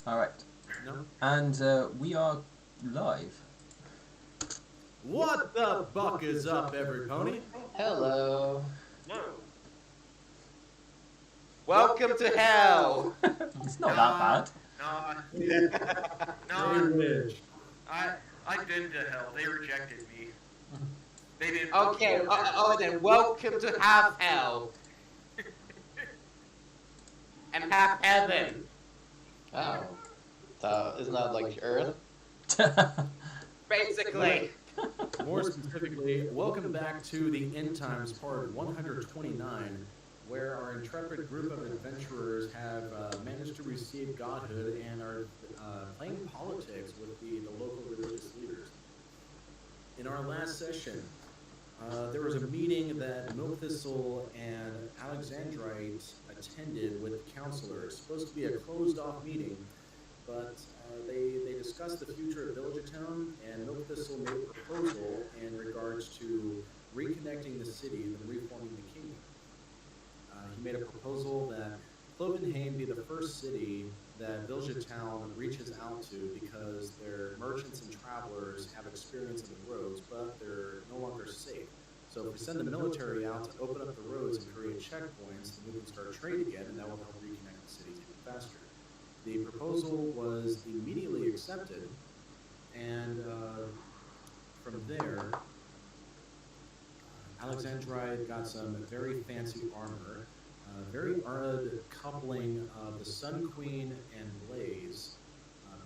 Alright. No. And we are live. What the buck is up, everybody? Hello. No. Welcome to hell. It's not that No, I've been to hell. They rejected me. They didn't. Okay, then welcome to half hell. And half heaven. Oh. So, isn't that like Earth? bad. Basically. More specifically, welcome back to the End Times Part 129, where our intrepid group of adventurers have managed to receive godhood and are playing politics with the local religious leaders. In our last session, there was a meeting that Milk Thistle and Alexandrite attended with counselors. Supposed to be a closed-off meeting, but they discussed the future of Villagetown, and Milk Thistle made a proposal in regards to reconnecting the city and reforming the kingdom. He made a proposal that Clovenhaim be the first city that Villagetown reaches out to because their merchants and travelers have experience in the roads, but they're no longer safe. So if we send the military out to open up the roads and create checkpoints, then we can start trade again, and that will help reconnect the cities even faster. The proposal was immediately accepted, and from there, Alexandrite got some very fancy armor, very honored coupling of the Sun Queen and Blaze.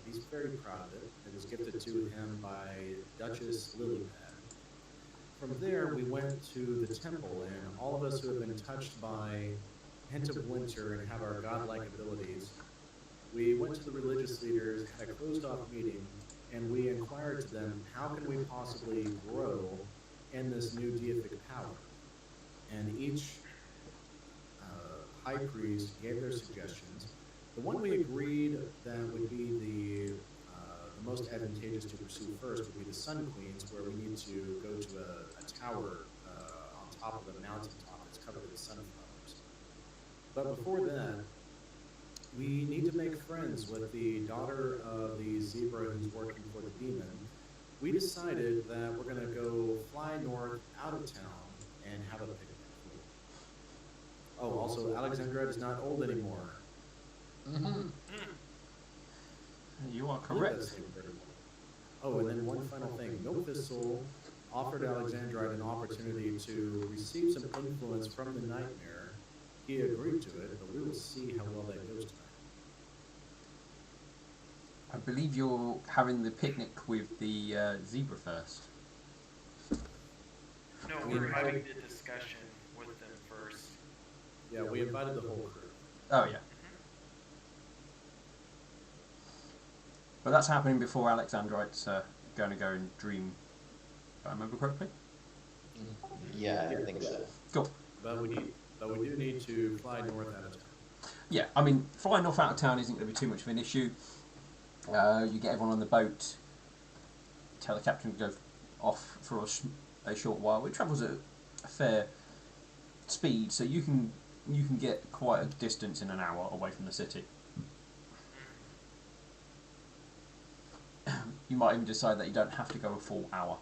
He's very proud of it. It was gifted to him by Duchess Lilypad. From there, we went to the temple, and all of us who have been touched by Hint of Winter and have our godlike abilities, we went to the religious leaders, had a closed-off meeting, and we inquired to them, how can we possibly grow in this new deific power? And each high priest gave their suggestions. The one we agreed that would be the most advantageous to pursue first would be the Sun Queens, where we need to go to a tower on top of a mountaintop that's covered with sunflowers. But before that, we need to make friends with the daughter of the zebra who's working for the demon. We decided that we're going to go fly north out of town and have a picnic. Oh, also, Alexandrite is not old anymore. Mm-hmm. You are correct. Oh, and then one final thing. Milk Thistle offered Alexandrite an opportunity to receive some influence from the Nightmare. He agreed to it, but we will see how well that goes tonight. I believe you're having the picnic with the zebra first. No, we're having the discussion with them first. Yeah, we invited the whole crew. Oh, yeah. But that's happening before Alexandrite's going to go and dream, if I remember correctly. Yeah, I think so. Cool. But we do need to fly north out of town. Yeah, I mean, flying north out of town isn't going to be too much of an issue. You get everyone on the boat, tell the captain to go off for a short while. It travels at a fair speed, so you can get quite a distance in an hour away from the city. You might even decide that you don't have to go a full hour.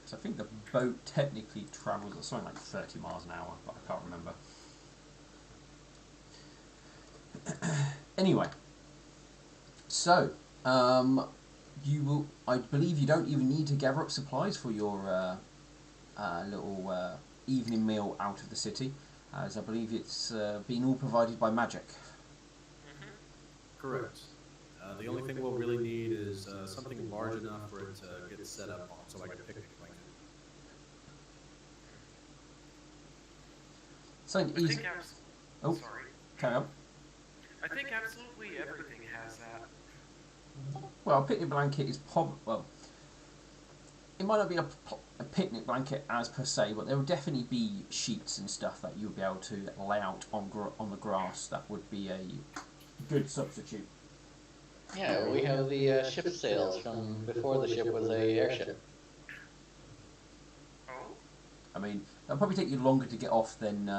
So I think the boat technically travels at something like 30 miles an hour, but I can't remember. Anyway, so you will. I believe you don't even need to gather up supplies for your little evening meal out of the city, as I believe it's been all provided by magic. Correct. The only thing we'll really need is something large enough for it to get set up on, so like a picnic blanket. Something easy. Oh, sorry. carry on. I think absolutely everything has that. Well, a picnic blanket is it might not be a picnic blanket as per se, but there will definitely be sheets and stuff that you'll be able to lay out on the grass. That would be a good substitute. Yeah, we have the ship sails from before the ship was a airship. Oh? I mean, it'll probably take you longer to get off than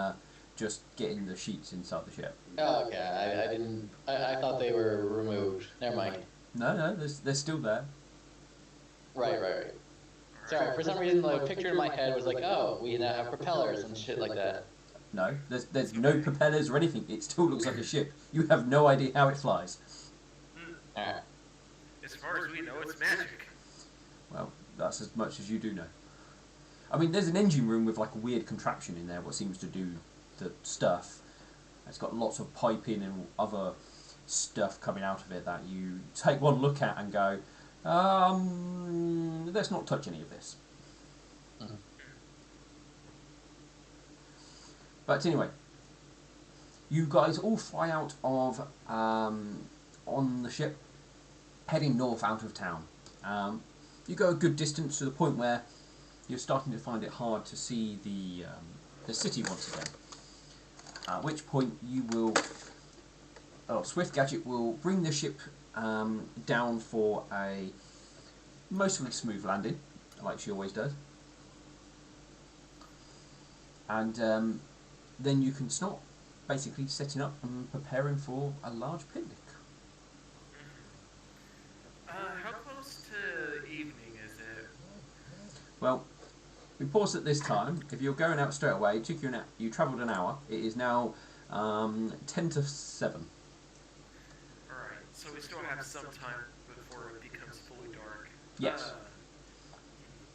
just getting the sheets inside the ship. Oh, okay. I didn't. I thought they were removed. Never mind. No, they're still there. Right. Sorry, for some reason the picture in my head was like, oh, we now have propellers and shit like that. No, there's no propellers or anything. It still looks like a ship. You have no idea how it flies. Alright. As far as we know, it's magic. Well, that's as much as you do know. I mean, there's an engine room with like a weird contraption in there, what seems to do the stuff. It's got lots of piping and other stuff coming out of it that you take one look at and go, let's not touch any of this. Mhm. But anyway, you guys all fly out of on the ship, heading north out of town. You go a good distance to the point where you're starting to find it hard to see the city once again. At which point you will, Swift Gadget will bring the ship down for a mostly smooth landing, like she always does. And then you can start basically setting up and preparing for a large picnic. How close to evening is it? Well, we pause at this time. If you're going out straight away, it took you you travelled an hour. It is now 10 to 7. Alright, so we still have some time before it becomes fully dark. Yes.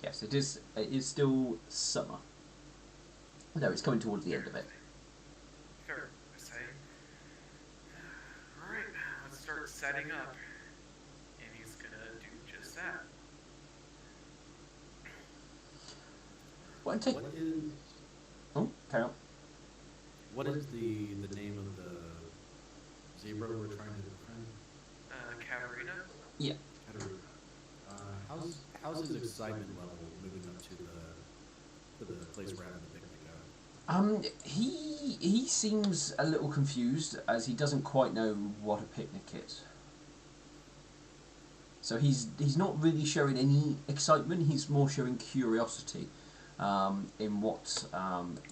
Yes, it is. It is still summer. No, it's coming towards the end of it. Fair, I say. Alright, let's start setting up. And he's gonna do just that. What take? What is Oh, carry on. what is the name of the zebra we're trying to befriend? Katarina? Yeah. Katarina. How's his excitement level moving up to the place we're having the picnic at? He seems a little confused as he doesn't quite know what a picnic is. So he's not really showing any excitement. He's more showing curiosity in what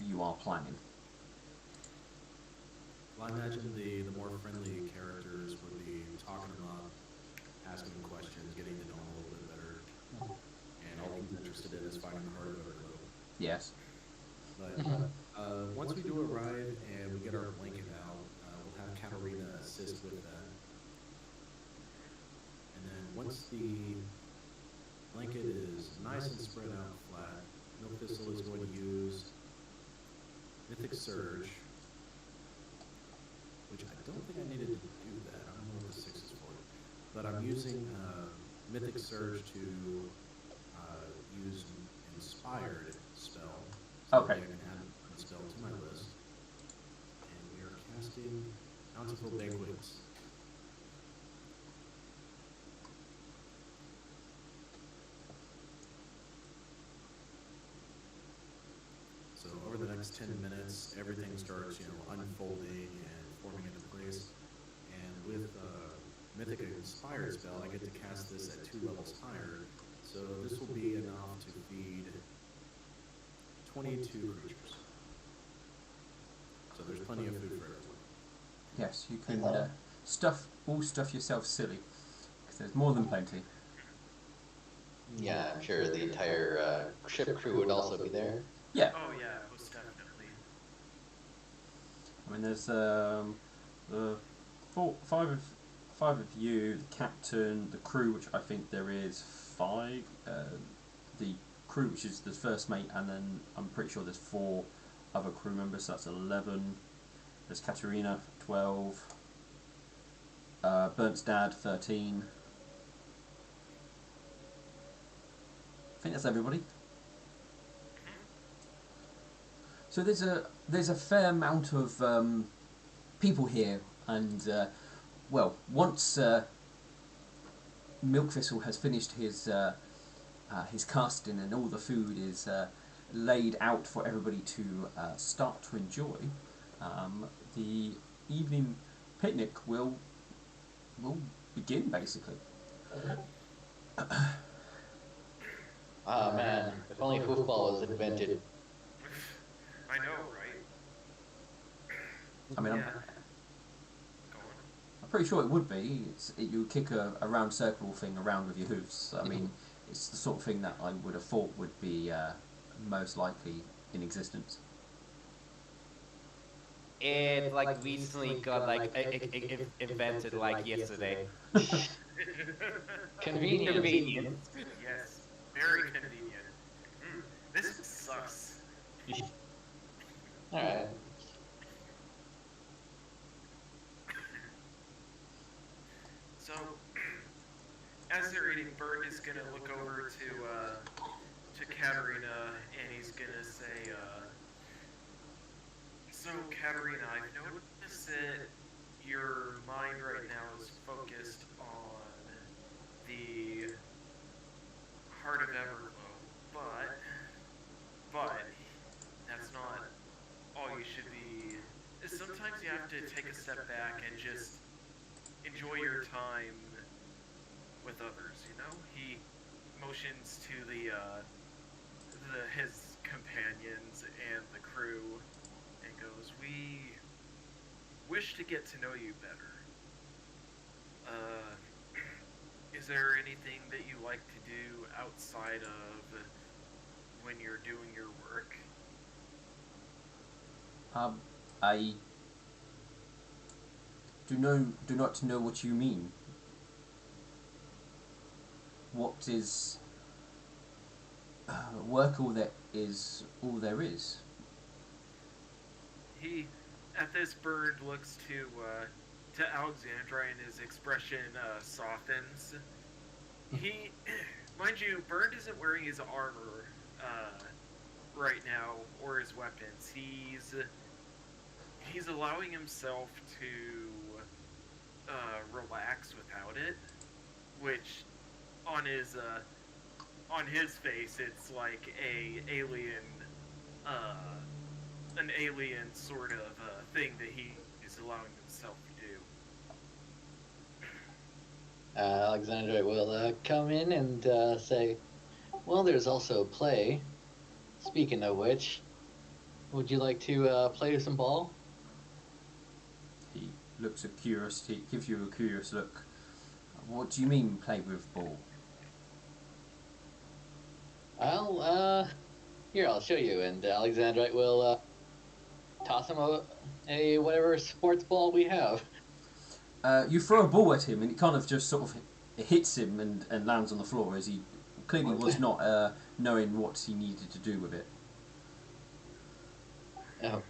you are planning. Well, I imagine the more friendly characters would be talking him up, asking him questions, getting to know him a little bit better, and all he's interested in is finding the heart of Everglow. Yes. But once we do arrive and we get our blanket out, we'll have Katarina assist with that. And then once the blanket is nice and spread out flat, Milk Thistle is going to use Mythic Surge, which I don't think I needed to do that. I don't know what the 6 is for. But I'm using Mythic Surge to use Inspired spell. So Okay. I can add a spell to my list. And we are casting Bountiful Banquets. So over the next 10 minutes, everything starts, unfolding and forming into place. And with Mythic Inspired spell, I get to cast this at 2 levels higher. So this will be enough to feed 22 creatures. So there's plenty of food for everyone. Yes, you can stuff yourself silly because there's more than plenty. Yeah, I'm sure the entire ship crew would also be there. Yeah. Oh yeah, most definitely. I mean, there's the five of you, the captain, the crew, which I think there is 5. The crew, which is the first mate, and then I'm pretty sure there's 4 other crew members. So that's 11. There's Katarina, 12. Burnt's dad, 13. I think that's everybody. So there's a fair amount of people here, and once Milk Thistle has finished his casting and all the food is laid out for everybody to start to enjoy, the evening picnic will begin basically. Ah man, if only Hoofball was invented. I know, right? I mean, Yeah. I'm, Go on. I'm pretty sure it would be. You would kick a round circle thing around with your hoofs. I mean, it's the sort of thing that I would have thought would be most likely in existence. It like recently got like invented like yesterday. Convenient. Convenient. Yes, very convenient. This sucks. All right. So, as they're eating, Bert is gonna look over to Katerina, and he's gonna say, "So, Katerina, I've noticed that your mind right now is focused on the heart of Everglow, but that's not all you should be. Sometimes you have to take a step back and just enjoy your time with others. You know." He motions to his companions and the crew, and goes, "We wish to get to know you better. Is there anything that you like to do outside of when you're doing your work?" I do not know what you mean. What is work? All that is all there is. He, at this, Bird looks to Alexandra, and his expression softens. He, mind you, Bird isn't wearing his armor right now, or his weapons. He's allowing himself to relax without it, which on his face, it's like an alien sort of thing that he is allowing himself to do. Alexandra will come in and say, "Well, there's also play. Speaking of which, would you like to play some ball?" He looks at curiosity, gives you a curious look. What do you mean, play with ball? Well, here, I'll show you. And Alexandra will toss him a whatever sports ball we have. You throw a ball at him, and it kind of just sort of it hits him and lands on the floor, as he clearly was not knowing what he needed to do with it. Oh.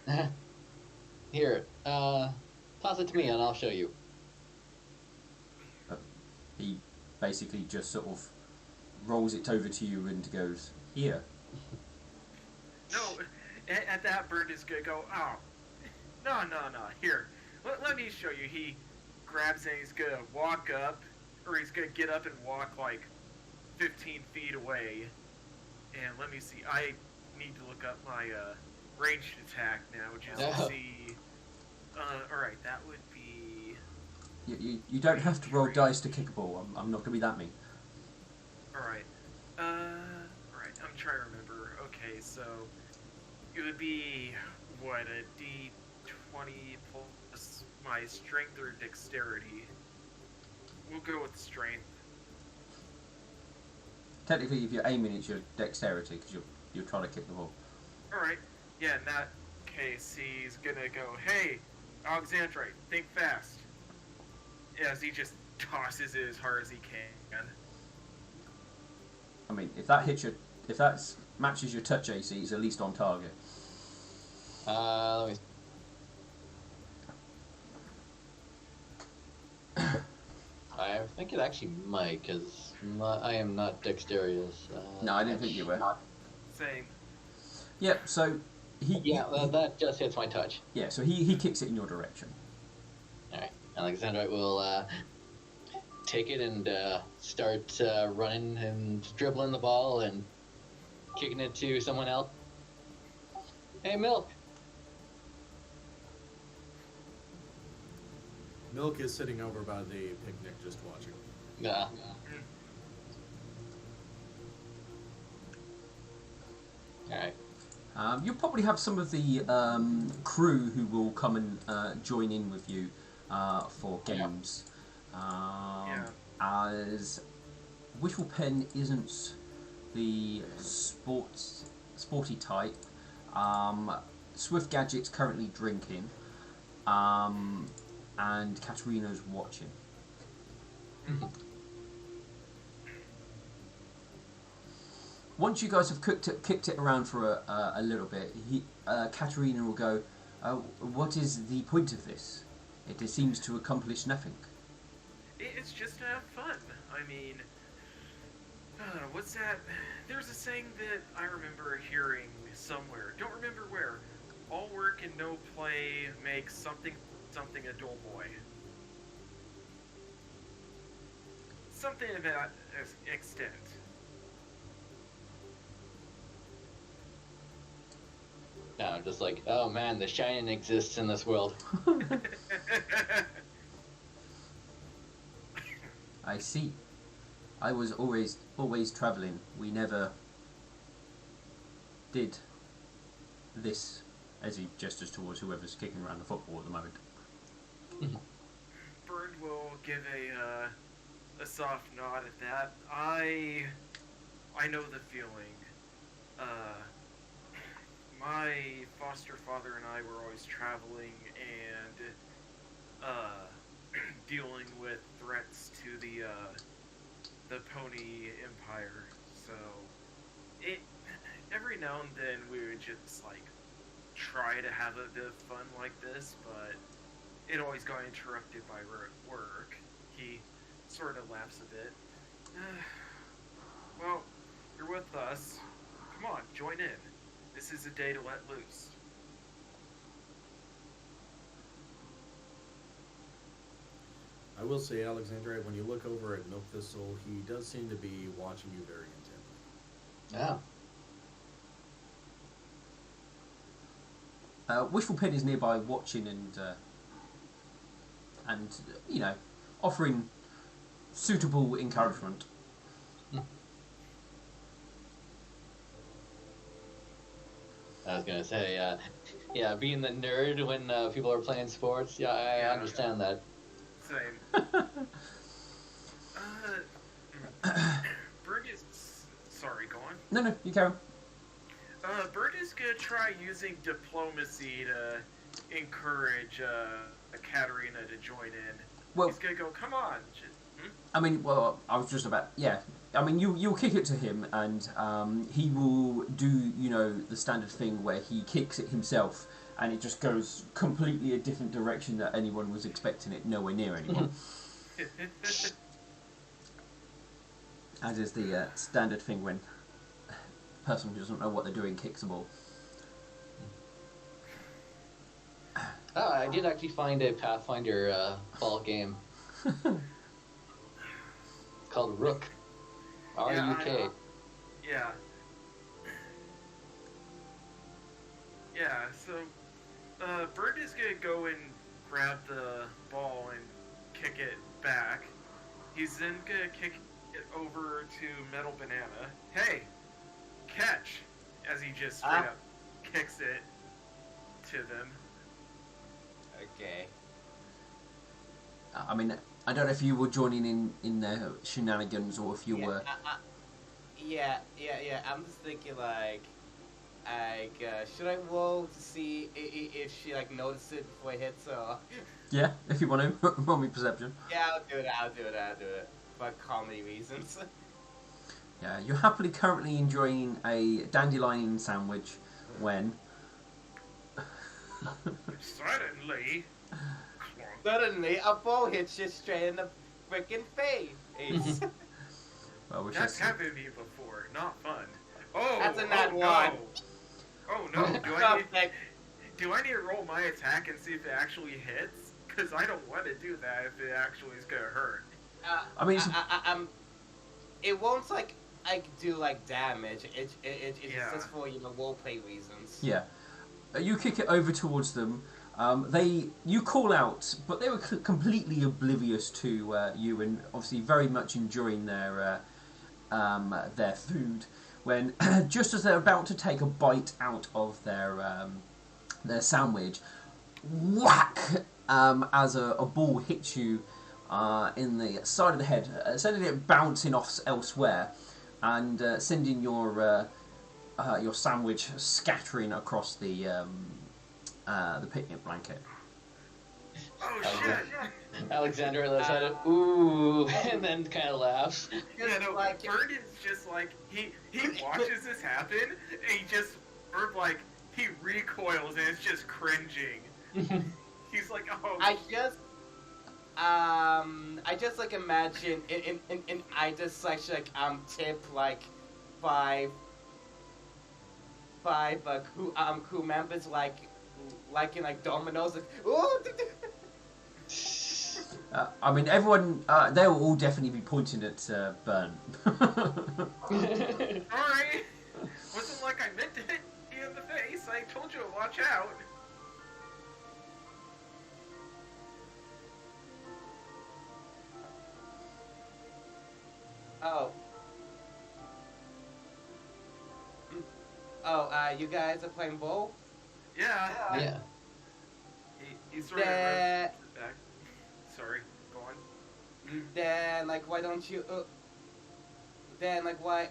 Here, toss it to me and I'll show you. He basically just sort of rolls it over to you and goes, "Here." No, at that, Bird is gonna go, "Oh, no, here, let me show you." He grabs and he's gonna walk up, or he's gonna get up and walk like 15 feet away. And let me see, I need to look up my ranged attack now, just to see. Alright, that would be... You don't have to roll dice to kick a ball. I'm not going to be that mean. Alright. Alright, I'm trying to remember. Okay, so it would be, what, a D20 plus my strength or dexterity. We'll go with strength. Technically, if you're aiming, it's your dexterity, because you're trying to kick the ball. Alright, yeah, in that case, he's gonna go, "Hey, Alexandrite, think fast." As he just tosses it as hard as he can. I mean, if that matches your touch AC, it's at least on target. Let me. I think it actually might, because I am not dexterous. No, I didn't think you were. Same. Yep. So that just hits my touch. Yeah. So he kicks it in your direction. All right, Alexandra will take it and start running and dribbling the ball and kicking it to someone else. Hey, Milk. Milk is sitting over by the picnic just watching. Yeah. All right. You'll probably have some of the crew who will come and join in with you for games. As Wishful Pen isn't the sporty type, Swift Gadget's currently drinking, and Katerina's watching. Once you guys have kicked it around for a little bit, Katerina will go, what is the point of this? It seems to accomplish nothing. It's just to have fun. I mean, what's that? There's a saying that I remember hearing somewhere. Don't remember where. All work and no play makes something a dull boy. Something of that extent. No, I'm just like, oh man, the shining exists in this world. I see. I was always travelling. We never did this, as he gestures towards whoever's kicking around the football at the moment. Bird will give a soft nod at that. I know the feeling. My foster father and I were always traveling and dealing with threats to the Pony Empire. So every now and then we would just like try to have a bit of fun like this, but it always got interrupted by work. He sort of laughs a bit. Well, you're with us. Come on, join in. This is a day to let loose. I will say, Alexandra, when you look over at Milk Thistle, he does seem to be watching you very intently. Yeah. Wishful Pen is nearby, watching and offering suitable encouragement. I was gonna say, yeah, being the nerd when people are playing sports, yeah, I understand that. Same. Bird is... Sorry, go on. No, you carry on. Bird is gonna try using diplomacy to encourage Katerina to join in. Well, he's gonna go, come on. I mean, well, I was just about, yeah. I mean, you'll kick it to him, and he will do, the standard thing where he kicks it himself, and it just goes completely a different direction that anyone was expecting it nowhere near anyone. As is the standard thing when a person who doesn't know what they're doing kicks a ball. Oh, I did actually find a Pathfinder ball game called Rook. R-U-K. Yeah. Yeah, so Bird is gonna go and grab the ball and kick it back. He's then gonna kick it over to Metal Banana. Hey, catch! As he just straight up kicks it to them. Okay. I mean, I don't know if you were joining in the shenanigans or if you were... Yeah. I'm just thinking, should I roll to see if she, noticed it before it hits her? Yeah, if you want to. Roll me perception. Yeah, I'll do it. For comedy reasons. Yeah, you're happily currently enjoying a dandelion sandwich when... Suddenly, a ball hits you straight in the freaking face. Well, That's happened to me before. Not fun. Oh, that's a nat one. No. Oh no! Do I need to roll my attack and see if it actually hits? Because I don't want to do that if it actually is gonna hurt. I mean, it won't do damage. It's just for roleplay reasons. Yeah, you kick it over towards them. You call out, but they were completely oblivious to you, and obviously very much enjoying their food. when just as they're about to take a bite out of their sandwich, whack! As a ball hits you in the side of the head, sending it bouncing off elsewhere, and sending your sandwich scattering across the picnic blanket. Oh shit! Alexander looks at it, ooh, and then kind of laughs. Yeah, no, like- Bird is just like he watches this happen, and he just sort of like he recoils and is just cringing. He's like, oh. I just like imagine and I just like tip like five crew members like in like dominoes like ooh. I mean, everyone, they will all definitely be pointing at Burn. Sorry, wasn't like I meant to hit you in the face. I told you to watch out. Oh. You guys are playing ball? Yeah. Yeah. He sort of Then, back. Sorry, go on. then, like, why don't you, why,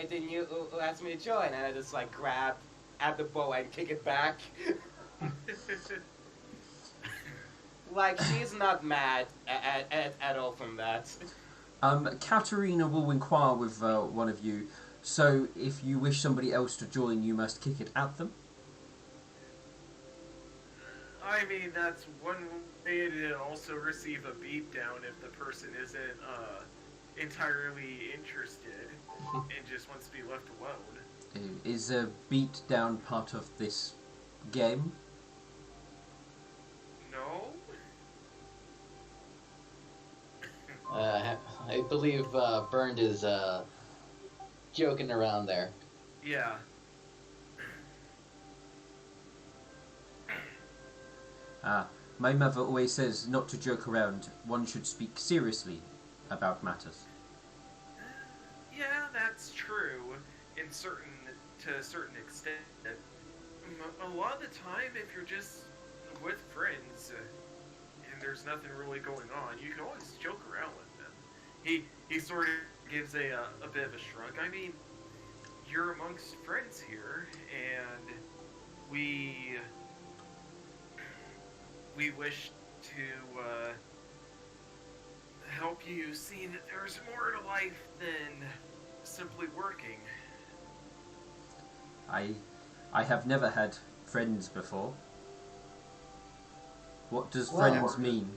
didn't you ask me to join? And I just, like, grab at the ball and kick it back. Like, she's not mad at all from that. Katerina will inquire with one of you, so if you wish somebody else to join, you must kick it at them. I mean, that's one way to also receive a beatdown if the person isn't entirely interested and just wants to be left alone. Is a beat down part of this game? No? I believe Burned is joking around there. Yeah. My mother always says not to joke around. One should speak seriously about matters. Yeah, that's true. To a certain extent. A lot of the time, if you're just with friends and there's nothing really going on, you can always joke around with them. He sort of gives a bit of a shrug. I mean, you're amongst friends here, and we wish to help you see that there's more to life than simply working. I have never had friends before. What does Well, friends mean?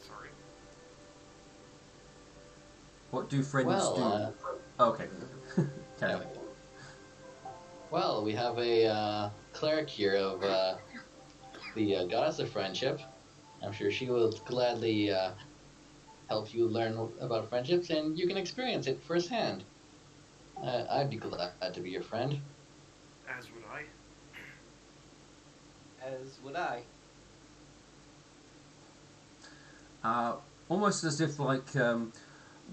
Sorry. What do friends Well, do? Okay. Carry on. well, we have a cleric here of the goddess of friendship. I'm sure she will gladly help you learn about friendships, and you can experience it firsthand. I'd be glad to be your friend. As would I. As would I. Almost as if like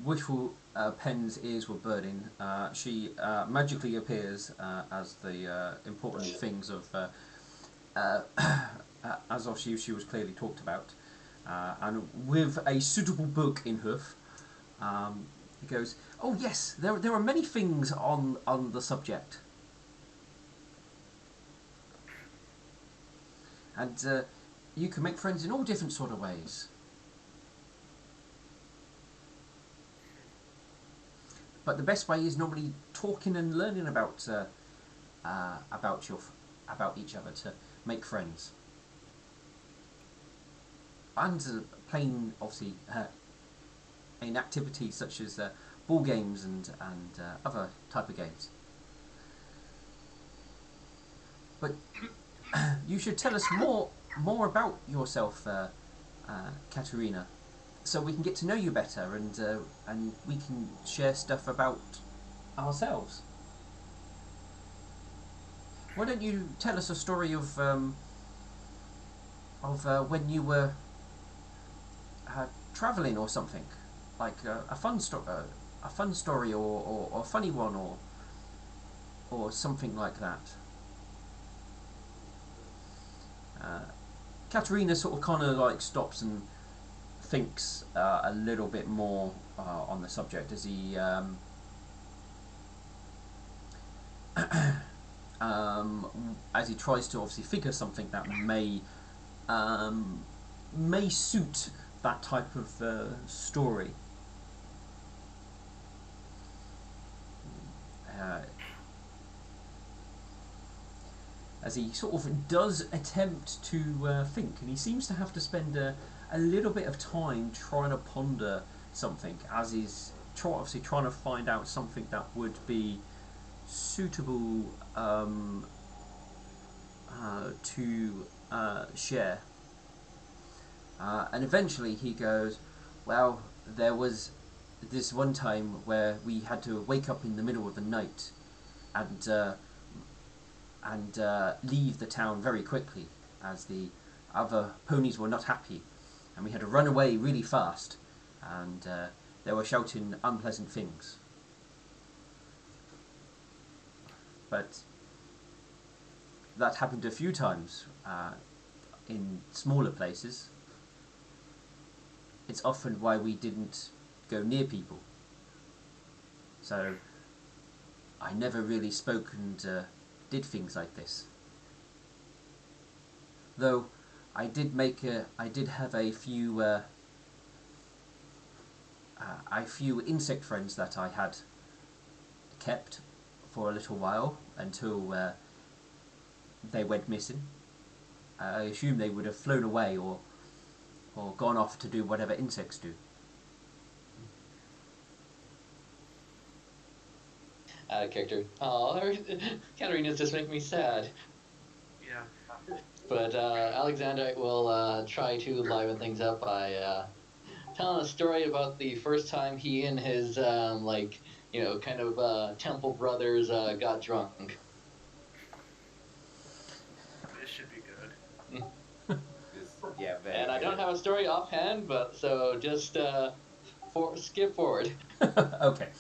Wishful Pen's ears were burning, she magically appears as the important things of as of she was clearly talked about, and with a suitable book in hoof. He goes, "Oh yes, there are many things on the subject, and you can make friends in all different sort of ways. But the best way is normally talking and learning about each other to make friends, and playing obviously in activities such as ball games and other type of games. But you should tell us more about yourself, Katerina, so we can get to know you better, and we can share stuff about ourselves. Why don't you tell us a story of when you were traveling or something, like a fun story, a fun story or a funny one or something like that. Katerina sort of kind of like stops and thinks a little bit more on the subject as he as he tries to obviously figure something that may suit that type of story. As he sort of does attempt to think, and he seems to have to spend a little bit of time trying to ponder something, as he's obviously trying to find out something that would be suitable to share. And eventually he goes, well, there was this one time where we had to wake up in the middle of the night and leave the town very quickly, as the other ponies were not happy, and we had to run away really fast, and they were shouting unpleasant things. But that happened a few times in smaller places. It's often why we didn't go near people. So I never really spoke and did things like this. Though I did have a few insect friends that I had kept for a little while until they went missing. I assume they would have flown away or gone off to do whatever insects do. Out of character. Oh, Katarina's just making me sad. Yeah. But Alexander will try to liven things up by telling a story about the first time he and his temple brothers got drunk. This should be good. Yeah, very And I good. don't have a story offhand, but so just skip forward. Okay.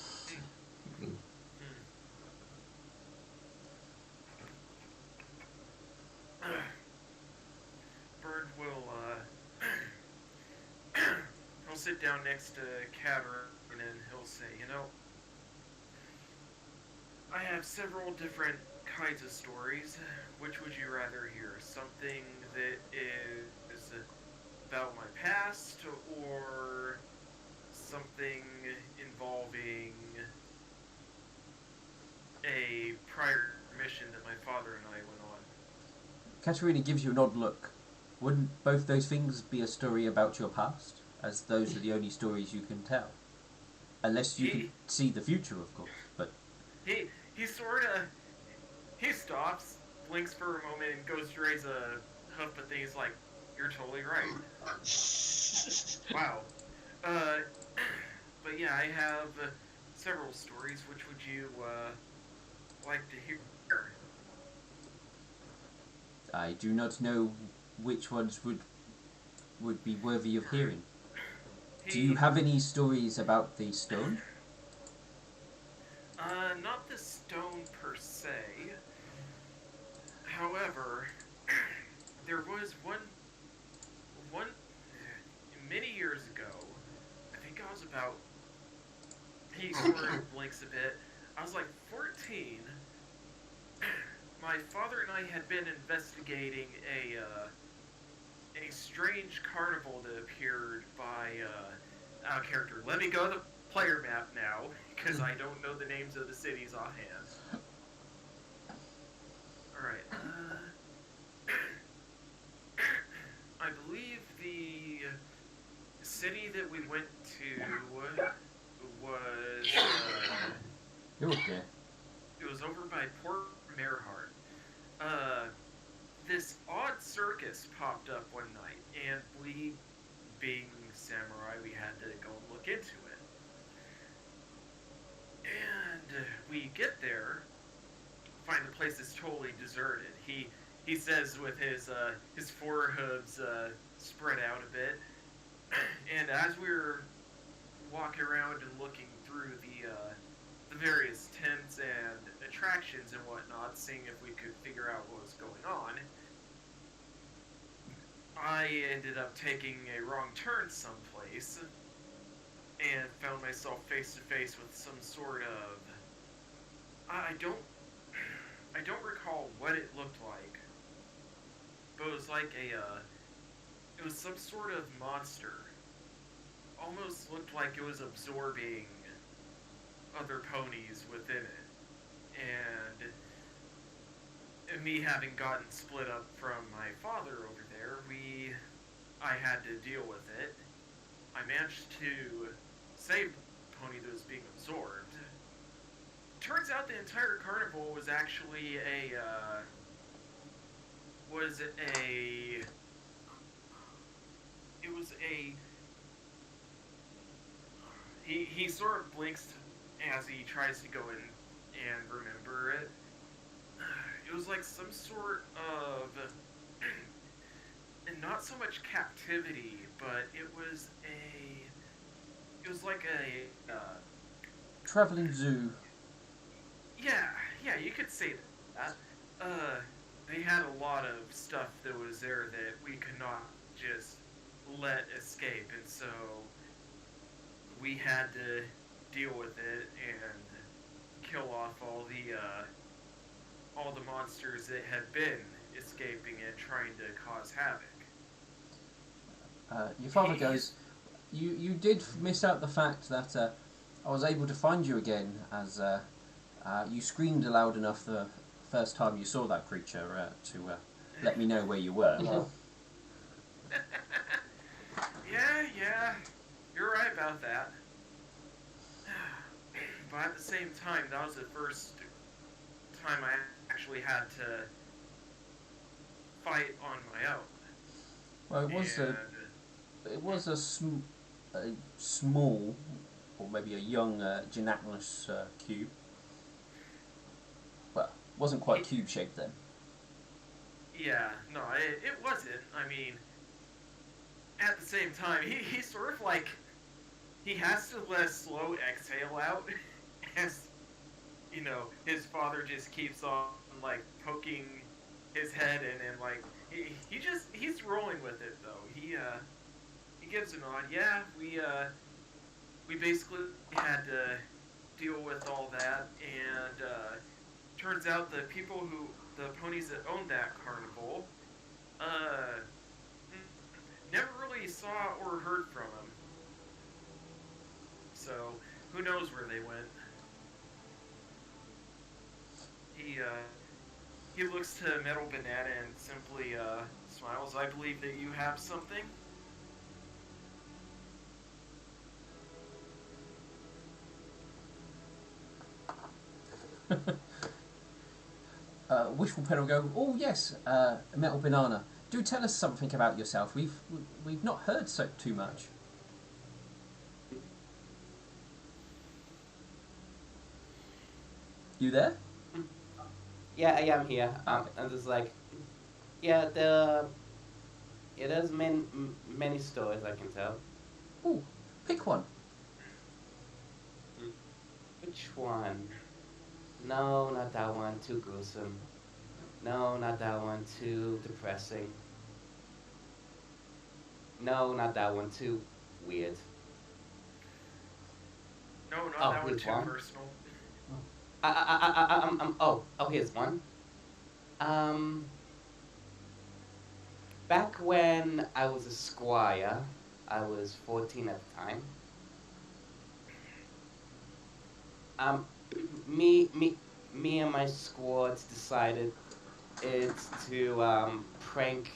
Bird will he'll sit down next to Cameron and he'll say, I have several different kinds of stories. Which would you rather hear? Something that is about my past, or something involving a prior mission that my father and I went on? Katerina gives you an odd look. Wouldn't both those things be a story about your past, as those are the only stories you can tell? Unless you can see the future, of course. But he stops, blinks for a moment, and goes to raise a hoof, but then he's like, "You're totally right." Wow. But yeah, I have several stories. Which would you like to hear? I do not know which ones would be worthy of hearing. Do you have any stories about the stone? Not the stone per se. However, there was one many years ago. I think I was about. He sort of blinks a bit. I was like 14. My father and I had been investigating a strange carnival that appeared by our character. Let me go to the player map now, because I don't know the names of the cities offhand. Alright, I believe the city that we went to was, Okay. it was over by Port Merhart. This odd circus popped up one night, and we, being samurai, we had to go look into it. And we get there, find the place is totally deserted. He says with his four hooves spread out a bit, and as we were walking around and looking through the distractions and whatnot, seeing if we could figure out what was going on, I ended up taking a wrong turn someplace and found myself face to face with some sort of I don't recall what it looked like, but it was like it was some sort of monster. Almost looked like it was absorbing other ponies within it, and me having gotten split up from my father over there, I had to deal with it. I managed to save the pony that was being absorbed. Turns out the entire carnival was actually he sort of blinks as he tries to go in and remember it. It was like some sort of, and not so much captivity, but it was like a Traveling zoo. Yeah, you could say that. They had a lot of stuff that was there that we could not just let escape, and so we had to deal with it and kill off all the monsters that had been escaping and trying to cause havoc. Your father goes, you did miss out the fact that I was able to find you again, as you screamed loud enough the first time you saw that creature to let me know where you were. Yeah, you're right about that. But at the same time, that was the first time I actually had to fight on my own. Well, it was a small, or maybe a young gelatinous cube. Well, wasn't quite cube shaped then. Yeah, no, it wasn't. I mean, at the same time, he's sort of like, he has to let a slow exhale out as, his father just keeps on, like, poking his head and like, he's rolling with it, though. He gives a nod. Yeah, we basically had to deal with all that, and, turns out the ponies that owned that carnival, never really saw or heard from him. So, who knows where they went. He looks to Metal Banana and simply, smiles. I believe that you have something. Wishful Pen will go, oh yes, Metal Banana, do tell us something about yourself. We've not heard too much. You there? Yeah, I am here. I'm just like, yeah, it has many stories, I can tell. Ooh, pick one. Which one? No, not that one. Too gruesome. No, not that one. Too depressing. No, not that one. Too weird. No, not that one too one. personal. Here's one. Back when I was a squire, I was 14 at the time. Me and my squads decided it's to prank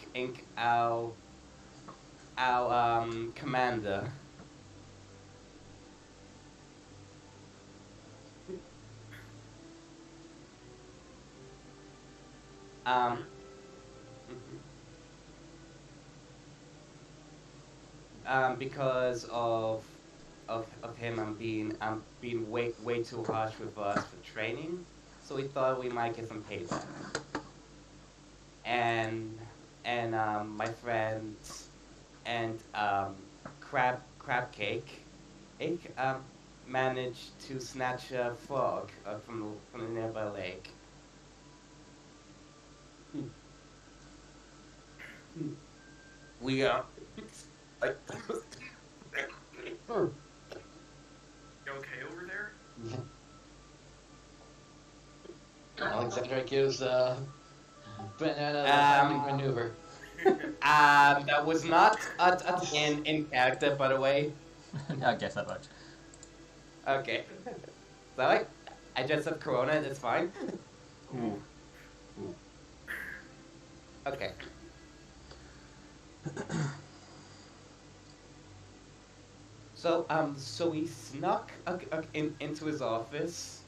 our commander. Because of him being way too harsh with us for training, so we thought we might get some payback. And my friends and crab cake, managed to snatch a frog from the nearby lake. We I, You okay over there? Alexandra gives Banana the heimlich maneuver. that was not in character, by the way. I guess that much. Okay. So I just have Corona. It's fine. Ooh. Okay. So he snuck into his office,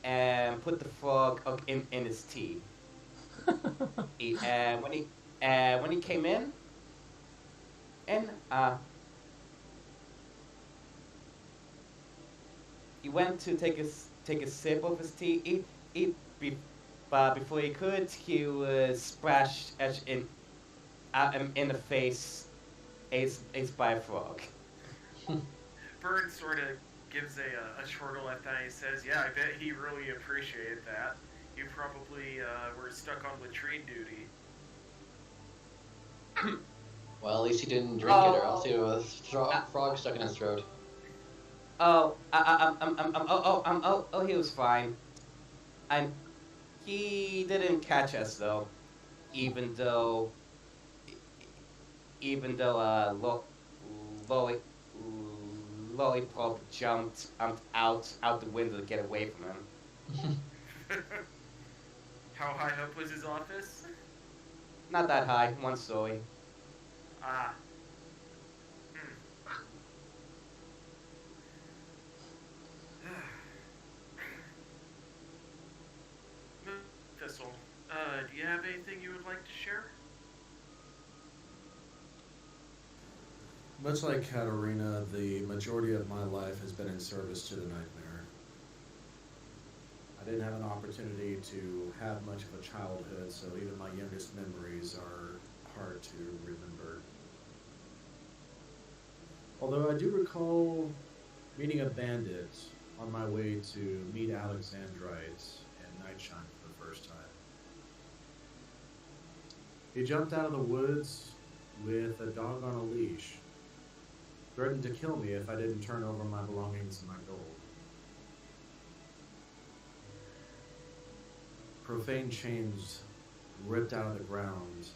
and put the frog in his tea. When he came in, and he went to take a sip of his tea. But before he could, he was splashed in the face, aced by a frog. Burns sort of gives a chortle at that. He says, "Yeah, I bet he really appreciated that. You probably were stuck on latrine duty." Well, at least he didn't drink it, or else he would have a frog stuck in his throat. He was fine. And he didn't catch us though, even though Lollipop jumped out the window to get away from him. How high up was his office? Not that high, one story. Ah. Thistle, do you have anything you would like to share? Much like Katarina, the majority of my life has been in service to the Nightmare. I didn't have an opportunity to have much of a childhood, so even my youngest memories are hard to remember. Although I do recall meeting a bandit on my way to meet Alexandrite and Nightshine for the first time. He jumped out of the woods with a dog on a leash, threatened to kill me if I didn't turn over my belongings and my gold. Profane chains ripped out of the ground,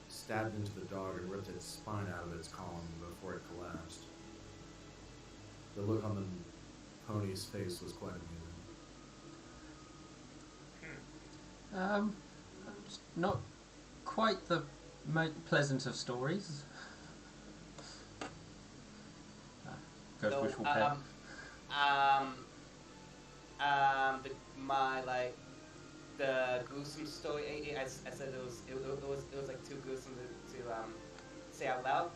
stabbed into the dog, and ripped its spine out of its column before it collapsed. The look on the pony's face was quite amusing. Not quite the pleasant of stories. Goes So, wishful pet. The gruesome story. I said it was like too gruesome to say out loud.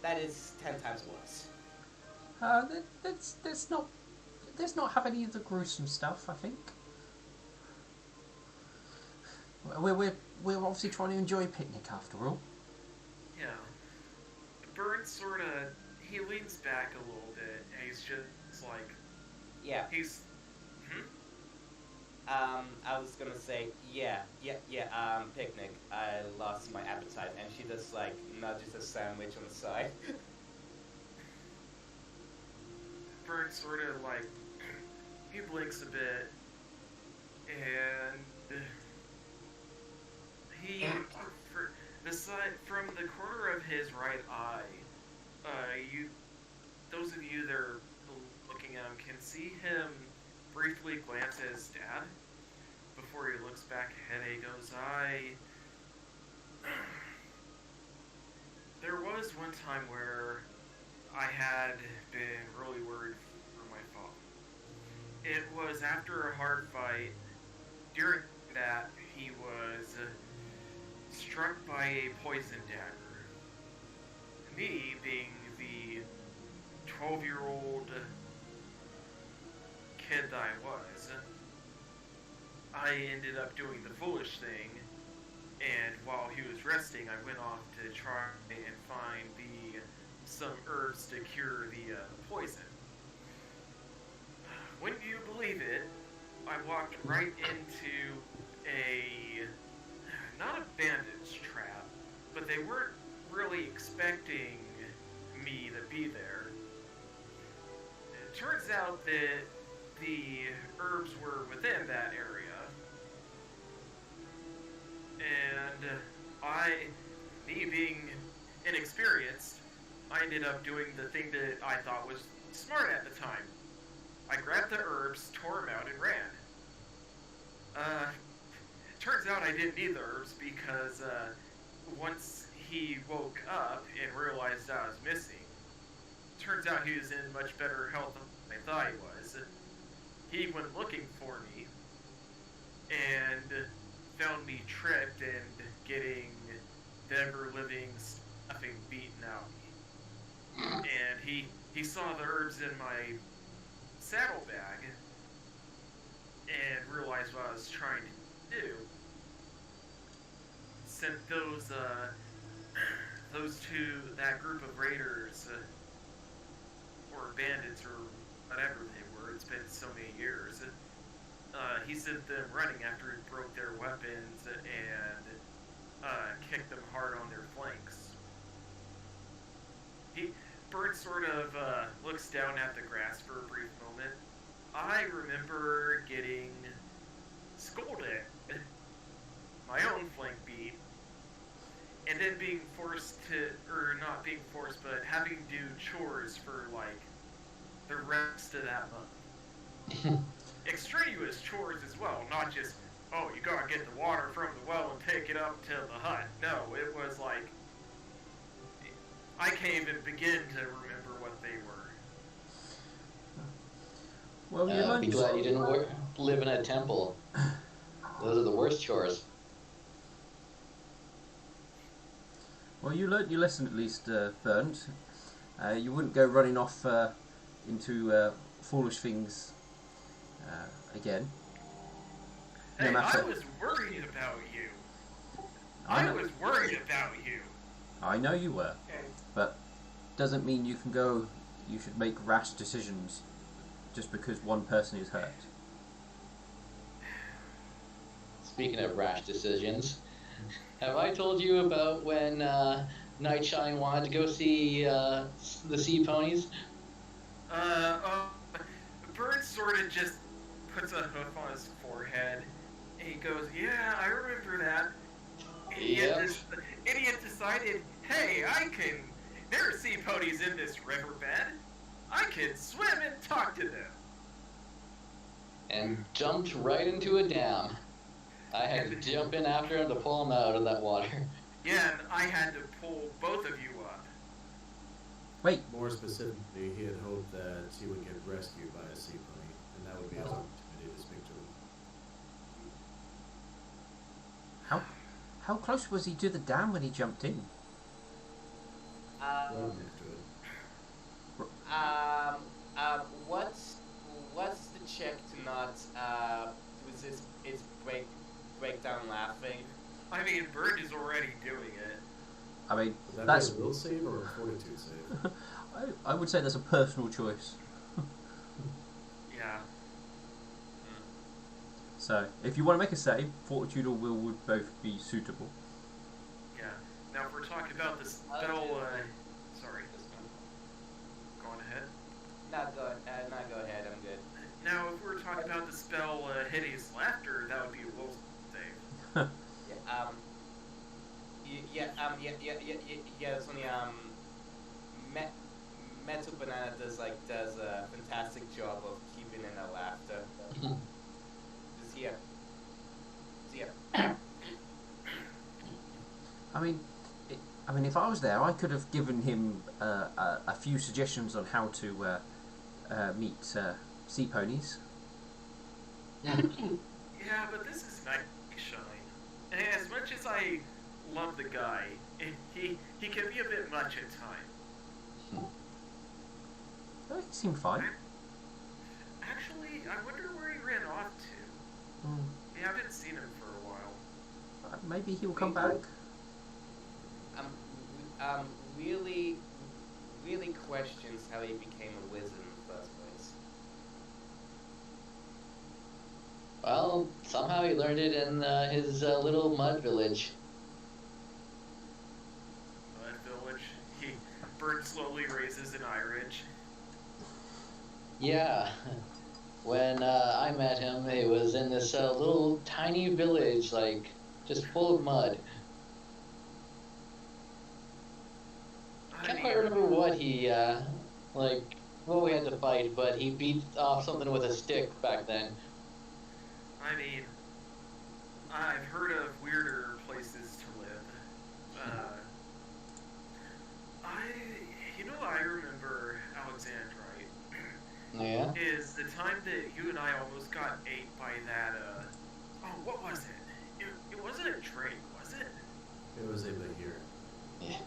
That is 10 times worse. Let's not have any of the gruesome stuff. I think we're obviously trying to enjoy a picnic after all. Yeah. Burns sort of, he leans back a little bit, and he's just like, Yeah. he's, I was gonna say, picnic. I lost my appetite, and she just like nudges a sandwich on the side. Burns sort of like, he blinks a bit, and he, from the corner of his right eye, those of you that are looking at him can see him briefly glance at his dad before he looks back ahead. He goes, there was one time where I had been really worried for my father. It was after a hard fight. During that, he was struck by a poison dagger. Me, being the 12-year-old kid that I was, I ended up doing the foolish thing, and while he was resting, I went off to try and find some herbs to cure the poison. walked right into not a bandit's trap, but they weren't really expecting me to be there. It turns out that the herbs were within that area, and me being inexperienced, I ended up doing the thing that I thought was smart at the time. I grabbed the herbs, tore them out, and ran. Turns out I didn't need the herbs because once he woke up and realized I was missing, turns out he was in much better health than I thought he was. He went looking for me and found me tripped and getting the ever-living stuffing beaten out of me. And he saw the herbs in my saddlebag and realized what I was trying to do. Sent that group of raiders or bandits or whatever they were. It's been so many years. He sent them running after he broke their weapons and kicked them hard on their flanks. Bird sort of looks down at the grass for a brief moment. I remember getting scolded, my own flank beat, and then being forced to, or not being forced, but having to do chores for like the rest of that month. Extraneous chores as well, not just, oh, you gotta get the water from the well and take it up to the hut. No, it was like, I can't even begin to remember what they were. Well, you learn. Be glad you didn't live in a temple. Those are the worst chores. Well, you learnt your lesson at least, Bernd. You wouldn't go running off into foolish things again. Hey, No matter. I was worried about you. I was worried about you. I know you were, Okay. but doesn't mean you can go. You should make rash decisions just because one person is hurt. Speaking of rash decisions, have I told you about when Nightshine wanted to go see the sea ponies? Bird sort of just puts a hoof on his forehead, and he goes, "Yeah, I remember that." Idiot decided, "Hey, there are sea ponies in this riverbed. I can swim and talk to them." And jumped right into a dam. I had to jump in after him to pull him out of that water. Yeah, and I had to pull both of you up. Wait, More specifically, he had hoped that he would get rescued by a sea pony, and that would be his opportunity to speak to him. how close was he to the dam when he jumped in? Right next to it. What's the check to not resist its breakdown laughing? I mean, Bird is already doing it. I mean, Would that that's. be a will save or a fortitude save? I would say that's a personal choice. Yeah. So, if you want to make a save, fortitude or will would both be suitable. Yeah. Now, if we're talking about the spell, sorry. Go on ahead. Go ahead. I'm good. Now, if we're talking about the spell Hideous Laughter, that would be a will save. There's only Metal Banana does a fantastic job of keeping in the laughter. Just here. I mean, if I was there, I could have given him a few suggestions on how to meet sea ponies. Yeah, but this is Nightshine. And as much as I love the guy, he can be a bit much at times. He seemed fine. Actually, I wonder where he ran off to. We haven't seen him for a while. Maybe he'll come back. Really questions how he became a wizard in the first place. Well, somehow he learned it in his little mud village. Mud Village. Bird slowly raises an eye ridge. Yeah. When I met him, it was in this little tiny village, like just full of mud. I Can't quite mean, remember what like, what we had to fight, but he beat off something with a stick back then. I mean, I've heard of weirder places to live. I remember Alexandrite. Yeah. Is the time that you and I almost got ate by that, oh, what was it? It wasn't a drake, was it? It was a Bahir. Yeah.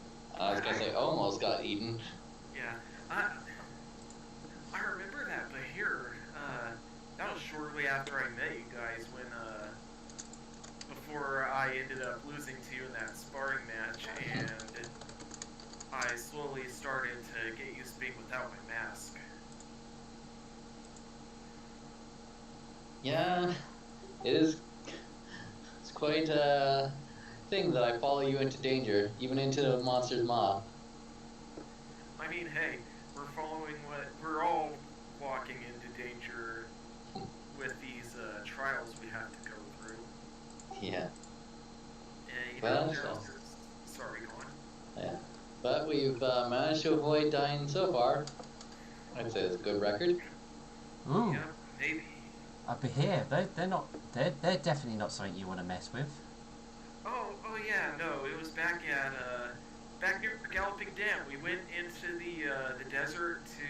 I was gonna say almost got eaten. Yeah, I remember that, but that was shortly after I met you guys when, before I ended up losing to you in that sparring match, and I slowly started to get used to being without my mask. Yeah, it is. It's quite a thing that I follow you into danger, even into the monster's maw. I mean, hey, we're all walking into danger with these trials we have to go through. Yeah. And Well, sorry, go on. Yeah. But we've managed to avoid dying so far. I'd say it's a good record. Ooh, Yeah, maybe. I'd be here. They're definitely not something you want to mess with. Oh yeah, no, it was back near Galloping Dam. We went into the desert to,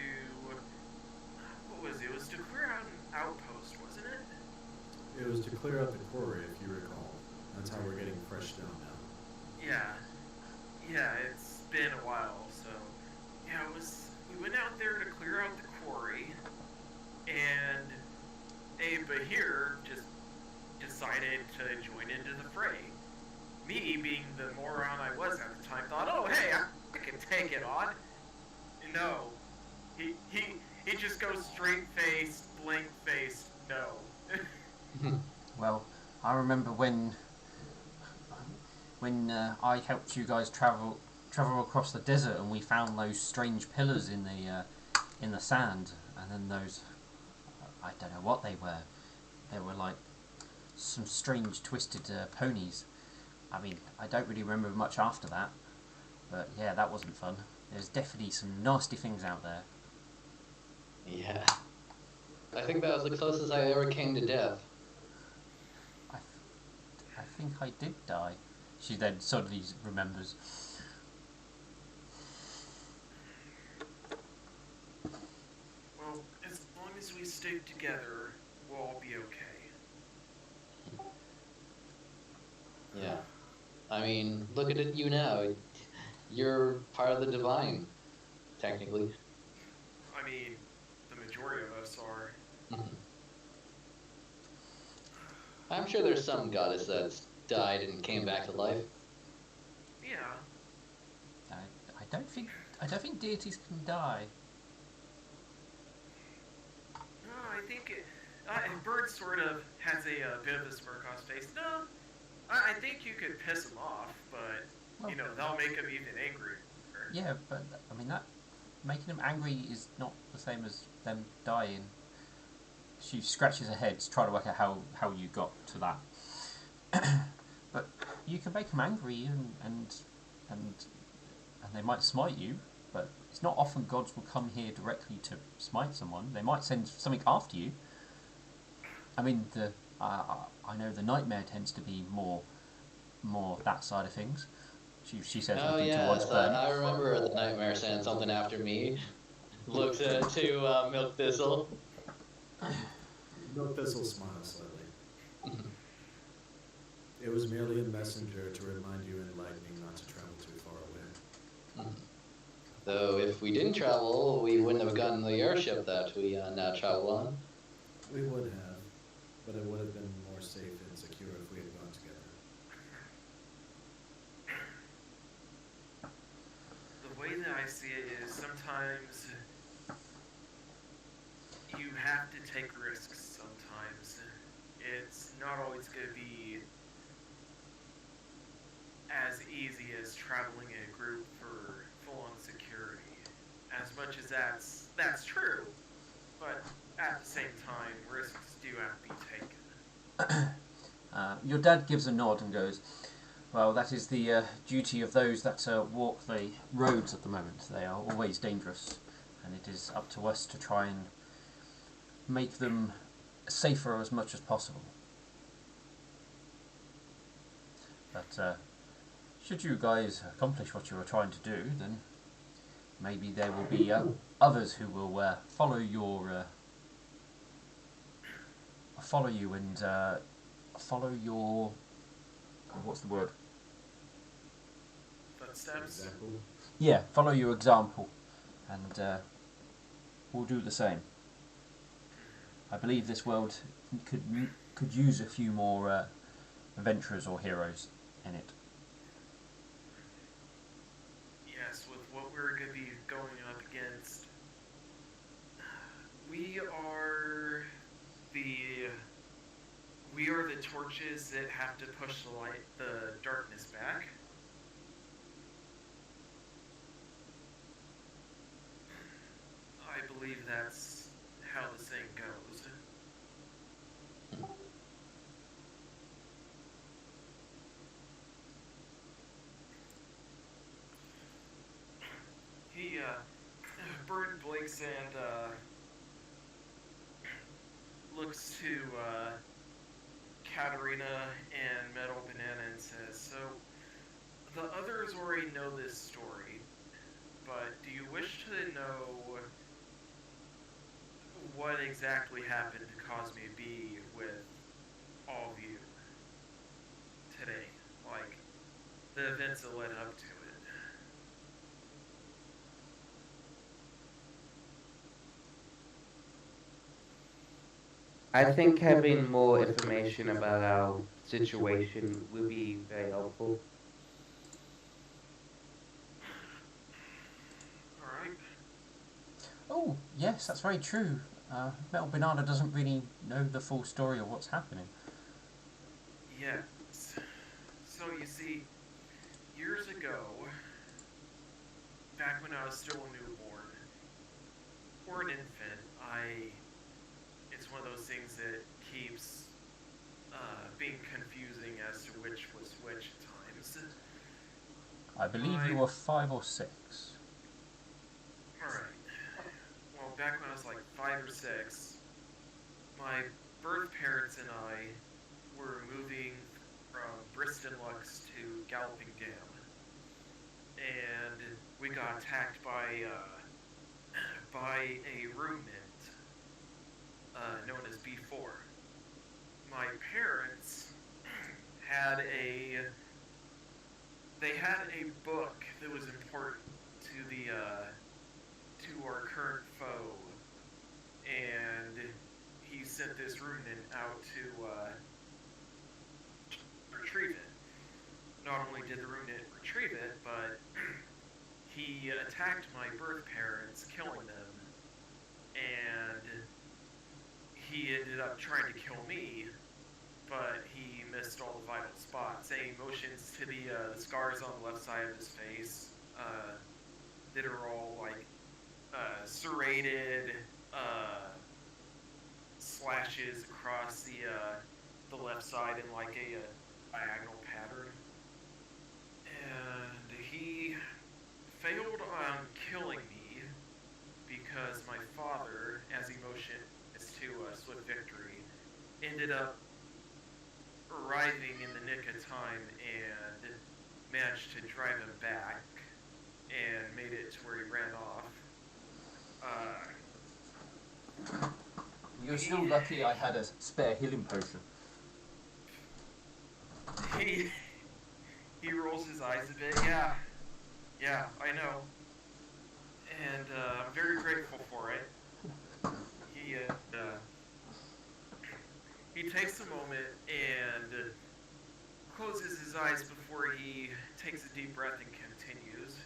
what was it? It was to clear out an outpost, wasn't it? It was to clear out the quarry, if you recall. That's how we're getting fresh down now. Yeah, it's been a while, so yeah, we went out there to clear out the quarry, and a Bahir just decided to join into the fray. Me, being the moron I was at the time, thought, oh hey, I can take it on. No, he just goes straight faced, blank faced, no. Well, I remember when I helped you guys travel across the desert, and we found those strange pillars in the sand, and then those, I don't know what they were. They were like some strange twisted ponies. I mean, I don't really remember much after that, but yeah, that wasn't fun. There's definitely some nasty things out there. Yeah. I think that was the closest I ever came to death. I think I did die. She then suddenly remembers. Well, as long as we stick together, we'll all be okay. Yeah. I mean, look at it, you now. You're part of the divine, technically. I mean, the majority of us are. I'm sure there's some goddess that's died and came back to life. Yeah. I don't think deities can die. No, I think Bird sort of has a bit of a smirk on his face. No, I think you could piss him off, but that'll make him even angrier. Yeah, but I mean that making them angry is not the same as them dying. She scratches her head to try to work out how you got to that. But you can make them angry and they might smite you, but it's not often gods will come here directly to smite someone. They might send something after you. I mean, I know the nightmare tends to be more that side of things. She says Oh looking yeah, towards Burn. I remember the nightmare sent something after me. Looked to Milk Thistle. Milk Thistle smiles slightly. It was merely a messenger to remind you in lightning not to travel too far away. Though if we didn't travel, we wouldn't have gotten the airship that we now travel on. We would have, but it would have been more safe and secure if we had gone together. The way that I see it is sometimes you have to take risks sometimes it's not always going to be as easy as traveling in a group for full-on security. As much as that's true, but at the same time, risks do have to be taken. Your dad gives a nod and goes, well, that is the duty of those that walk the roads at the moment. They are always dangerous, and it is up to us to try and make them safer as much as possible. But should you guys accomplish what you are trying to do, then maybe there will be others who will follow your follow you and follow your what's the word? Footsteps. Example. Yeah, follow your example, and we'll do the same. I believe this world could use a few more adventurers or heroes in it. Yes, with what we're going to be going up against, we are the torches that have to push the darkness back. I believe that's how the saying goes. He, Bird blinks and, looks to, Katarina and Metal Banana and says, so, the others already know this story, but do you wish to know what exactly happened to cause me to be with all of you today? Like, the events that led up to it. I think having more information about our situation will be very helpful. Alright. Oh, yes, that's very true. Metal Banana doesn't really know the full story of what's happening. Yes. So you see, years ago, back when I was still a newborn, or an infant, it's one of those things that keeps being confusing as to which was which at times. I believe you were 5 or 6. Alright. Well, back when I was like 5 or 6, my birth parents and I were moving from Briston Lux to Galloping Dam. And we got attacked by a ruminant known as B4. My parents had a book that was important to to our current foe, and he sent this ruminant out to retrieve it. Not only did the ruminant retrieve it, but he attacked my birth parents, killing them, and he ended up trying to kill me, but he missed all the vital spots. Any motions to the scars on the left side of his face that are all like serrated slashes across the left side in like a diagonal pattern. And he failed on killing me because my father, as he motioned to swift victory, ended up arriving in the nick of time and managed to drive him back and made it to where he ran off. You're still lucky I had a spare healing potion. He rolls his eyes a bit. Yeah, I know. And I'm very grateful for it. He takes a moment and closes his eyes before he takes a deep breath and continues.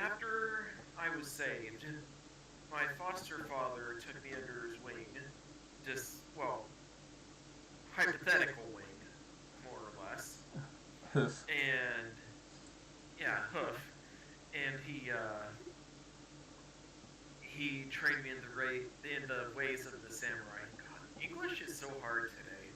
After I was saved, my foster father took me under his wing, just, well, hypothetical wing, more or less. Hoof. And, yeah, hoof. And he trained me in the ways of the samurai. God, English is so hard today.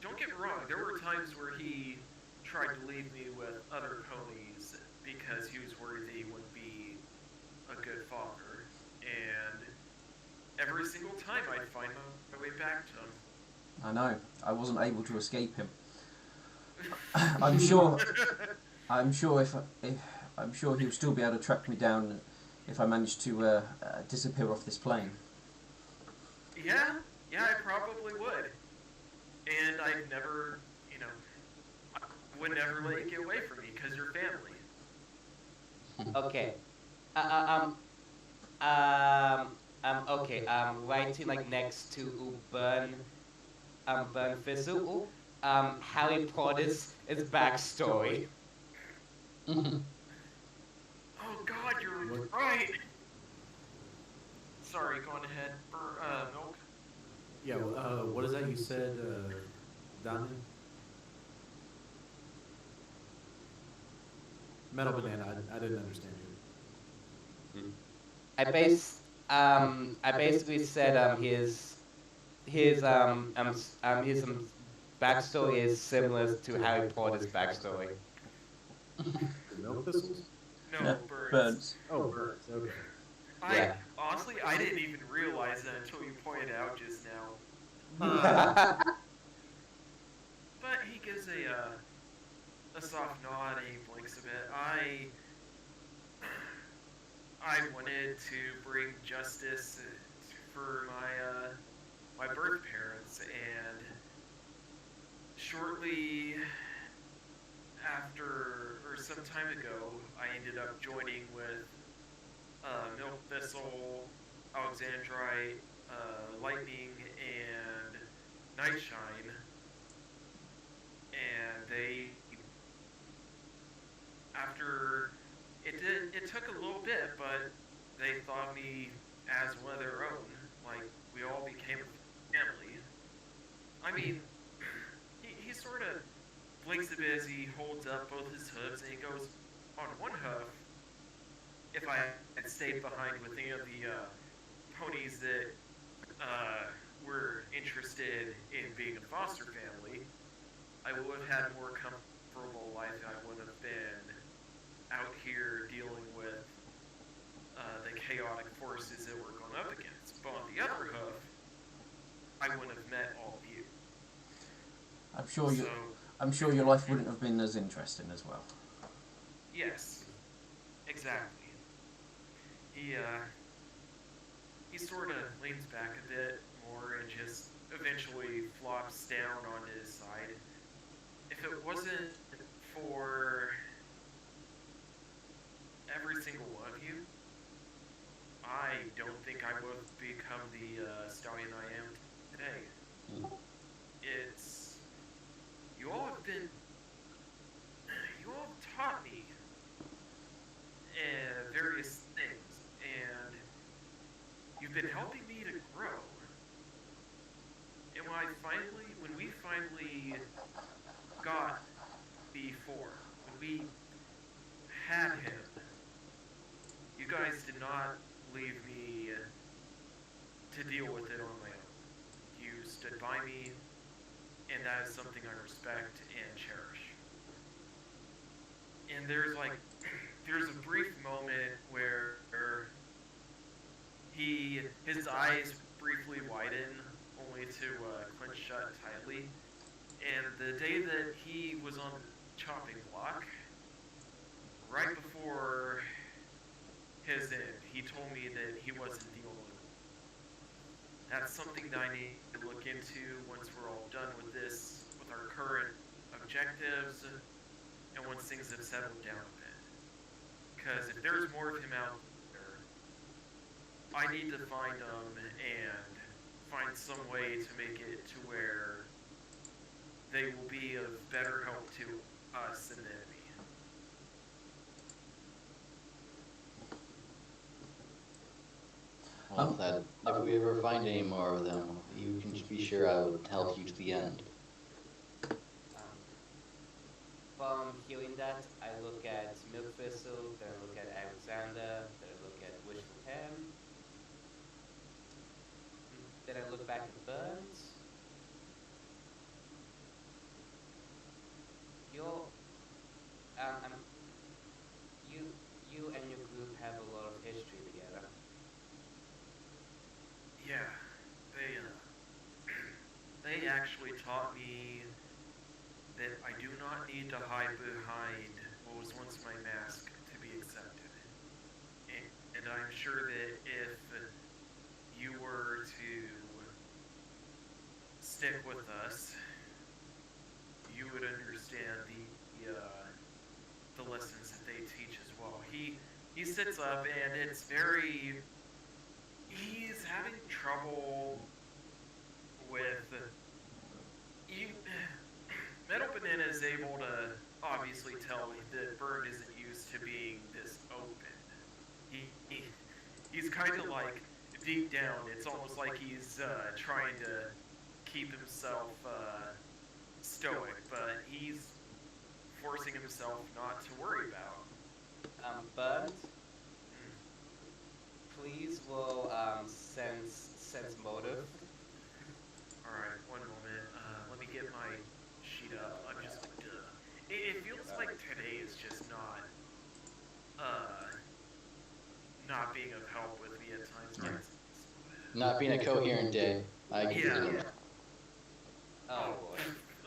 Don't get me wrong, there were times where he tried to leave me with other ponies because he was worried that he wouldn't be a good father. And every single time I'd find my way back to him. I know. I wasn't able to escape him. I'm sure. I'm sure I'm sure he'll still be able to track me down if I manage to disappear off this plane. Yeah, I probably would. And I'd never, I would never let you get away from me because you're family. Okay. Okay. Right to like next to Burn Fizzle. Harry Potter's backstory. Oh God, you're right. Sorry, go on ahead. Milk. Yeah, what is that you said, Daniel? Metal Banana, I didn't understand you. I basically said his backstory is similar to Harry Potter's backstory. The milk thistles? No, birds. Burns. Oh, birds, okay. Yeah. Honestly, I didn't even realize that until you pointed out just now. But he gives a soft nod and he blinks a bit. I wanted to bring justice for my birth parents, and shortly after, or some time ago, I ended up joining with Milk Thistle, Alexandrite, Lightning, and Nightshine, and they, after it took a little bit, but they thought me as one of their own. Like, we all became a family. I mean, he sort of blinks a bit as he holds up both his hooves, and he goes, on one hoof, if I had stayed behind with any of the ponies that were interested in being a foster family, I would have had a more comfortable life. I would have been out here dealing with the chaotic forces that we're going up against. But on the other hoof, I wouldn't have met all of you. I'm sure your life wouldn't have been as interesting as well. Yes, exactly. He sort of leans back a bit more and just eventually flops down onto his side. If it wasn't for every single one of you, I don't think I would have become the stallion I am today. It's, you all have taught me various things, and you've been helping me to grow. And when we finally got B4, when we had him, you guys did not leave me to deal with it on my own. You stood by me, and that is something I respect and cherish. And there's a brief moment where his eyes briefly widen, only to clench shut tightly. And the day that he was on the chopping block, right before his end, he told me that he wasn't the only one. That's something that I need to look into once we're all done with this, with our current objectives, and once things have settled down a bit. Because if there's more of him out there, I need to find him and find some way to make it to where they will be of better help to us than the enemy. Well, that if we ever find any more of them, you can be sure I would help you to the end. Um, from hearing that, I look at Milk Thistle, then I look at Alexander, then I look at Wishful Ham, then I look back at Burns. You're, um, you, you and your group have a lot of history together. Yeah, they actually taught me that I do not need to hide behind what was once my mask to be accepted. And I'm sure that if you were to stick with us, you would understand the lessons that they teach as well. He sits up and it's very he's having trouble with you. Metal Banana is able to obviously tell that Bird isn't used to being this open. He's kind of like deep down. It's almost like he's trying to keep himself stoic, but he's forcing himself not to worry about. Burns, please roll sense motive. All right, one moment. Let me get my sheet up. I'm just like, it feels like today is just not being of help with me at times. Yeah. Not being a coherent day. I get Yeah. it. Oh boy.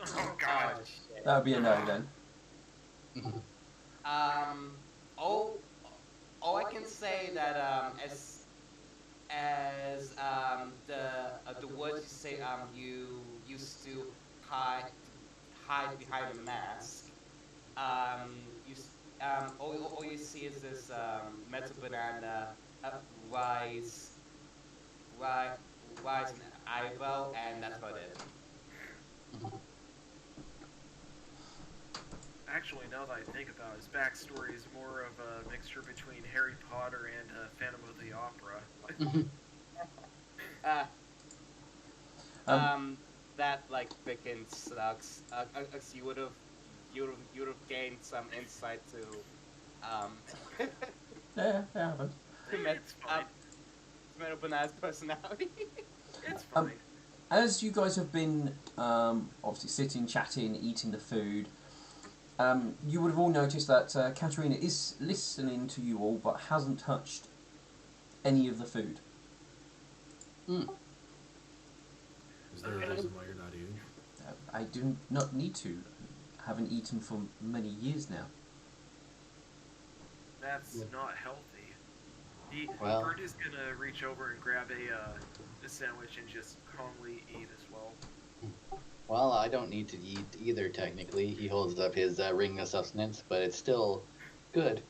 Oh God. Oh, shit. That would be a no then. All I can say that as the words you say you used to hide behind a mask. All you see is this Metal Banana rise rise an eyebrow, and that's about it. Actually, now that I think about it, his backstory is more of a mixture between Harry Potter and Phantom of the Opera. That like freaking sucks. You would have gained some insight to Yeah, it happened. It's fine. Metal Banana's personality. It's fine. As you guys have been obviously sitting, chatting, eating the food, you would have all noticed that Katerina is listening to you all, but hasn't touched any of the food. Is there a reason why you're not eating? I do not need to. Haven't eaten for many years now. That's not healthy. Well. Bird is gonna reach over and grab a sandwich and just calmly eat as well. Well, I don't need to eat either, technically. He holds up his ring of sustenance, but it's still good.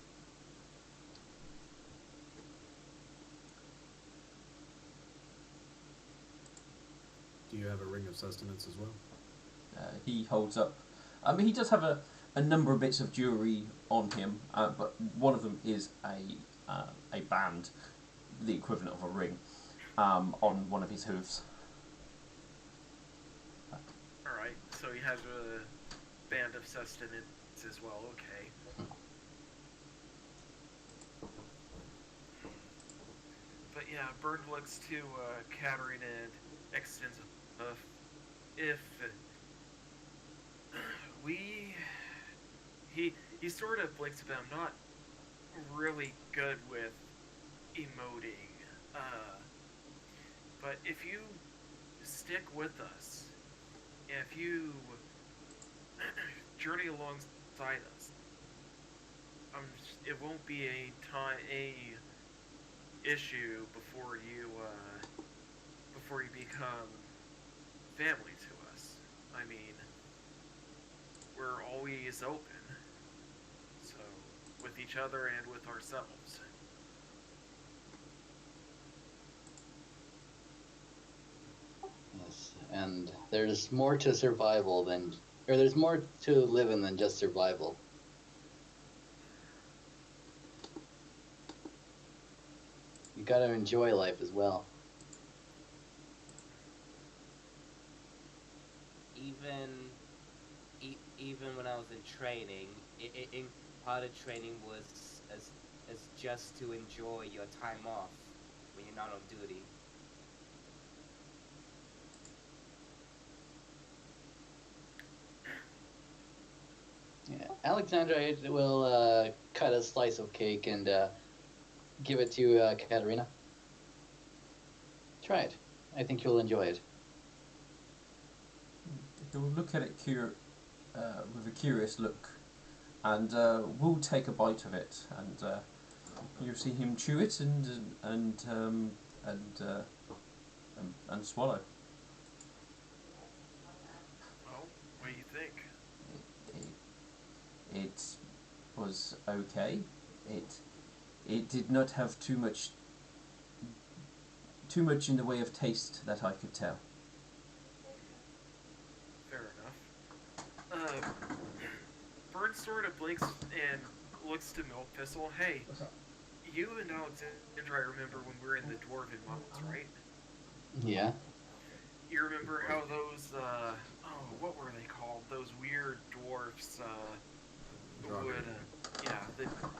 Do you have a ring of sustenance as well? He holds up. I mean, he does have a number of bits of jewellery on him, but one of them is a band, the equivalent of a ring, on one of his hooves. Alright, so he has a band of sustenance as well, okay. But yeah, Bird looks to Katerina and extends if he sort of blinks, but I'm not really good with emoting. But if you stick with us, if you journey alongside us, it won't be a issue before you become family to us. I mean, we're always open, so with each other and with ourselves. Yes, and there's more to survival than, or there's more to living than just survival. gotta enjoy life as well. Even even when I was in training, part of training was as just to enjoy your time off when you're not on duty. Yeah. Alexandra will cut a slice of cake and give it to Katerina. Try it. I think you'll enjoy it. He'll look at it with a curious look, and will take a bite of it, and you'll see him chew it and swallow. Well, what do you think? It was okay. It did not have too much in the way of taste that I could tell. Fair enough. Bird sort of blinks and looks to Milk Thistle. Hey, you and Alexandra, I remember when we were in the Dwarven Mountains, right? Yeah. You remember how those, what were they called? Those weird dwarfs,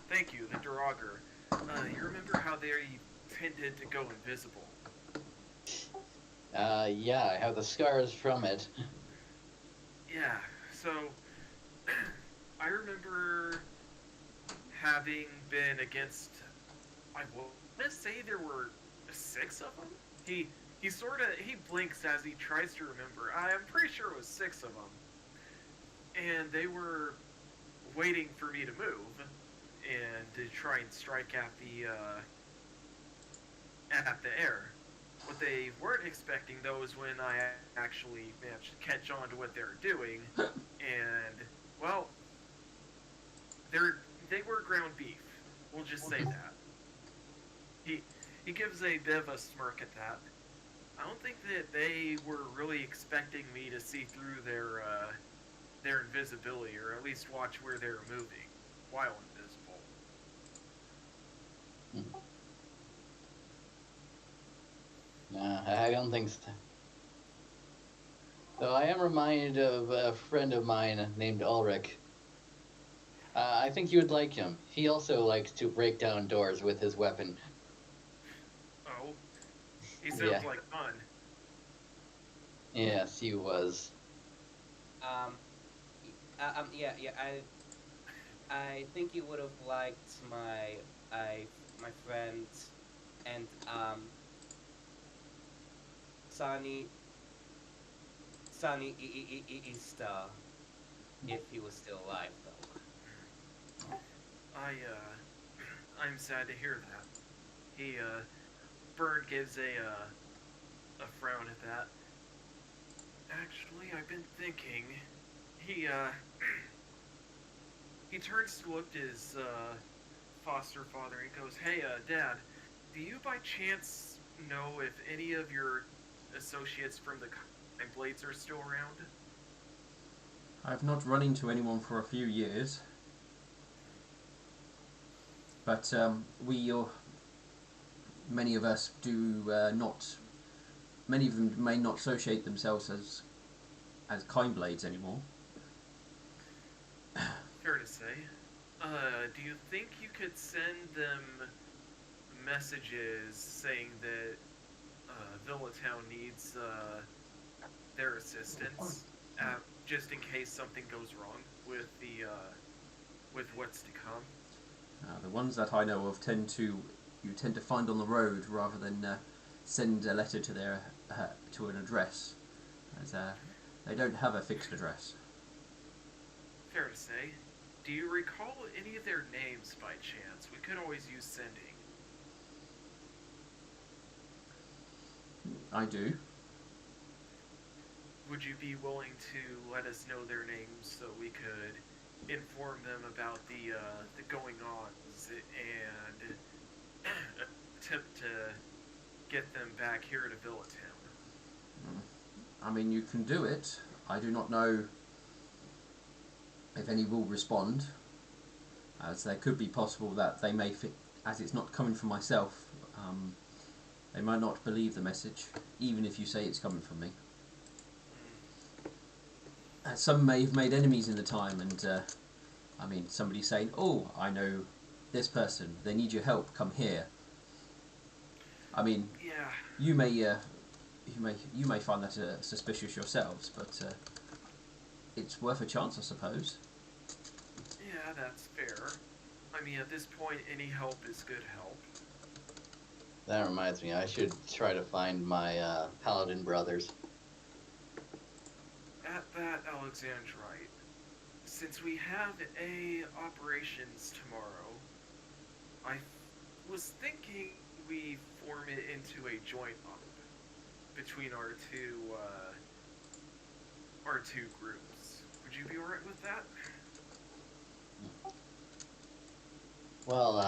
thank you, the Draugr. You remember how they tended to go invisible? Yeah, I have the scars from it. Yeah, so I remember having been against, I want to say there were 6 of them. He blinks as he tries to remember. I'm pretty sure it was 6 of them. And they were waiting for me to move and to try and strike at the air. What they weren't expecting, though, is when I actually managed to catch on to what they were doing, and, well, they were ground beef. We'll just say that. He gives a bit of a smirk at that. I don't think that they were really expecting me to see through their invisibility, or at least watch where they were moving while invisible. No, I don't think so. Though I am reminded of a friend of mine named Ulrich. I think you would like him. He also likes to break down doors with his weapon. Oh, he sounds like fun. Yes, he was. Yeah. I think you would have liked my friend and Sunny Easter, if he was still alive though. I'm sad to hear that. Bird gives a frown at that. Actually, I've been thinking. He turns to look at his foster father. He goes, "Hey, Dad, do you by chance know if any of your associates from the Kind Blades are still around?" I've not run into anyone for a few years, but many of us do not. Many of them may not associate themselves as Kind Blades anymore. Fair to say. Do you think you could send them messages saying that Villatown needs their assistance, just in case something goes wrong with with what's to come? The ones that I know of tend to find on the road rather than send a letter to their to an address, as they don't have a fixed address. Fair to say. Do you recall any of their names by chance? We could always use sending. I do. Would you be willing to let us know their names so we could inform them about the going-ons and attempt to get them back here to Villatown? I mean, you can do it. I do not know if any will respond, as there could be possible that they may fit, as it's not coming from myself. They might not believe the message, even if you say it's coming from me. Some may have made enemies in the time, and I mean, somebody saying, "Oh, I know this person. They need your help. Come here." I mean, Yeah. you may find that suspicious yourselves, but it's worth a chance, I suppose. Yeah, that's fair. I mean, at this point, any help is good help. That reminds me, I should try to find my paladin brothers. At that, Alexandrite, since we have operations tomorrow, I was thinking we form it into a joint up between our two groups. Would you be alright with that? Well,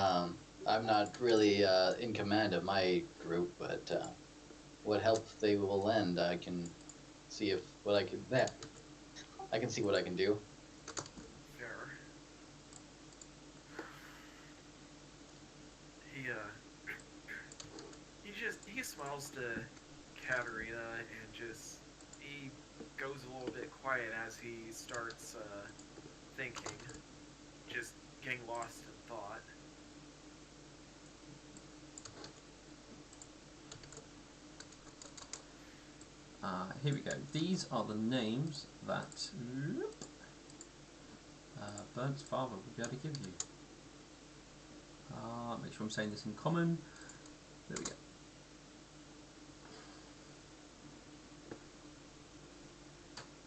I'm not really in command of my group, but what help they will lend, I can see if what I can. Yeah, I can see what I can do. Fair. He smiles to Katerina and he goes a little bit quiet as he starts thinking, just getting lost in thought. Here we go. These are the names that Burnt's father will be able to give you. Make sure I'm saying this in common. There we go.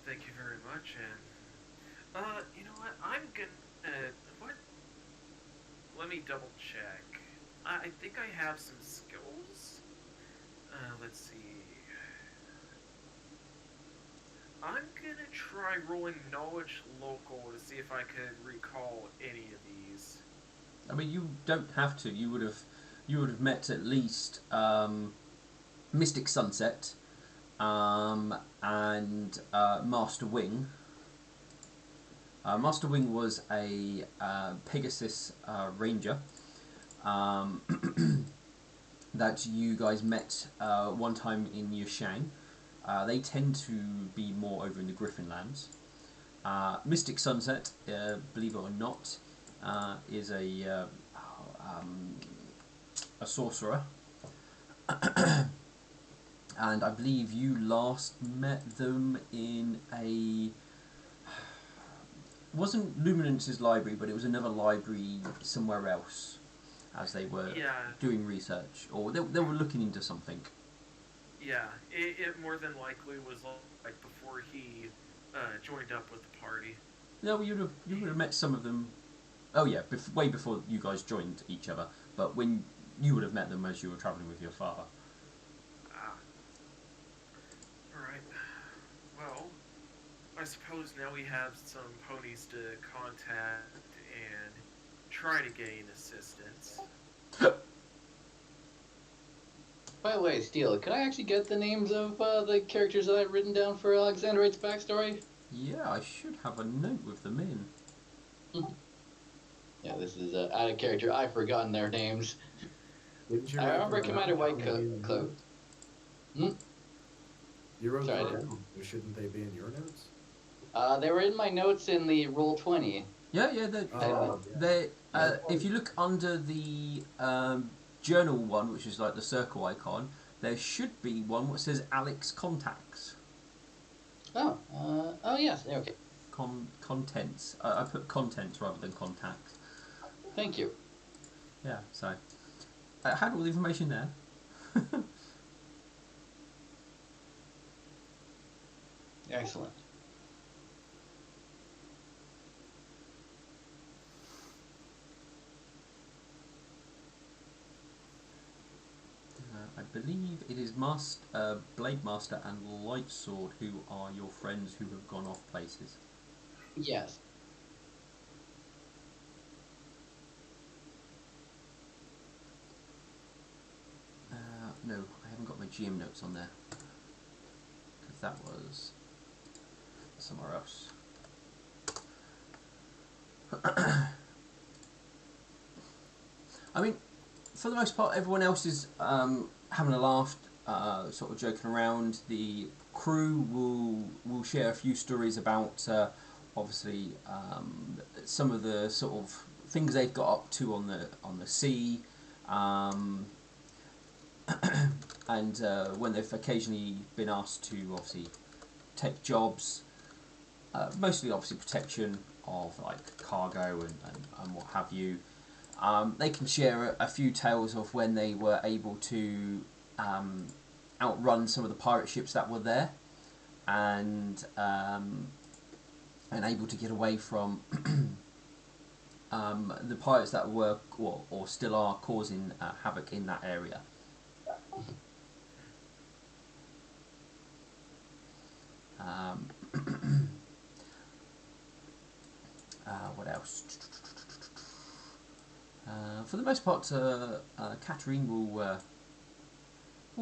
Thank you very much, and you know what? I'm gonna what? Let me double check. I think I have some skills. Let's see. I'm gonna try rolling knowledge local to see if I could recall any of these. I mean, you don't have to. You would have met at least Mystic Sunset and Master Wing. Master Wing was a Pegasus Ranger that you guys met one time in Yashang. They tend to be more over in the Griffin Lands. Mystic Sunset, believe it or not, is a sorcerer. And I believe you last met them in a... It wasn't Luminance's library, but it was another library somewhere else as they were doing research. Or they were looking into something. Yeah, it more than likely was like before he joined up with the party. No, you would have met some of them. Oh yeah, way before you guys joined each other. But when you would have met them as you were travelling with your father. Ah. Alright. Well, I suppose now we have some ponies to contact and try to gain assistance. By the way, Steele, could I actually get the names of the characters that I've written down for Alexandrite's backstory? Yeah, I should have a note with them in. Yeah, this is out of character. I've forgotten their names. Didn't you I write remember them Commander down Whitecloak. You wrote Sorry, them down. Shouldn't they be in your notes? They were in my notes in the Roll20. Yeah, they. Yeah. If you look under the journal one, which is like the circle icon, there should be one which says Alex Contacts. Oh, yes, okay. Contents. I put contents rather than contacts. Thank you. Yeah, so I had all the information there. Excellent. I believe it is Blade Master and Lightsword who are your friends who have gone off places. Yes. No, I haven't got my GM notes on there. Because that was somewhere else. I mean, For the most part, everyone else is having a laugh, sort of joking around. The crew will share a few stories about, obviously, some of the sort of things they've got up to on the sea, and when they've occasionally been asked to obviously take jobs, mostly obviously protection of like cargo and what have you. They can share a few tales of when they were able to outrun some of the pirate ships that were there, and able to get away from the pirates that were or still are causing havoc in that area. What else? For the most part, Catherine will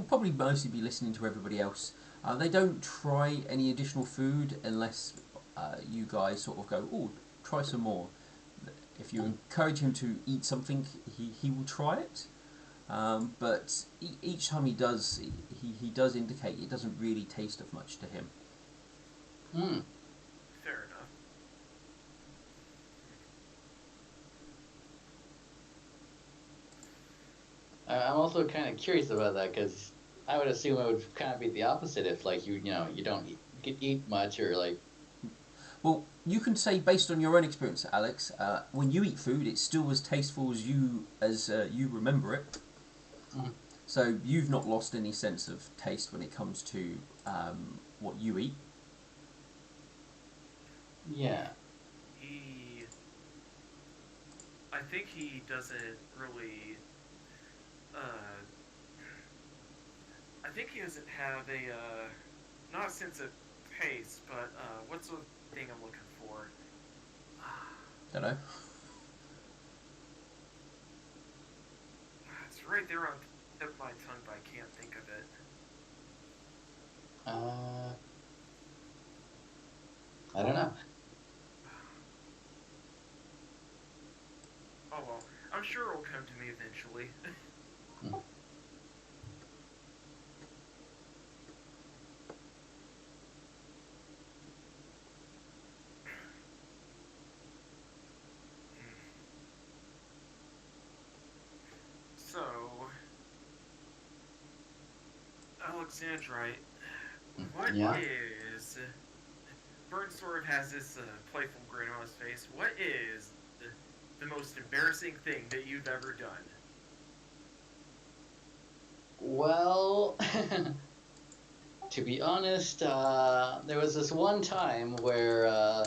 probably mostly be listening to everybody else. They don't try any additional food unless you guys sort of go, oh, try some more. If you encourage him to eat something, he will try it. But each time he does, he does indicate it doesn't really taste of much to him. Fair enough. I'm also kind of curious about that because I would assume it would kind of be the opposite if, like, you don't eat much or like. Well, you can say based on your own experience, Alex. When you eat food, it's still as tasteful as you remember it. Mm. So you've not lost any sense of taste when it comes to what you eat. Yeah. I think he doesn't really. I think he doesn't have not a sense of taste, but what's the thing I'm looking for? Don't know. It's right there on the tip of my tongue, but I can't think of it. I don't know. Oh well, I'm sure it'll come to me eventually. So, Alexandrite, what Yeah. is... Burn sort of has this playful grin on his face. What is the most embarrassing thing that you've ever done? Well, to be honest, there was this one time where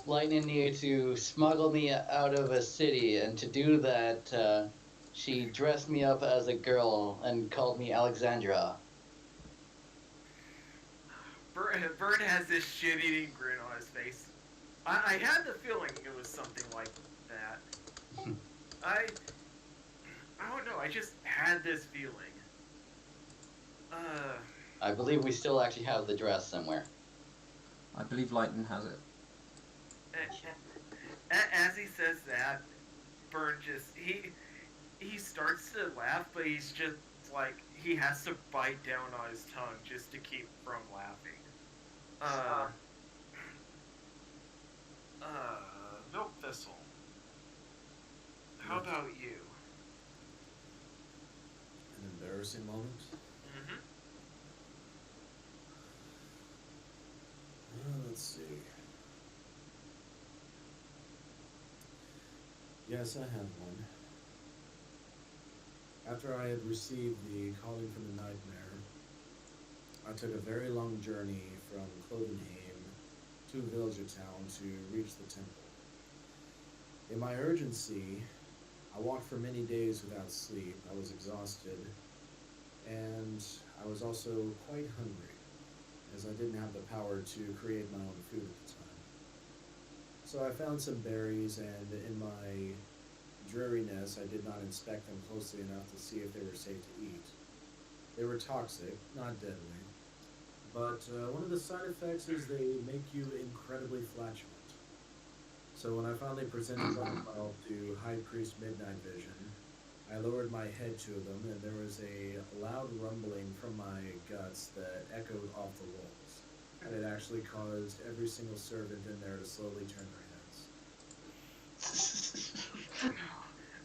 Lightning needed to smuggle me out of a city, and to do that, she dressed me up as a girl and called me Alexandra. Bird has this shit-eating grin on his face. I had the feeling it was something like that. I don't know, I just had this feeling. I believe we still actually have the dress somewhere. I believe Lightning has it. As he says that, Bird just, he starts to laugh, but he's just like, he has to bite down on his tongue just to keep from laughing. Milk Thistle. How about you? An embarrassing moment? Mm-hmm. Let's see. Yes, I have one. After I had received the calling from the nightmare, I took a very long journey from Clovenheim to Villagertown to reach the temple. In my urgency, I walked for many days without sleep. I was exhausted, and I was also quite hungry, as I didn't have the power to create my own food at the time. So I found some berries, and in my dreariness, I did not inspect them closely enough to see if they were safe to eat. They were toxic, not deadly, but one of the side effects is they make you incredibly flatulent. So when I finally presented myself to High Priest Midnight Vision, I lowered my head to them, and there was a loud rumbling from my guts that echoed off the walls. And it actually caused every single servant in there to slowly turn their heads.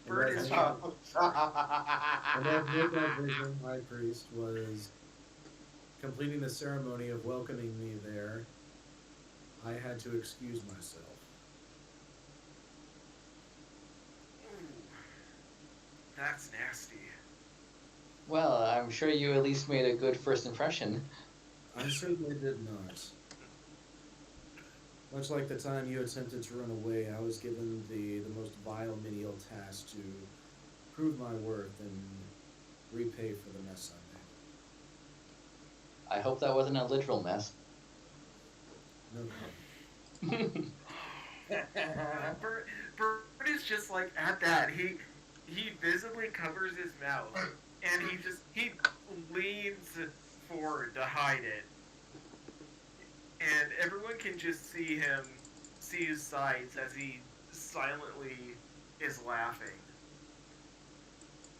And Bird as is I, and as with that vision, my priest was completing the ceremony of welcoming me there. I had to excuse myself. That's nasty. Well, I'm sure you at least made a good first impression. I certainly did not. Much like the time you attempted to run away, I was given the most vile menial task to prove my worth and repay for the mess I I hope that wasn't a literal mess. made. No problem. Bird is just like at that. He visibly covers his mouth, and he leans forward to hide it, and everyone can just see his sides as he silently is laughing.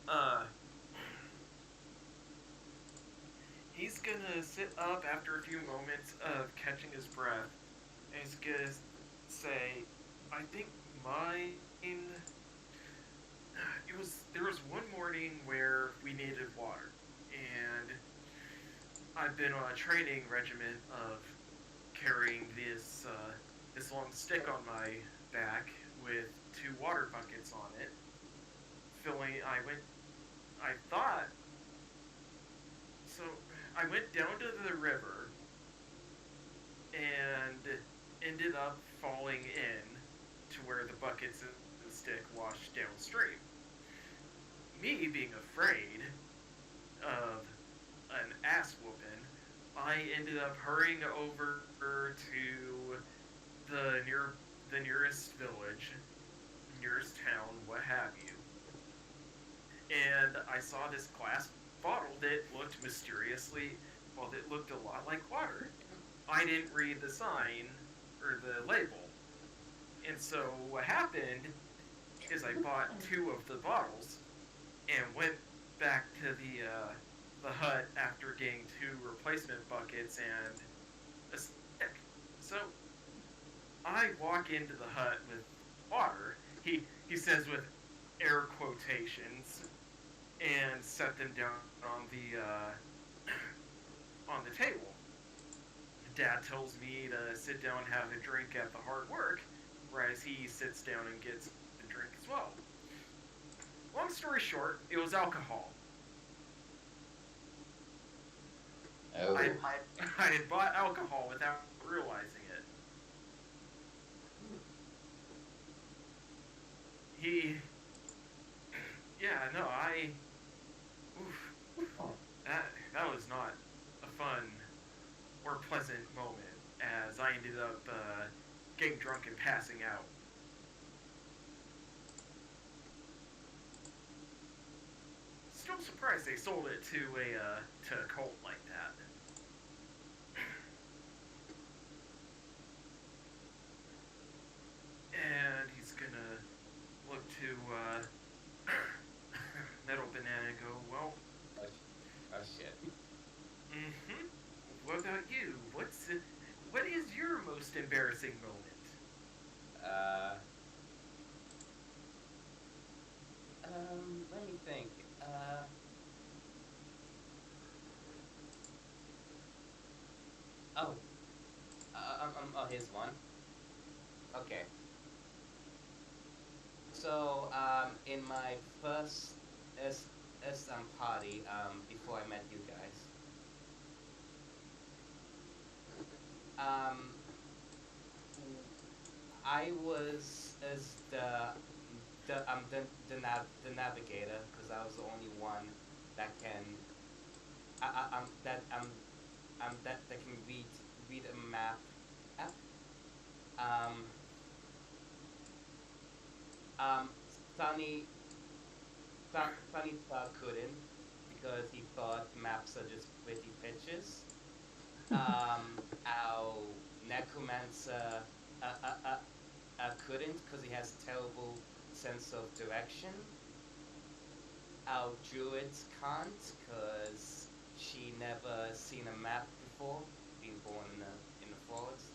Uh, he's gonna sit up after a few moments of catching his breath, and he's gonna say, "I think mine." There was one morning where we needed water, and I've been on a training regiment of carrying this long stick on my back with two water buckets on it. Filling, I thought so. I went down to the river and ended up falling in to where the buckets and the stick washed downstream. Me being afraid of an ass whooping, I ended up hurrying over to the nearest village, nearest town, what have you. And I saw this glass bottle that looked that looked a lot like water. I didn't read the sign or the label. And so what happened is I bought two of the bottles and went back to the hut after getting two replacement buckets and a stick. So I walk into the hut with water. He says with air quotations, and set them down on the table. Dad tells me to sit down and have a drink at the hard work, whereas he sits down and gets a drink as well. Long story short, it was alcohol. Oh. I had bought alcohol without realizing it. Yeah, no, that was not a fun or pleasant moment, as I ended up getting drunk and passing out. Still surprised they sold it to a cult like that. And he's gonna look to Metal Banana and go, well, Oh shit. mm-hmm. What about you? What is your most embarrassing moment? Uh. Let me think. Oh. Oh, here's one. Okay. So, in my first party, before I met you guys, um, I was as the navigator because I was the only one that can that can read a map. App. Um, um, Sunny Sunny couldn't because he thought maps are just pretty pictures. Our necromancer uh, uh, uh, couldn't because he has terrible sense of direction. our druid can't, cause she never seen a map before, being born in the forest.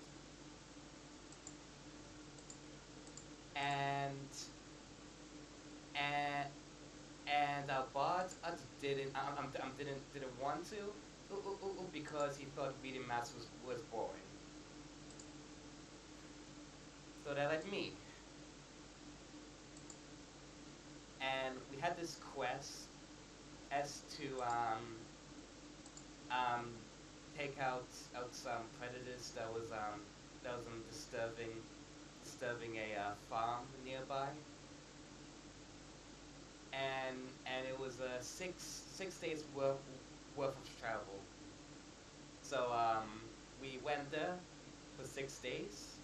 And and and our bard didn't want to, because he thought reading maths was boring. So they let me. And we had this quest as to um, take out some predators that was disturbing a farm nearby, and it was 6 days worth of travel. So we went there for 6 days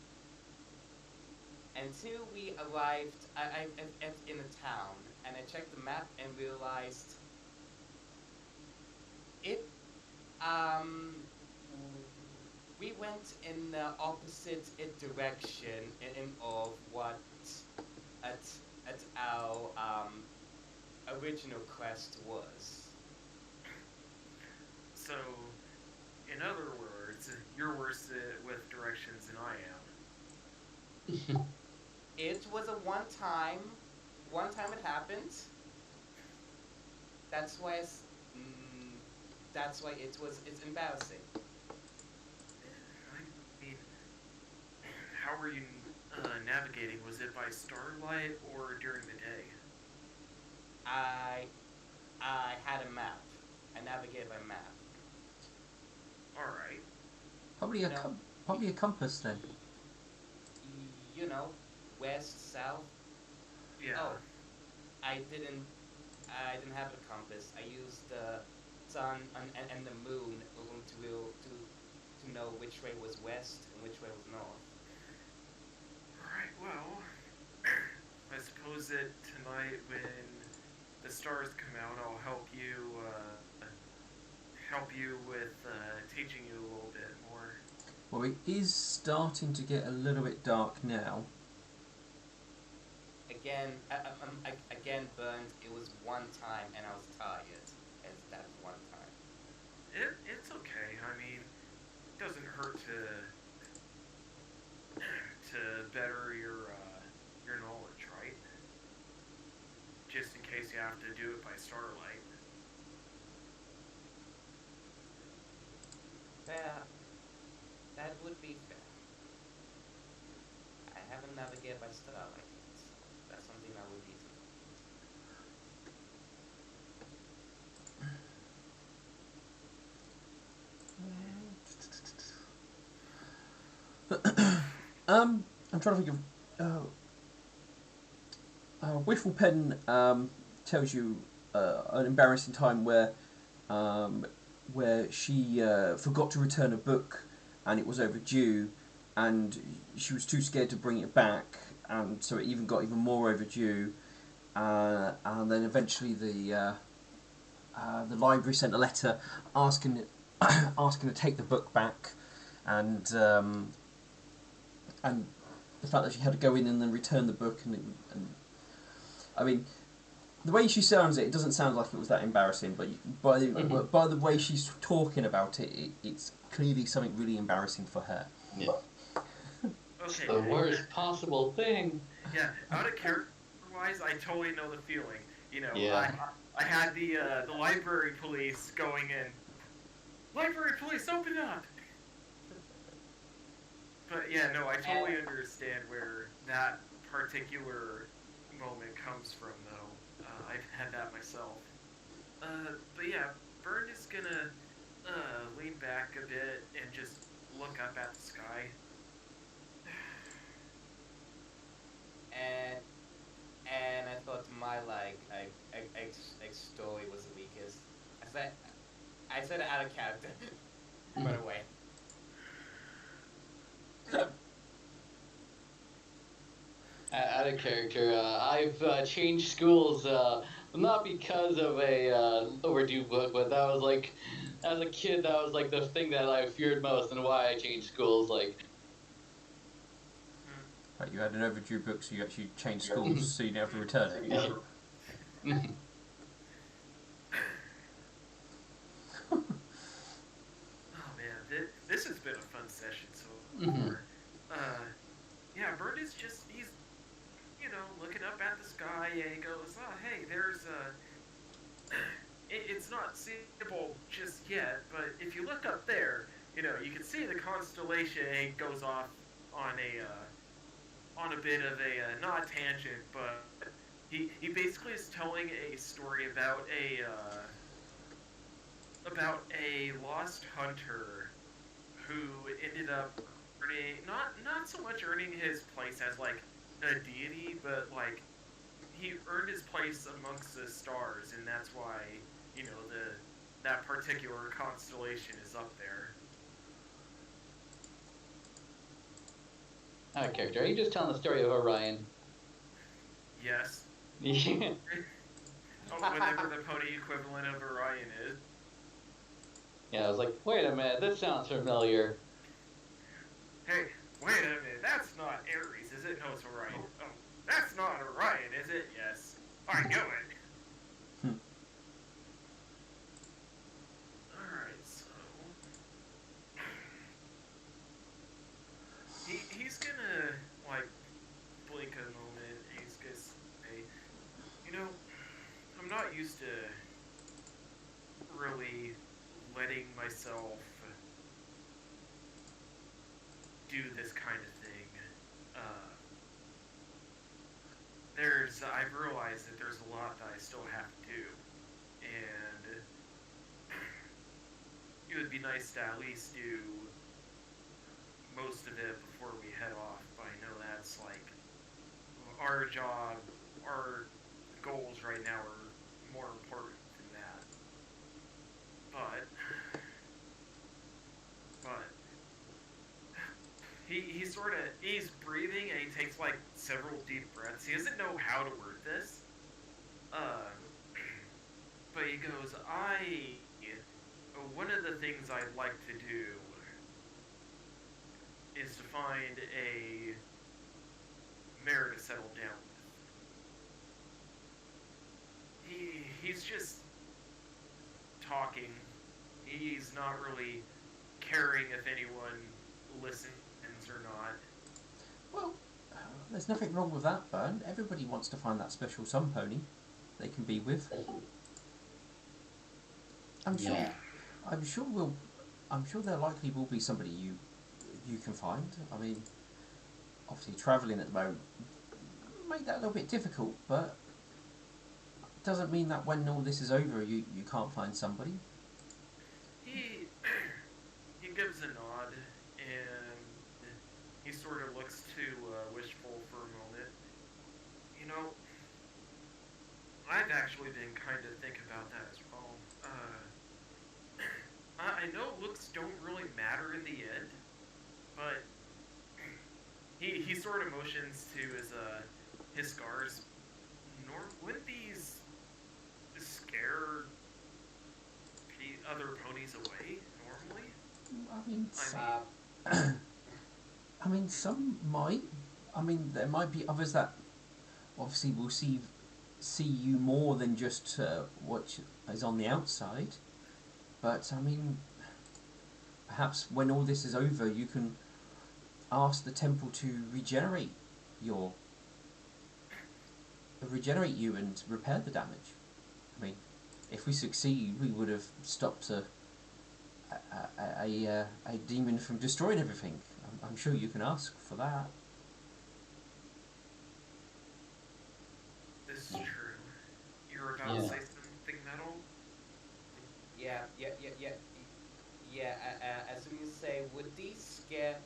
until we arrived in a town, and I checked the map and realized it we went in the opposite direction of what at our original quest was. So, in other words, you're worse with directions than I am. It was a one time it happened. That's why it's embarrassing. I mean, how were you navigating? Was it by starlight or during the day? I had a map. I navigated by map. All right. Probably probably a compass then. You know, west, south. Yeah. Oh, I didn't have a compass. I used the sun and the moon to know which way was west and which way was north. Alright, well, I suppose that tonight when the stars come out, I'll help you with teaching you a little bit more. Well, it is starting to get a little bit dark now. Again, burned. It was one time, and I was tired. As that one time. It's okay. I mean, it doesn't hurt to better your knowledge, right? Just in case you have to do it by starlight. Fair. That would be fair. I haven't navigated by starlight yet, so that's something I would need to I'm trying to think of. Wiffle Pen tells you an embarrassing time where she forgot to return a book, and it was overdue, and she was too scared to bring it back, and so it even got even more overdue, and then eventually the library sent a letter asking asking to take the book back, and the fact that she had to go in and then return the book, and I mean, the way she sounds it doesn't sound like it was that embarrassing, but by the way she's talking about it, it's clearly something really embarrassing for her. Yeah. Okay. The worst possible thing. Yeah, out of character-wise, I totally know the feeling. You know, Yeah. I had the library police going in. Library police, open up! But yeah, no, I totally understand where that particular moment comes from, though. I've had that myself. But yeah, Bern is gonna lean back a bit and just look up at the sky. And I thought my story was the weakest. I said it out of character. By the way. Out of character, I've changed schools, not because of a overdue book, but that was like, as a kid, that was like the thing that I feared most and why I changed schools. Like, Right, you had an overdue book, so you actually changed schools, so you didn't have to return it. yeah. session so Mhm. far. Yeah, Bird is just he's looking up at the sky and he goes, "Oh, hey, there's a." It's not seeable just yet, but if you look up there, you can see the constellation. And he goes off on a bit of a not tangent, but he basically is telling a story about a lost hunter who ended up earning not so much earning his place as like a deity, but like he earned his place amongst the stars, and that's why that particular constellation is up there. Out of character. Are you just telling the story of Orion? Yes, Yeah. whatever the pony equivalent of Orion is. Yeah, I was like, wait a minute, this sounds familiar. Hey, wait a minute, that's not Ares, is it? No, it's Orion. Oh, that's not Orion, is it? Yes. I knew it. Alright, so he's gonna like blink a moment and he's gonna say, you know, I'm not used to really letting myself do this kind of thing. Uh, I've realized that there's a lot that I still have to do, and it would be nice to at least do most of it before we head off. But I know that's like our job, our goals right now are more important than that. But he sort of he's breathing and he takes like several deep breaths. He doesn't know how to word this. Uh, but he goes, one of the things I'd like to do is to find a mare to settle down with. He's just talking. He's not really caring if anyone listens or not. Well, there's nothing wrong with that, Bern. Everybody wants to find that special sun pony they can be with. I'm sure. Yeah. I'm sure there likely will be somebody you can find. I mean, obviously travelling at the moment make that a little bit difficult, but it doesn't mean that when all this is over, you can't find somebody. He he gives a nod and he sort of looks to Wishful for a moment. You know, I've actually been kind of thinking about that as well. I know looks don't really matter in the end, but he sort of motions to his scars. Wouldn't these scare other ponies away normally? I mean, Uh, I mean, some might. I mean, there might be others that obviously will see you more than just what is on the outside. But I mean, perhaps when all this is over, you can ask the temple to regenerate you and repair the damage. I mean, if we succeed, we would have stopped a demon from destroying everything. I'm sure you can ask for that. This is true. You were about to Yeah. say something, Metal? yeah, yeah, yeah, yeah, yeah. As soon as you say, would these scare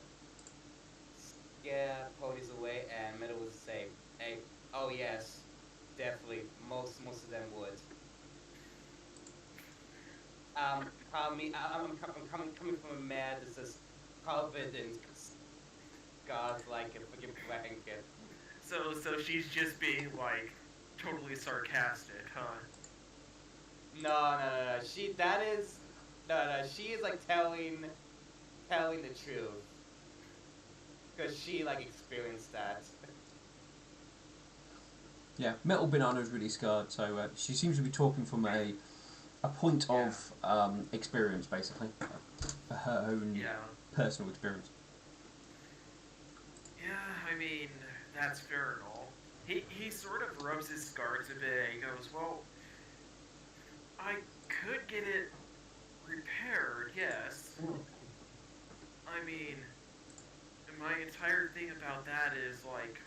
ponies away? And Metal would say, hey, oh yes, definitely. Most of them would. Probably, I'm coming from a man that says covered in scars like a freaking blanket. So she's just being like totally sarcastic, huh? No. She is like telling the truth because she like experienced that. Yeah, Metal Banana is really scarred, so she seems to be talking from a point of experience, basically. her own Yeah. personal experience. Yeah, I mean, that's fair and all. He sort of rubs his scars a bit. He goes, well, I could get it repaired, yes. I mean, my entire thing about that is, like,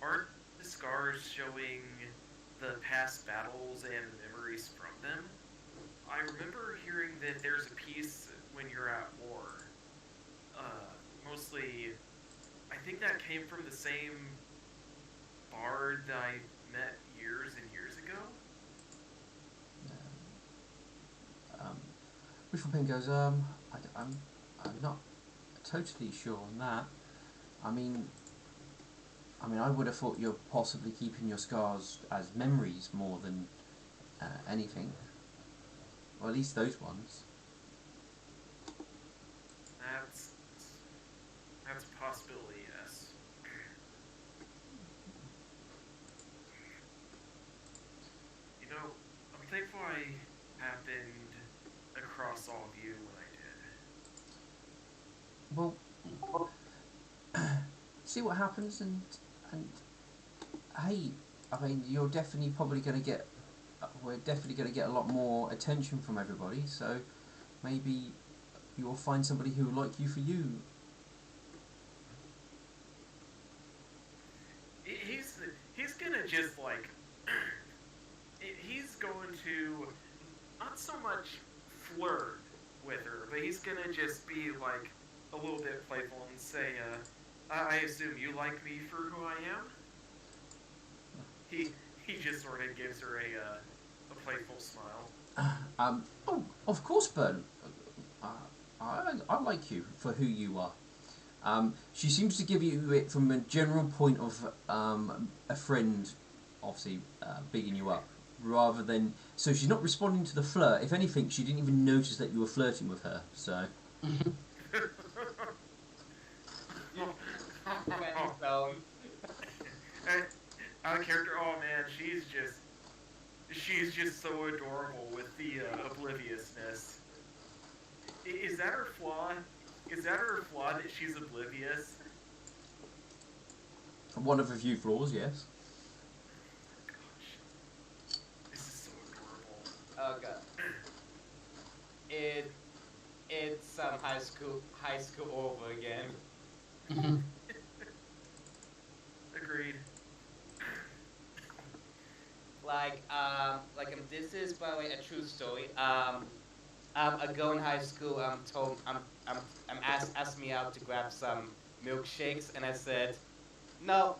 aren't the scars showing the past battles and memories from them? I remember hearing that there's a piece when you're at war. Mostly, I think that came from the same bard that I met years and years ago. Wishful Pin goes, I'm not totally sure on that. I mean, I would have thought you're possibly keeping your scars as memories more than anything. Or at least those ones. That's a possibility, yes. You know, I'm thankful I happened across all of you when I did. Well, see what happens, and hey, I mean, you're definitely probably going to get. We're definitely going to get a lot more attention from everybody. So maybe you'll find somebody who will like you for you. He's gonna just like he's going to not so much flirt with her, but he's gonna just be like a little bit playful and say, I assume you like me for who I am? He just sort of gives her a playful smile. Oh, of course, Bern. I like you for who you are. She seems to give you it from a general point of a friend, obviously bigging you up, rather than. So she's not responding to the flirt. If anything, she didn't even notice that you were flirting with her. So. Our character, oh man, she's just so adorable with the obliviousness. Is that her flaw? Is that her flaw that she's oblivious? One of a few flaws, yes. Gosh, this is so adorable. Oh god. It's high school over again. Agreed. This is by the way a true story. Ago in high school, asked me out to grab some milkshakes, and I said, no,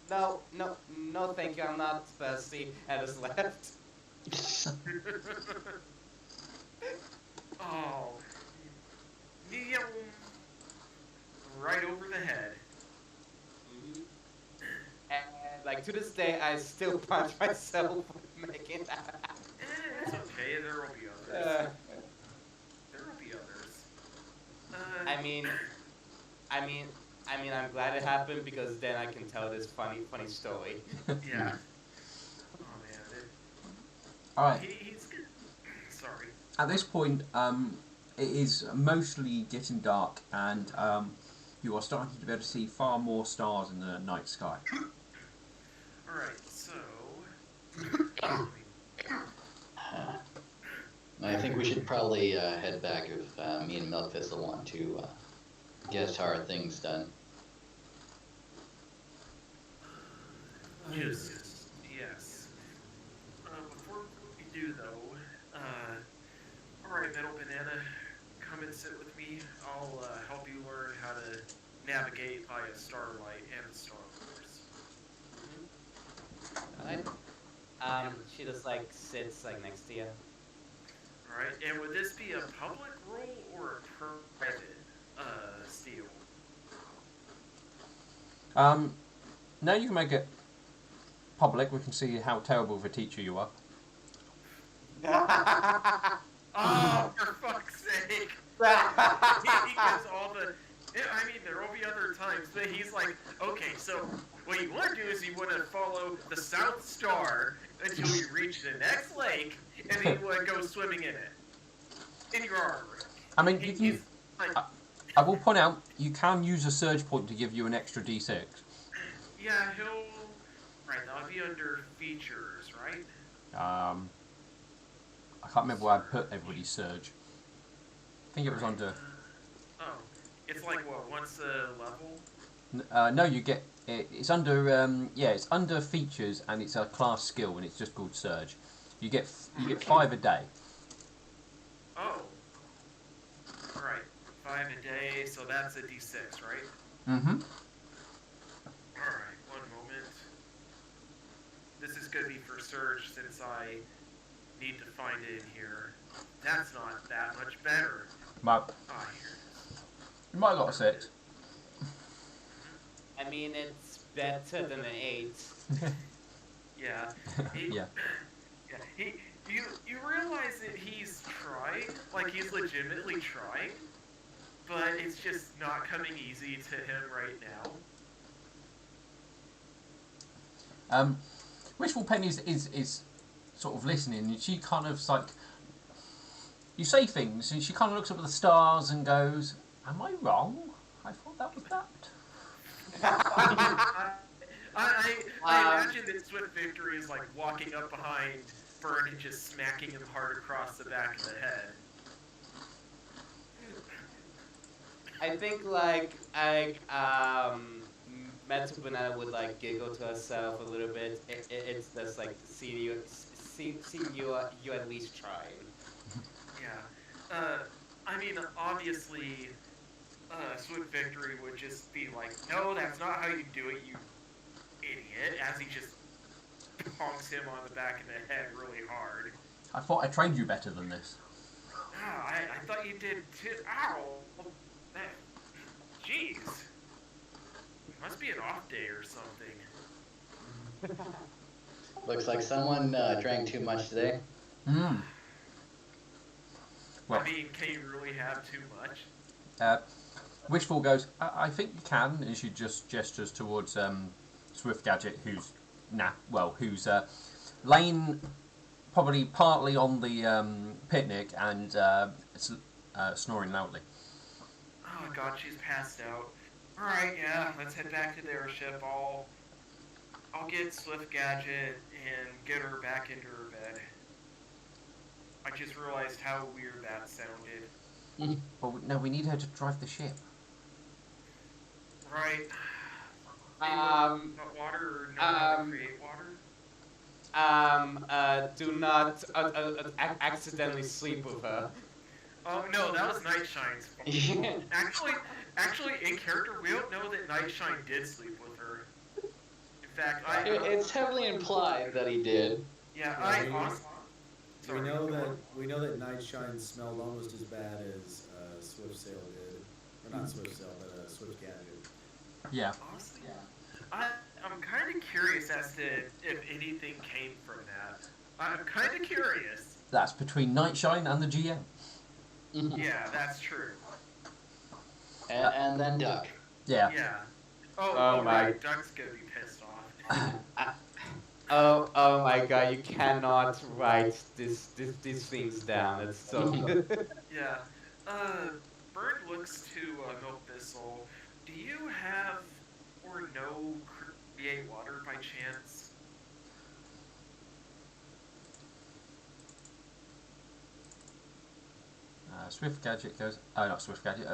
no, thank you, I'm not thirsty, and I just left. Oh, Neil, right over the head. And to this day, I still punch myself for making that. It's okay. There will be others. There will be others. I'm glad it happened because then I can tell this funny story. Yeah. Oh man. All right. He's good. Sorry. At this point, it is mostly getting dark, and you are starting to be able to see far more stars in the night sky. All right. So. I think we should probably head back if me and Milkfist want to get our things done. Yes. Before we do, though, all right, Metal Banana, come and sit with me. I'll help you learn how to navigate via starlight and Star Wars. Alright. She just sits next to you. All right, and would this be a public roll or a private steal? Now you can make it public. We can see how terrible of a teacher you are. Oh, for fuck's sake! He gives all the. I mean, there will be other times, but he's like, okay, so what you want to do is you want to follow the South Star until you reach the next lake, and then you want to go swimming in it. in your armor. I mean, He- you can. he's like, I will point out you can use a surge point to give you an extra d6. yeah, he'll. Right, that'll be under features, right? I can't remember where I put everybody's surge. I think it was under. Oh, it's like what? Once a level? No, you get it's under it's under features and it's a class skill and it's just called surge. You get 5 a day. Oh. Right, 5 a day, so that's a d6, right? Mm-hmm. Alright, one moment. This is gonna be for Surge since I need to find it in here. That's not that much better. Ah, here it is. You might have got a 6. I mean, it's better than an 8. Yeah. Yeah. Yeah. You realize that he's trying, like he's legitimately trying, but it's just not coming easy to him right now. Wishful Penny is sort of listening, and she kind of like you say things, and she kind of looks up at the stars and goes, "Am I wrong? I thought that was that." I imagine that Swift Victory is like walking up behind Burn and just smacking him hard across the back of the head. I think Metabana would like giggle to herself a little bit. It's just like seeing you at least trying. Yeah. I mean, obviously, Swift Victory would just be like, no, that's not how you do it, you idiot, as he just honks him on the back of the head really hard. I thought I trained you better than this. Ah, I thought you did too. Ow! Man, jeez. Must be an off day or something. Looks like someone drank too much today. Hmm. Well, I mean, can you really have too much? Wishful goes, I think you can, and she just gestures towards Swift Gadget, who's laying probably partly on the picnic and snoring loudly. Oh god, she's passed out. Alright, yeah, let's head back to the airship. I'll get Swift Gadget and get her back into her bed. I just realized how weird that sounded. Well, no, we need her to drive the ship. Right. Um, Not water or know how to create water? Do not accidentally sleep with her. Oh no, that was Nightshine's fault. Actually, in character, we don't know that Nightshine did sleep with her. In fact, It's heavily implied that he did. yeah, We know that Nightshine smelled almost as bad as Swift Sail did, or not Swift Sail, but Swift Gadget. Yeah. Honestly, I'm kind of curious as to if anything came from that. I'm kind of curious. That's between Nightshine and the GM. Yeah, that's true. And then Duck. Yeah. Yeah. Oh my- right, Duck's gonna be pissed off. Oh my god, you cannot write these things down. It's so good. Yeah. Bird looks to Milk Thistle. Do you have or know create water by chance? Swift Gadget goes, not Swift Gadget,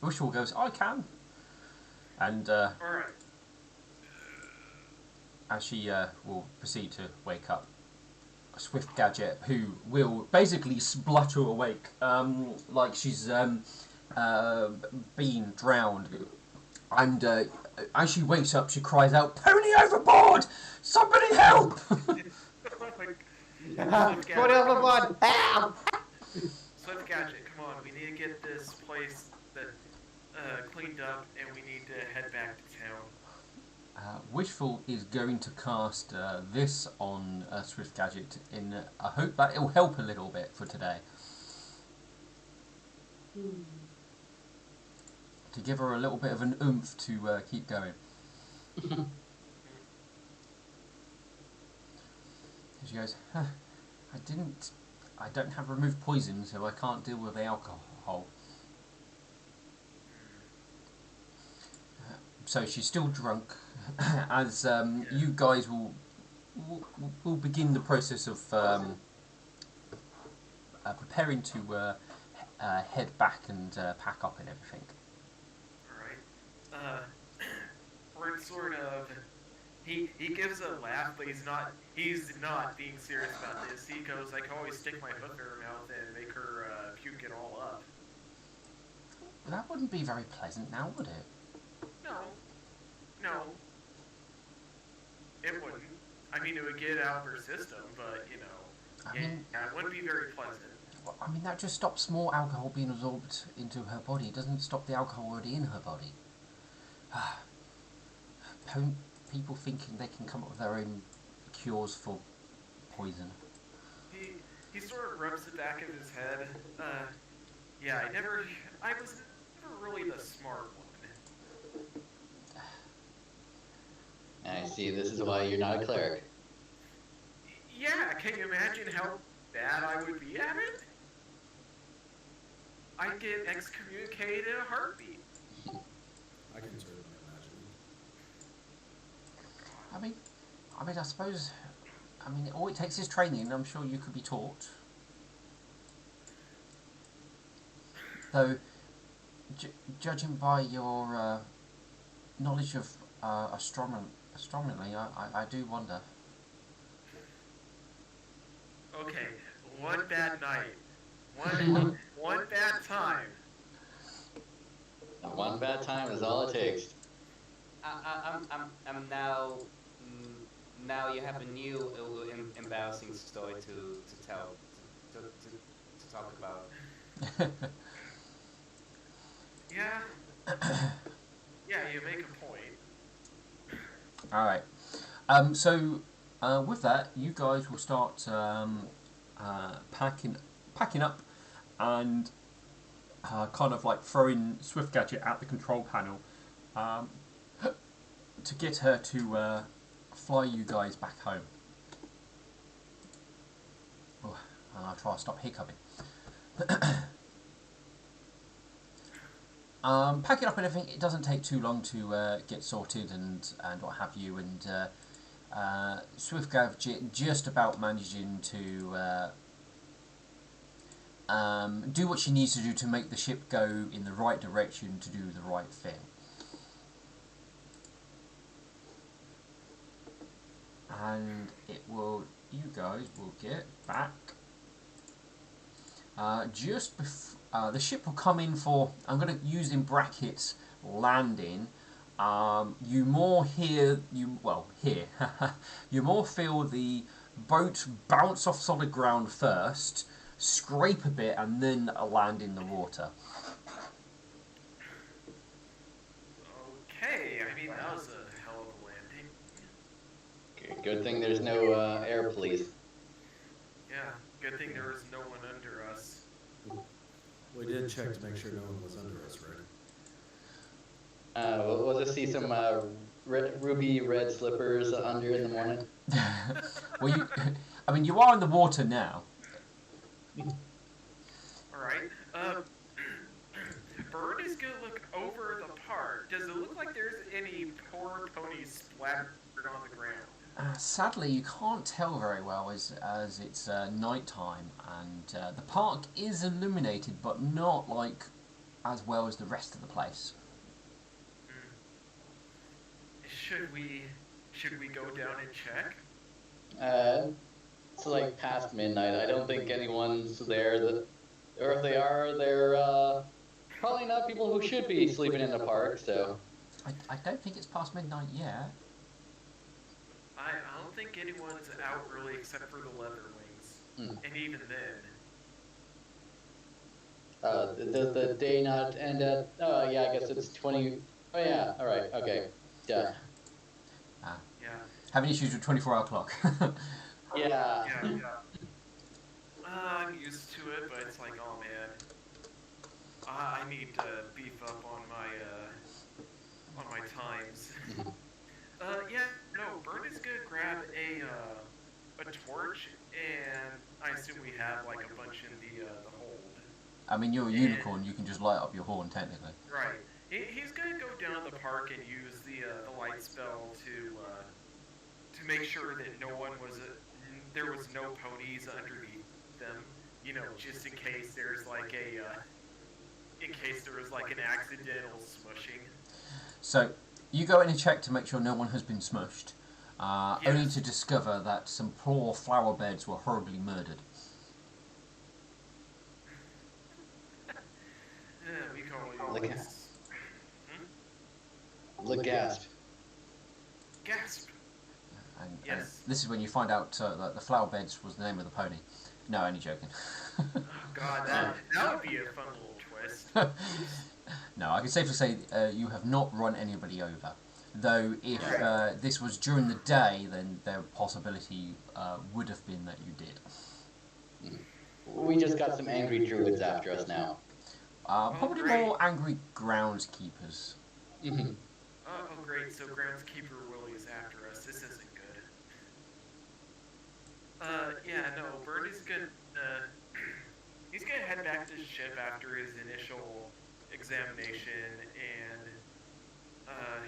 Wishful goes, I can. And Alright. as she will proceed to wake up, Swift Gadget, who will basically splutter awake, like she's been drowned. And as she wakes up, she cries out, "Pony overboard! Somebody help!" Put it overboard! Help! Swift Gadget, come on, we need to get this place cleaned up, and we need to head back to town. Wishful is going to cast this on Swift Gadget in a hope that it'll help a little bit for today. To give her a little bit of an oomph to keep going. She goes, I didn't I don't have removed poison, so I can't deal with the alcohol. So she's still drunk, as you guys will begin the process of preparing to head back and pack up and everything. Alright. We're sort of... He gives a laugh, but he's not being serious about this. He goes, I can always stick my hook in her mouth and make her puke it all up. That wouldn't be very pleasant now, would it? No. It wouldn't. I mean, it would get out of her system, but, you know, it wouldn't be very pleasant. Well, I mean, that just stops more alcohol being absorbed into her body. It doesn't stop the alcohol already in her body. People thinking they can come up with their own cures for poison. He sort of rubs the back of his head. I was never really the smart one. I see, this is why you're not a cleric. Yeah, can you imagine how bad I would be at it? I'd get excommunicated in a heartbeat. I can certainly imagine. I mean, I suppose, all it takes is training. I'm sure you could be taught. Though, judging by your knowledge of astronomy, I do wonder. Okay, one bad night. One bad time. One bad time is all it takes. I'm now. Now you have a new embarrassing story to tell, to talk about. Yeah. Yeah, you make a point. All right. So with that, you guys will start packing up and kind of like throwing Swift Gadget at the control panel to get her to fly you guys back home. Oh, I'll try to stop hiccuping. Packing up and everything, it doesn't take too long to get sorted and what have you, and Swift Gadget just about managing to do what she needs to do to make the ship go in the right direction to do the right thing. And you guys will get back just before the ship will come in for, I'm going to use in brackets, landing. You more you more feel the boat bounce off solid ground first, scrape a bit, and then land in the water. Okay, I mean, that was a hell of a landing. Good thing there's no air police. Yeah, good thing there was no one under us. We did check to make sure no one was under us, right? We'll just see some ruby red slippers under in the morning. Well, you are in the water now. Alright, Bird is gonna look over the part. Does it look like there's any poor ponies splattered on the ground? Sadly, you can't tell very well as it's night time, and the park is illuminated, but not like as well as the rest of the place. Should we go down and check? It's like past midnight. I don't think anyone's there. Or if they are, they're probably not people who should be sleeping in the park. So I don't think it's past midnight yet. I don't think anyone's out really except for the Leatherwings, and even then. Does the day not end at? Oh yeah, I guess it's 20. Oh yeah, all right, okay, yeah. Yeah. Having issues with 24-hour clock. Yeah. I'm used to it, but it's like, oh man, I need to beef up on my times. Yeah, no, Bert is gonna grab a torch, and I assume we have like a bunch in the hold. I mean, you're a unicorn. You can just light up your horn, technically. Right. He's gonna go down the park and use the light spell to make sure that no one was there was no ponies underneath them. You know, just in case there's like in case there was like an accidental smushing. So you go in and check to make sure no one has been smushed, only Yes. to discover that some poor flower beds were horribly murdered. We call Look it at- Hmm? Look, gasp. Gasp. And Yes. this is when you find out that the flower beds was the name of the pony. No, only joking. Oh God, that would be a fun little twist. No, I can safely say you have not run anybody over. Though if Right. this was during the day, then the possibility would have been that you did. We just got some angry druids after us now. Probably great. more angry groundskeepers. Mhm. Oh, great. So groundskeeper Willie is after us. This isn't good. Yeah, no. Bird is good. He's gonna head back to his ship after his initial examination, and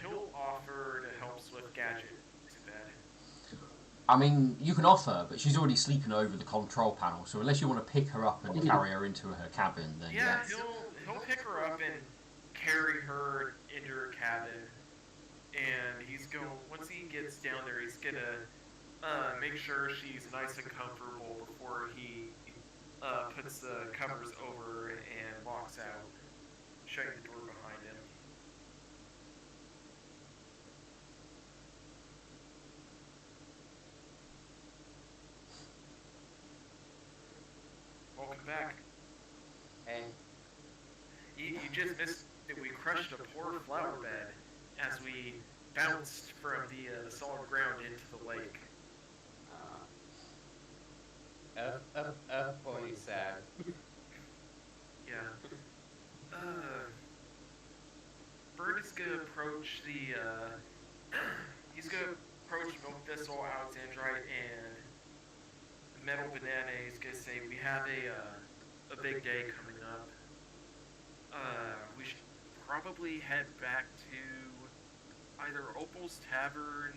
he'll offer to help Swift Gadget to bed. I mean, you can offer, but she's already sleeping over the control panel. So unless you want to pick her up and carry her into her cabin, then Yeah, yes. he'll pick her up and carry her into her cabin, and he's going. Once he gets down there, he's gonna make sure she's nice and comfortable before he puts the covers over and walks out, shutting the door behind him. Welcome back. Hey, You just missed that we crushed a poor flower bed as we bounced from the solid ground into the lake. pony sad. Yeah. Bird is gonna approach he's gonna approach Milk Thistle, Alexandrite, and Metal Banana. He's gonna say, we have a big day coming up. We should probably head back to either Opal's Tavern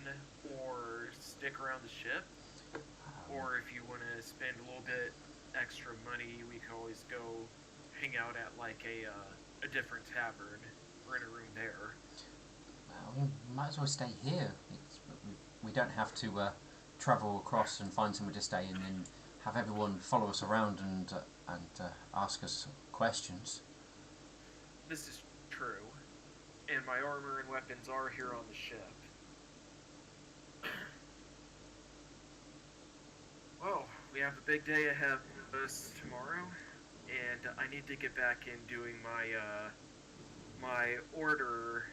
or stick around the ship. Or if you want to spend a little bit extra money, we can always go hang out at like a different tavern. Rent a room there. Well, we might as well stay here. We don't have to travel across and find somewhere to stay and then have everyone follow us around and ask us questions. This is true, and my armor and weapons are here on the ship. Well, we have a big day ahead of us tomorrow, and I need to get back in doing my order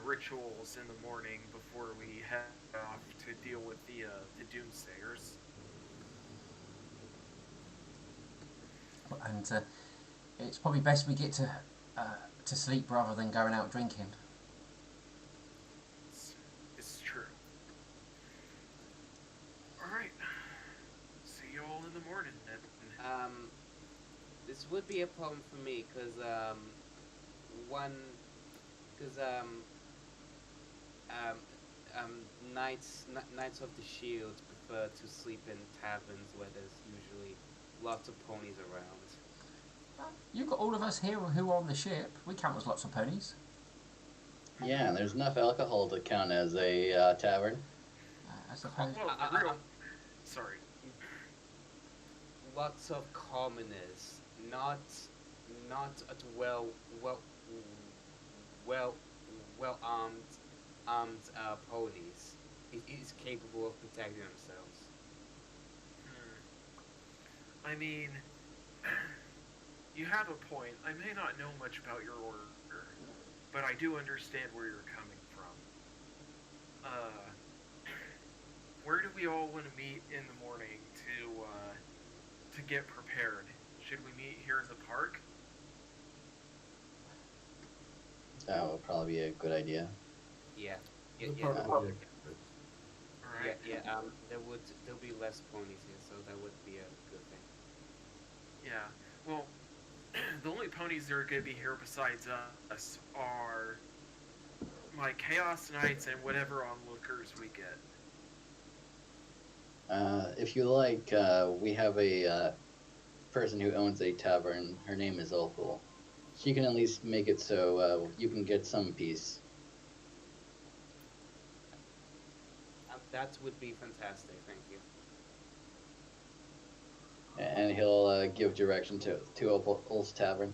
rituals in the morning before we head off to deal with the doomsayers. And it's probably best we get to sleep rather than going out drinking. It's true. Alright. See you all in the morning then. This would be a problem for me, cause Knights of the Shield prefer to sleep in taverns where there's usually lots of ponies around. You've got all of us here who are on the ship. We count as lots of ponies. Yeah, and there's enough alcohol to count as a tavern. I suppose. Well, the real... Sorry. Lots of commoners, not at well armed ponies. Is capable of protecting themselves. I mean, you have a point. I may not know much about your order, but I do understand where you're coming from. Where do we all want to meet in the morning to get prepared? Should we meet here in the park? That would probably be a good idea. Yeah. Alright. There'll be less ponies here, so that would be a good thing. The only ponies that are going to be here besides us are my Chaos Knights and whatever onlookers we get. If you like, we have a person who owns a tavern. Her name is Opal. She can at least make it so you can get some peace. That would be fantastic. Thank you. And he'll give direction to Opal's tavern.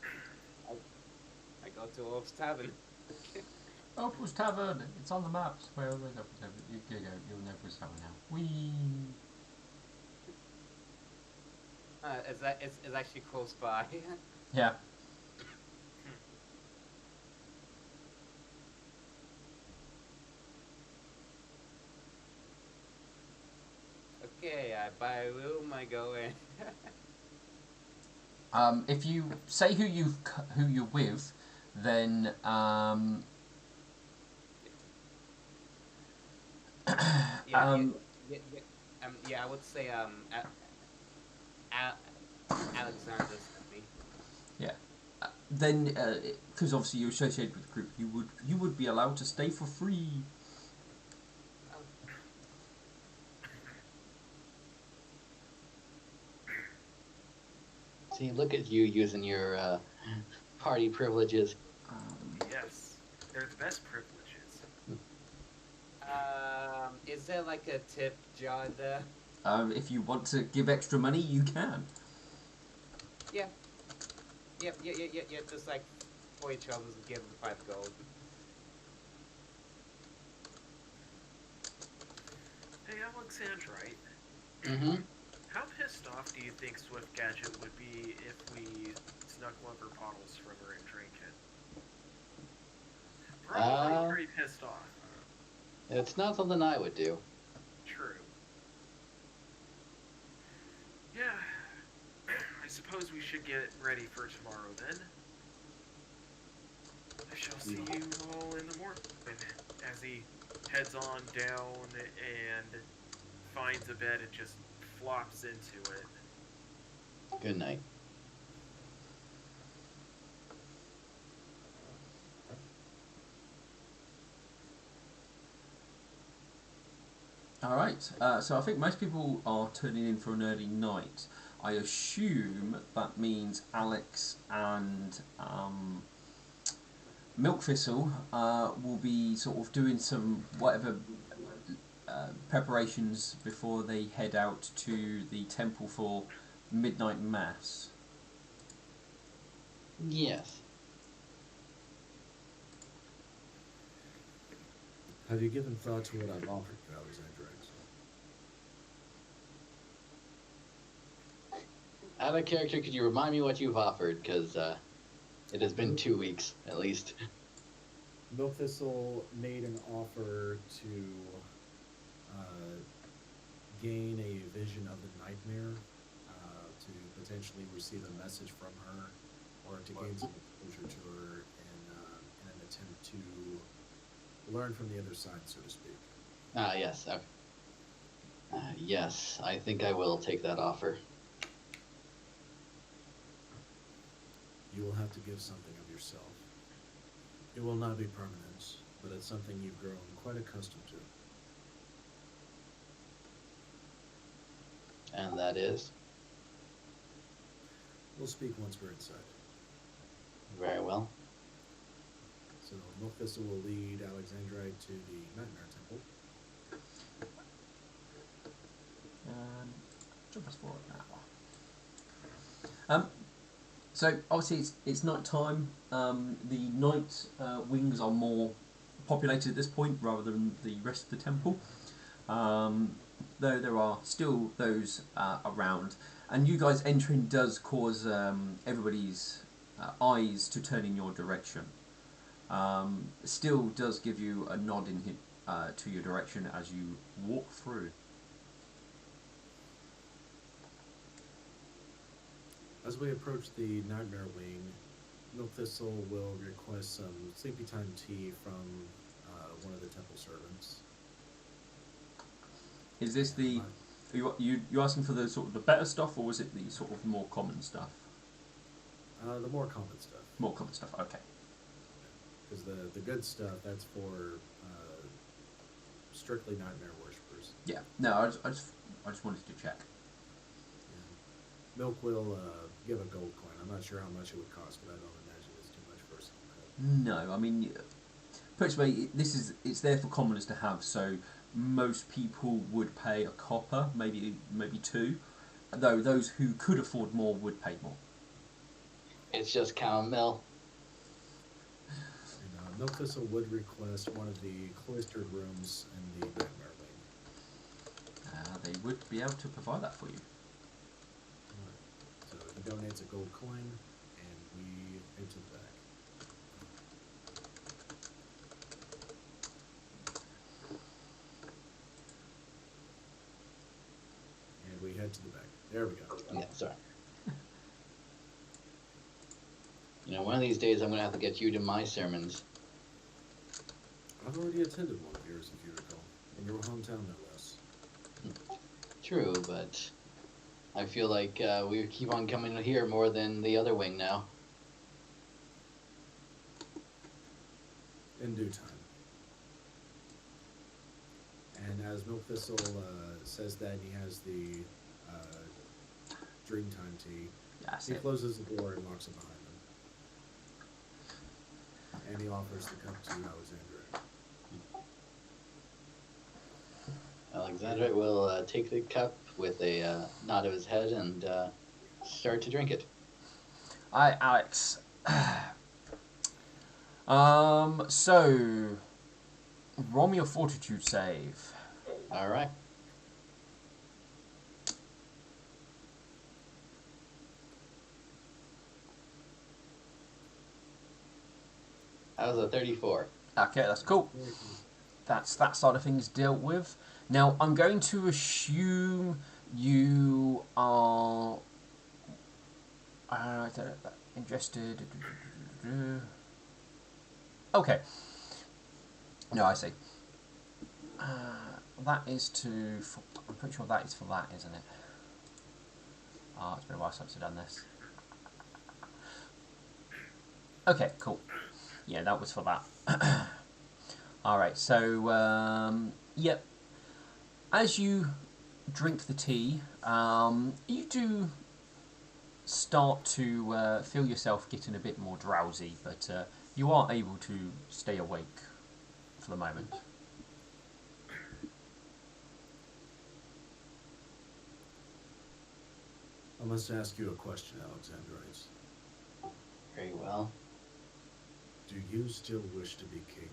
I go to Wolf's Tavern. Opal's Tavern. It's on the maps. Where is Opal's Tavern? You'll know Opal's Tavern now. Whee! It's actually close by. Yeah. Okay, I buy a room. I go in. If you say who you're with, then Yeah, I would say Alexander's with me. yeah. Then because obviously you're associated with the group, you would be allowed to stay for free. See, look at you using your party privileges. Yes, they're the best privileges. Is there like a tip jar there? If you want to give extra money, you can. Yeah. Yep. Yeah. Just like for each other, give them 5 gold. Hey, Alexandrite, Mm-hmm. how pissed off do you think Swift Gadget would be if we snuck one of her bottles from her and drank it? Probably pretty pissed off. It's not something I would do. True. Yeah. I suppose we should get ready for tomorrow then. I shall see you all in the morning. As he heads on down and finds a bed and just flops into it. Good night. All right. So I think most people are turning in for an early night. I assume that means Alex and Milk Thistle will be sort of doing some whatever preparations before they head out to the temple for midnight mass. Yes. Have you given thought to what I've offered you, Alexandrite? Out of character, could you remind me what you've offered? Because it has been 2 weeks, at least. Milk Thistle made an offer to gain a vision of the nightmare, to potentially receive a message from her, or to gain some exposure to her in an attempt to learn from the other side, so to speak. Yes. Okay. Yes, I think I will take that offer. You will have to give something of yourself. It will not be permanent, but it's something you've grown quite accustomed to. And that is? We'll speak once we're inside. Very well. So Milk Thistle will lead Alexandrite to the Nightmare Temple. Jump us forward now. So obviously it's night time. The night wings are more populated at this point rather than the rest of the temple. Though there are still those around, and you guys entering does cause everybody's eyes to turn in your direction. Still does give you a nod to your direction as you walk through. As we approach the Nightmare Wing, Milk Thistle will request some sleepy time tea from one of the temple servants. Is this the You asking for the sort of the better stuff, or was it the sort of more common stuff? The more common stuff. More common stuff. Okay. Because the good stuff, that's for strictly nightmare worshippers. Yeah. No, I just wanted to check. Yeah. Milk will give a gold coin. I'm not sure how much it would cost, but I don't imagine it's too much for a single cup. No, I mean, put it away. It's there for commoners to have. So most people would pay a copper, maybe two. Though those who could afford more would pay more. It's just chamomile. And Milk Thistle would request one of the cloistered rooms in the Nightmare Wing. They would be able to provide that for you. So he donates a gold coin, and we head to the back. And we head to the back. There we go. Yeah, sorry. You know, one of these days I'm going to have to get you to my sermons. I've already attended one of yours, if you recall. In your hometown, no less. True, but I feel like we keep on coming here more than the other wing now. In due time. And as Milk Thistle says that, he has the Dreamtime tea. That's He it. closes the door and locks it behind him. And he offers the cup to Alexandra. Alexandra will take the cup with a nod of his head and start to drink it. Alright, Alex. So roll me a fortitude save. All right. That was a 34. Okay, that's cool. That's that side of things dealt with. Now, I'm going to assume you are ingested. Okay. No, I see. That is to. I'm pretty sure that is for that, isn't it? It's been a while since I've done this. Okay, cool. Yeah, that was for that. Alright, so, yep. As you drink the tea, you do start to feel yourself getting a bit more drowsy, but you are able to stay awake for the moment. I must ask you a question, Alexandrites. Very well. Do you still wish to be king?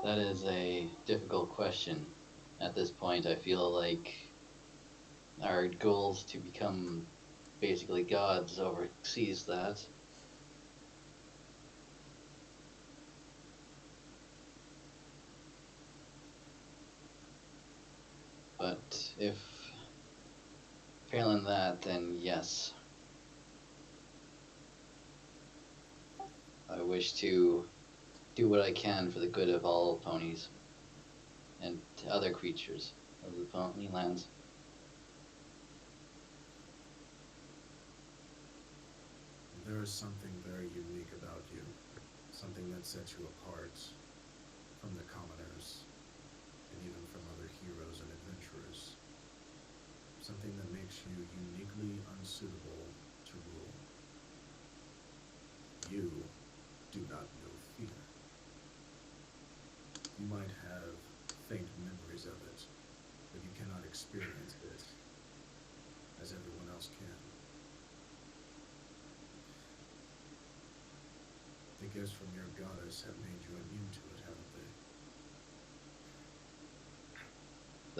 That is a difficult question. At this point, I feel like our goals to become basically gods oversees that. But if failing that, then yes. I wish to do what I can for the good of all ponies and other creatures of the pony lands. There is something very unique about you. Something that sets you apart from the commoners and even from other heroes and adventurers. Something that makes you uniquely unsuitable to rule. You do not know fear. You might have faint memories of it, but you cannot experience it as everyone else can. The gifts from your goddess have made you immune to it, haven't they?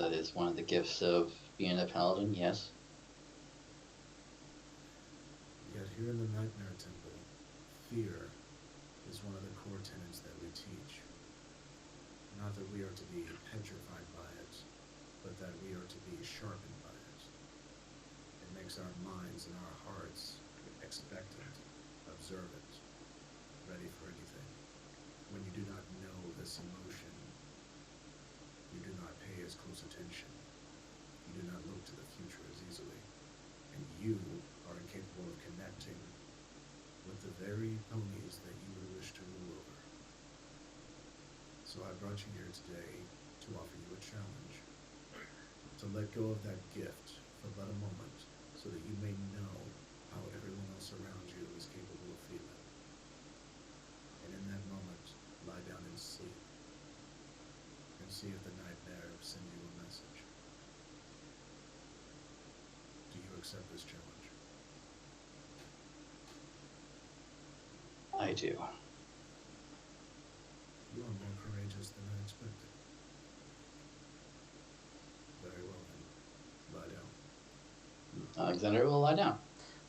That is one of the gifts of being a paladin, yes. Yet here in the Nightmare Temple, fear is one of the core tenets that we teach. Not that we are to be petrified by it, but that we are to be sharpened by it. It makes our minds and our hearts expectant, observant, ready for anything. When you do not know this emotion, you do not pay as close attention. You do not look to the future as easily. And you are incapable of connecting with the very ponies that you would wish to rule over. So I brought you here today to offer you a challenge. To let go of that gift for but a moment, so that you may know how everyone else around you is capable of feeling. And in that moment, lie down and sleep. And see if the nightmare sends you a message. Do you accept this challenge? I do. You are more courageous than I expected. Very well then. Lie down. Alexander will lie down.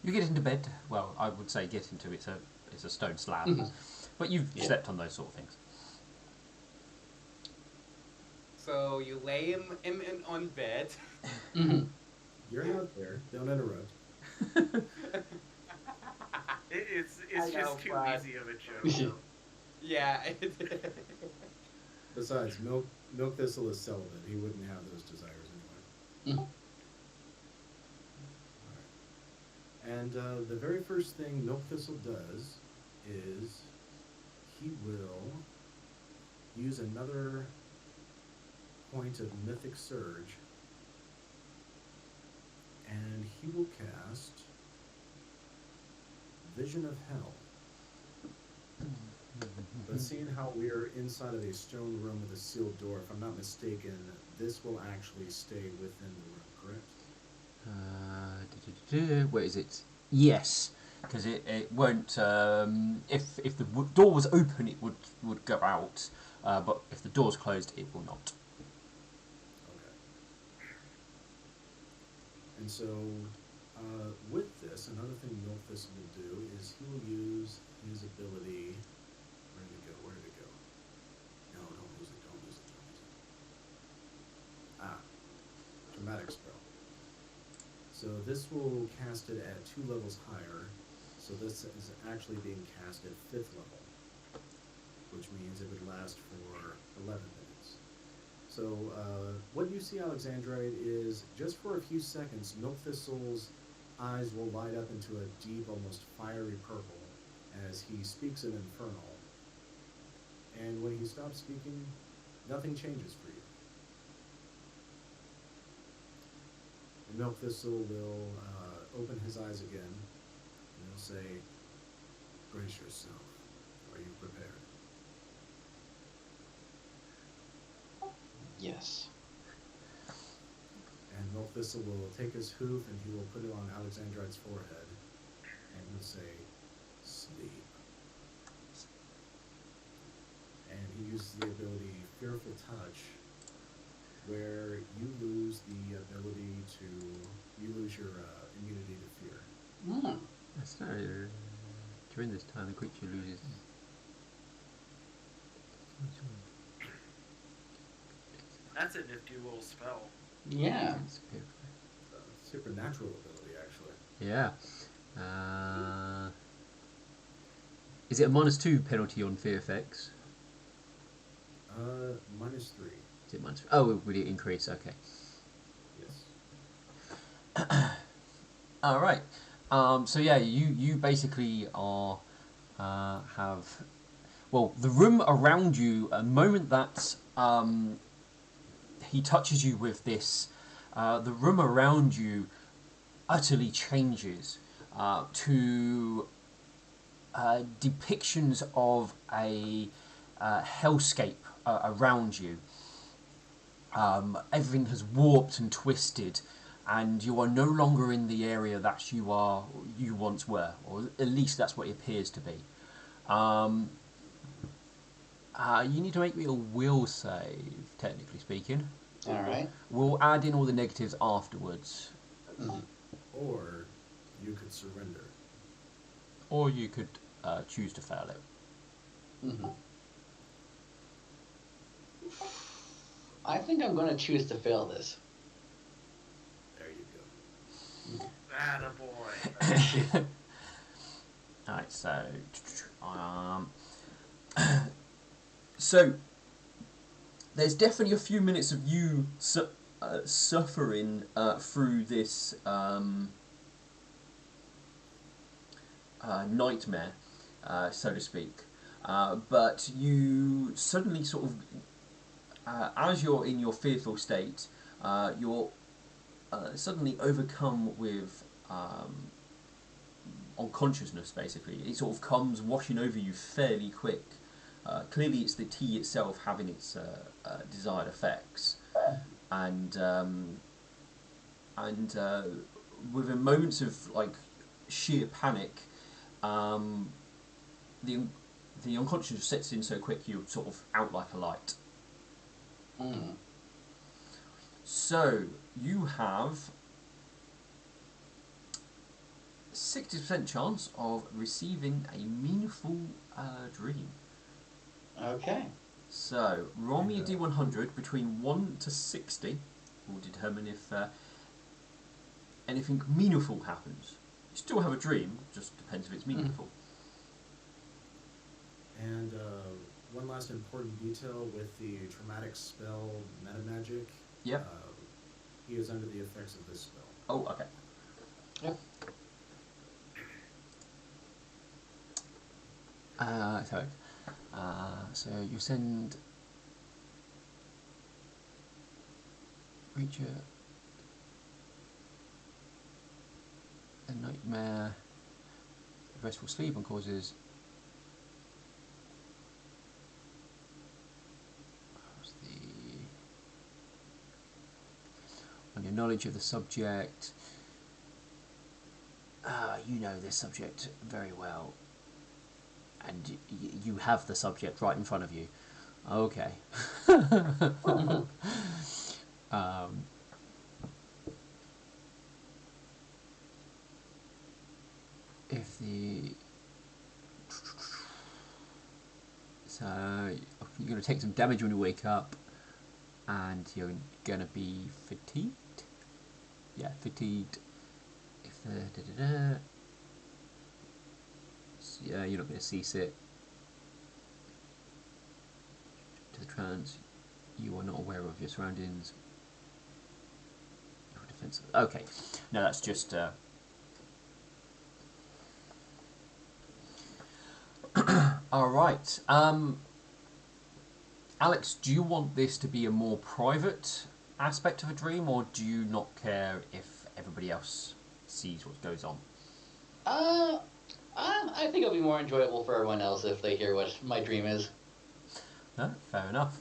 You get into bed. Well, I would say get into it's a stone slab, Mhm. but you've Yeah. slept on those sort of things. So you lay him on bed. Mhm. You're out there. Don't interrupt. It's I know, just too but- easy of a joke. Yeah. Besides, Milk Thistle is celibate. He wouldn't have those desires anyway. Mhm. And the very first thing Milk Thistle does is he will use another point of Mythic Surge, and he will cast Vision of Hell. But seeing how we are inside of a stone room with a sealed door, if I'm not mistaken, this will actually stay within the room, correct? Where is it? Yes, because it won't. If the door was open, it would go out. But if the door's closed, it will not. Okay. And so, with this, another thing Milk Thistle will do is he will use his ability. Where did it go? Where did it go? No, don't lose it. Don't lose it. Don't lose it. Ah, dramatic spell. So this will cast it at 2 levels higher. So this is actually being cast at 5th level, which means it would last for 11 minutes. So what you see, Alexandrite, is just for a few seconds, Milk Thistle's eyes will light up into a deep, almost fiery purple as he speaks in Infernal. And when he stops speaking, nothing changes for you. And Milk Thistle will open his eyes again, and he'll say, "Brace yourself. Are you prepared?" Yes. And Milk Thistle will take his hoof and he will put it on Alexandrite's forehead, and he'll say, "Sleep." And he uses the ability Fearful Touch, where you lose the ability to, you lose your immunity to fear. Mm. That's not, during this time, the creature loses. That's a nifty little spell. Yeah. Supernatural ability, actually. Yeah. Is it a -2 penalty on fear effects? -3. Is it -3? Oh, will it increase? Okay. Yes. All right. So yeah, you basically are have, well, the room around you. A moment that he touches you with this, the room around you utterly changes to depictions of a hellscape around you. Everything has warped and twisted, and you are no longer in the area that you once were, or at least that's what it appears to be. You need to make me a will save, technically speaking. All right. We'll add in all the negatives afterwards. Mhm. Or you could surrender. Or you could choose to fail it. Mhm. I think I'm going to choose to fail this. There you go. Attaboy. Alright, so there's definitely a few minutes of you suffering through this nightmare, so to speak. But you suddenly sort of, as you're in your fearful state, you're suddenly overcome with unconsciousness, basically. It sort of comes washing over you fairly quick. Clearly it's the tea itself having its desired effects. And within moments of like sheer panic, the unconscious sets in so quick you're sort of out like a light. So you have 60% chance of receiving a meaningful dream. Okay. So roll me a d100 between 1 to 60 will determine if anything meaningful happens. You still have a dream, just depends if it's meaningful. And one last important detail with the traumatic spell metamagic. Yep. He is under the effects of this spell. Oh, okay. Yep. So you send creature a nightmare, restful sleep, and causes on your knowledge of the subject. You know this subject very well, and you have the subject right in front of you. Okay. If the so you're going to take some damage when you wake up, and you're going to be fatigued. Yeah, fatigued. If the you're not going to cease it. To the trance, you are not aware of your surroundings. Your defense. Okay, no, that's just. All right. Alex, do you want this to be a more private aspect of a dream, or do you not care if everybody else sees what goes on? I think it'll be more enjoyable for everyone else if they hear what my dream is. No, fair enough.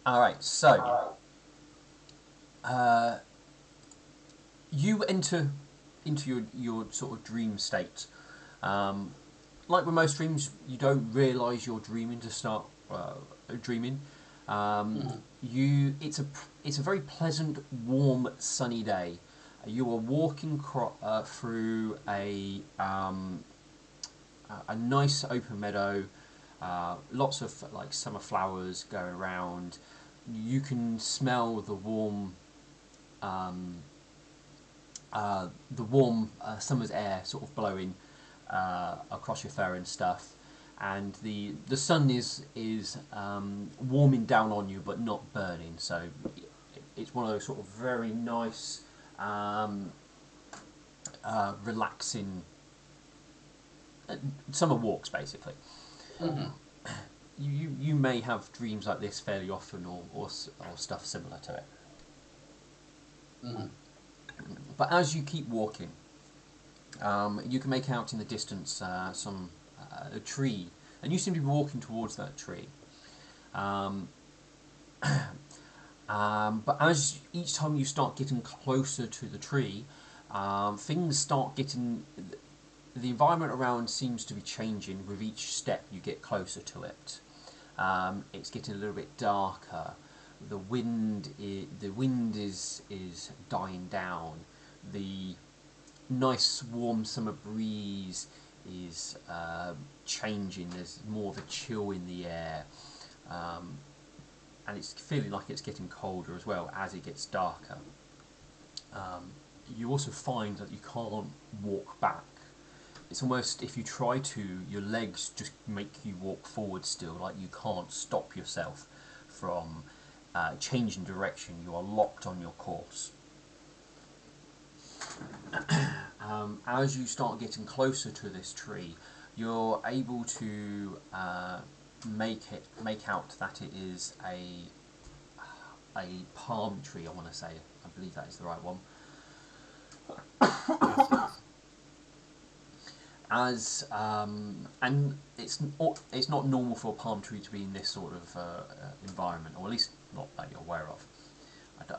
All right, so you enter into your sort of dream state. Like with most dreams, you don't realise you're dreaming to start dreaming. It's a very pleasant, warm, sunny day. You are walking through a nice open meadow. Lots of like summer flowers going around. You can smell the warm summer's air sort of blowing across your fur and stuff, and the sun is warming down on you but not burning. So it's one of those sort of very nice, relaxing summer walks, basically. You may have dreams like this fairly often, or stuff similar to it. But as you keep walking, you can make out in the distance a tree, and you seem to be walking towards that tree. But as each time you start getting closer to the tree, things start getting. The environment around seems to be changing with each step you get closer to it. It's getting a little bit darker. The wind is dying down. The nice warm summer breeze is changing. There's more of a chill in the air, and it's feeling like it's getting colder as well as it gets darker. you also find that you can't walk back. It's almost, if you try to, your legs just make you walk forward still, like you can't stop yourself from changing direction. You are locked on your course. As you start getting closer to this tree, you're able to make out that it is a palm tree. I want to say, I believe that is the right one. And it's not normal for a palm tree to be in this sort of environment, or at least not that you're aware of.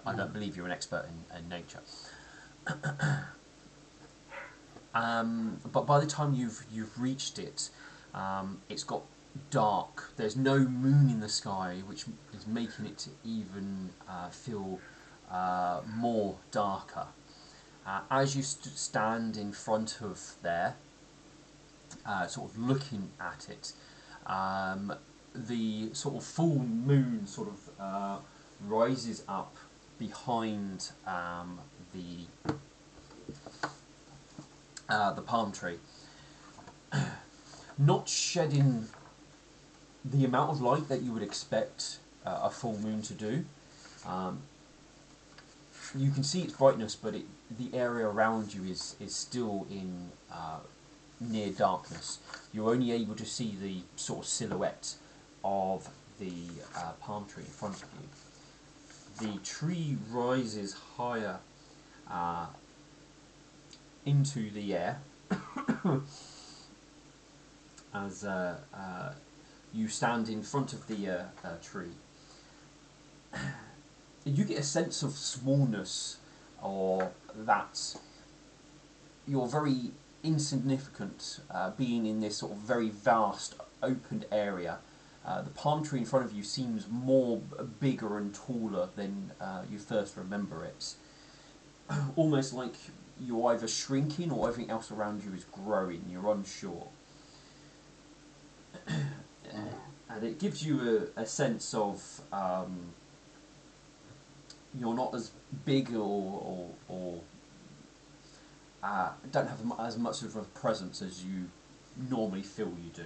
I don't believe you're an expert in nature. But by the time you've reached it, it's got dark. There's no moon in the sky, which is making it even feel more darker. As you stand in front of there, sort of looking at it, the sort of full moon sort of rises up behind the palm tree, not shedding the amount of light that you would expect a full moon to do. You can see its brightness, but the area around you is still in near darkness. You're only able to see the sort of silhouette of the palm tree in front of you. The tree rises higher into the air as you stand in front of the tree. You get a sense of smallness, or that you're very insignificant, being in this sort of very vast open area. The palm tree in front of you seems more bigger and taller than you first remember it. Almost like you're either shrinking or everything else around you is growing. You're unsure. And it gives you a sense of you're not as big or don't have as much of a presence as you normally feel you do.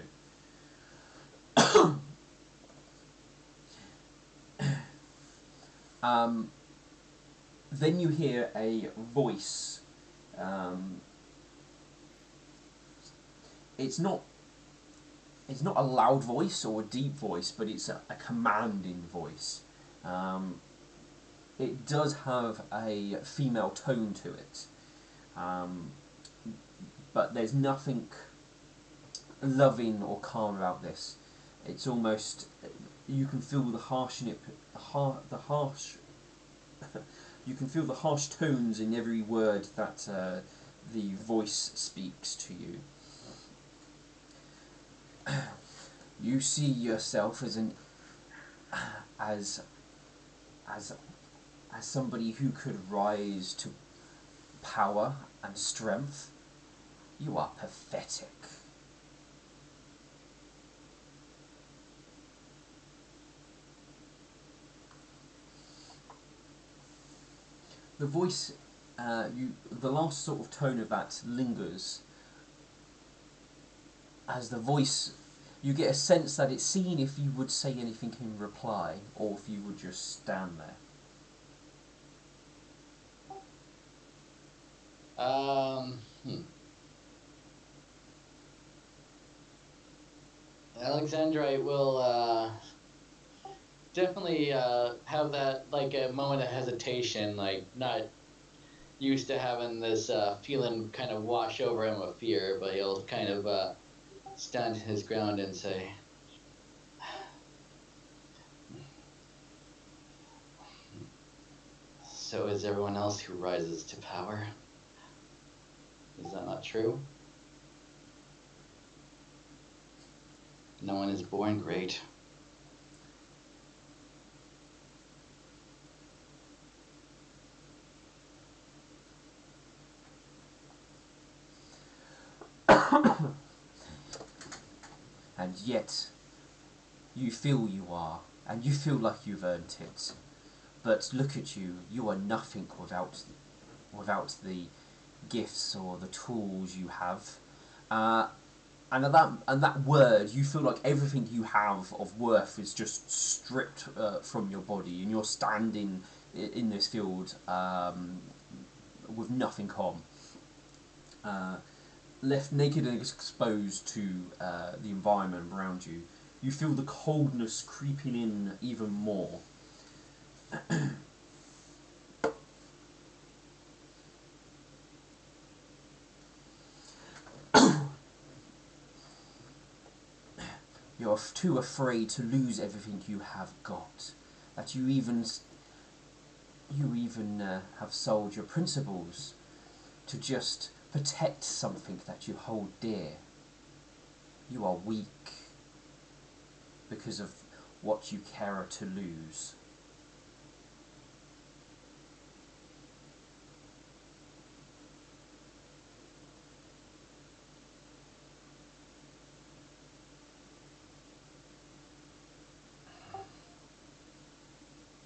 Then you hear a voice. It's not a loud voice or a deep voice, but it's a commanding voice. It does have a female tone to it, but there's nothing loving or calm about this. It's almost, you can feel the you can feel the harsh tones in every word that the voice speaks to you. You see yourself as somebody who could rise to power and strength. You are pathetic. The voice, the last sort of tone of that lingers. As the voice, you get a sense that it's seeing if you would say anything in reply, or if you would just stand there. Alexandrite will definitely have that, like, a moment of hesitation, like not used to having this feeling kind of wash over him of fear, but he'll kind of stand his ground and say, "So is everyone else who rises to power. Is that not true? No one is born great. And yet, you feel you are, and you feel like you've earned it. But look at you, you are nothing without without the gifts or the tools you have. And that word, you feel like everything you have of worth is just stripped from your body, and you're standing in this field with nothing on. Left naked and exposed to the environment around you, you feel the coldness creeping in even more. You're too afraid to lose everything you have got, that you even have sold your principles to just protect something that you hold dear. You are weak because of what you care to lose.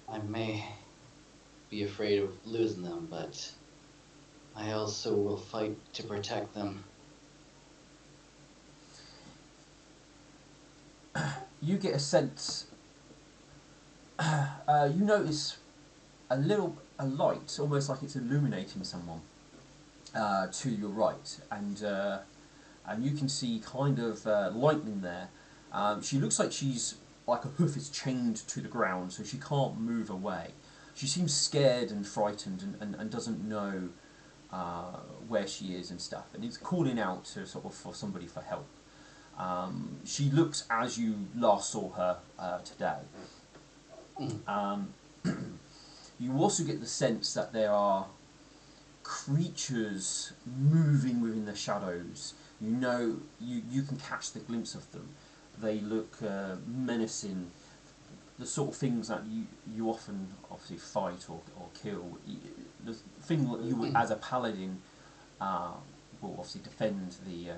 I may be afraid of losing them, but I also will fight to protect them. You get a sense, you notice a light, almost like it's illuminating someone to your right, and you can see kind of lightning there. She looks like she's like a hoof is chained to the ground, so she can't move away. She seems scared and frightened, and doesn't know where she is and stuff, and is calling out to sort of for somebody for help. She looks as you last saw her today. You also get the sense that there are creatures moving within the shadows. You know, you can catch the glimpse of them. They look menacing, the sort of things that you often obviously fight or kill. The thing that you would, as a paladin, will obviously defend the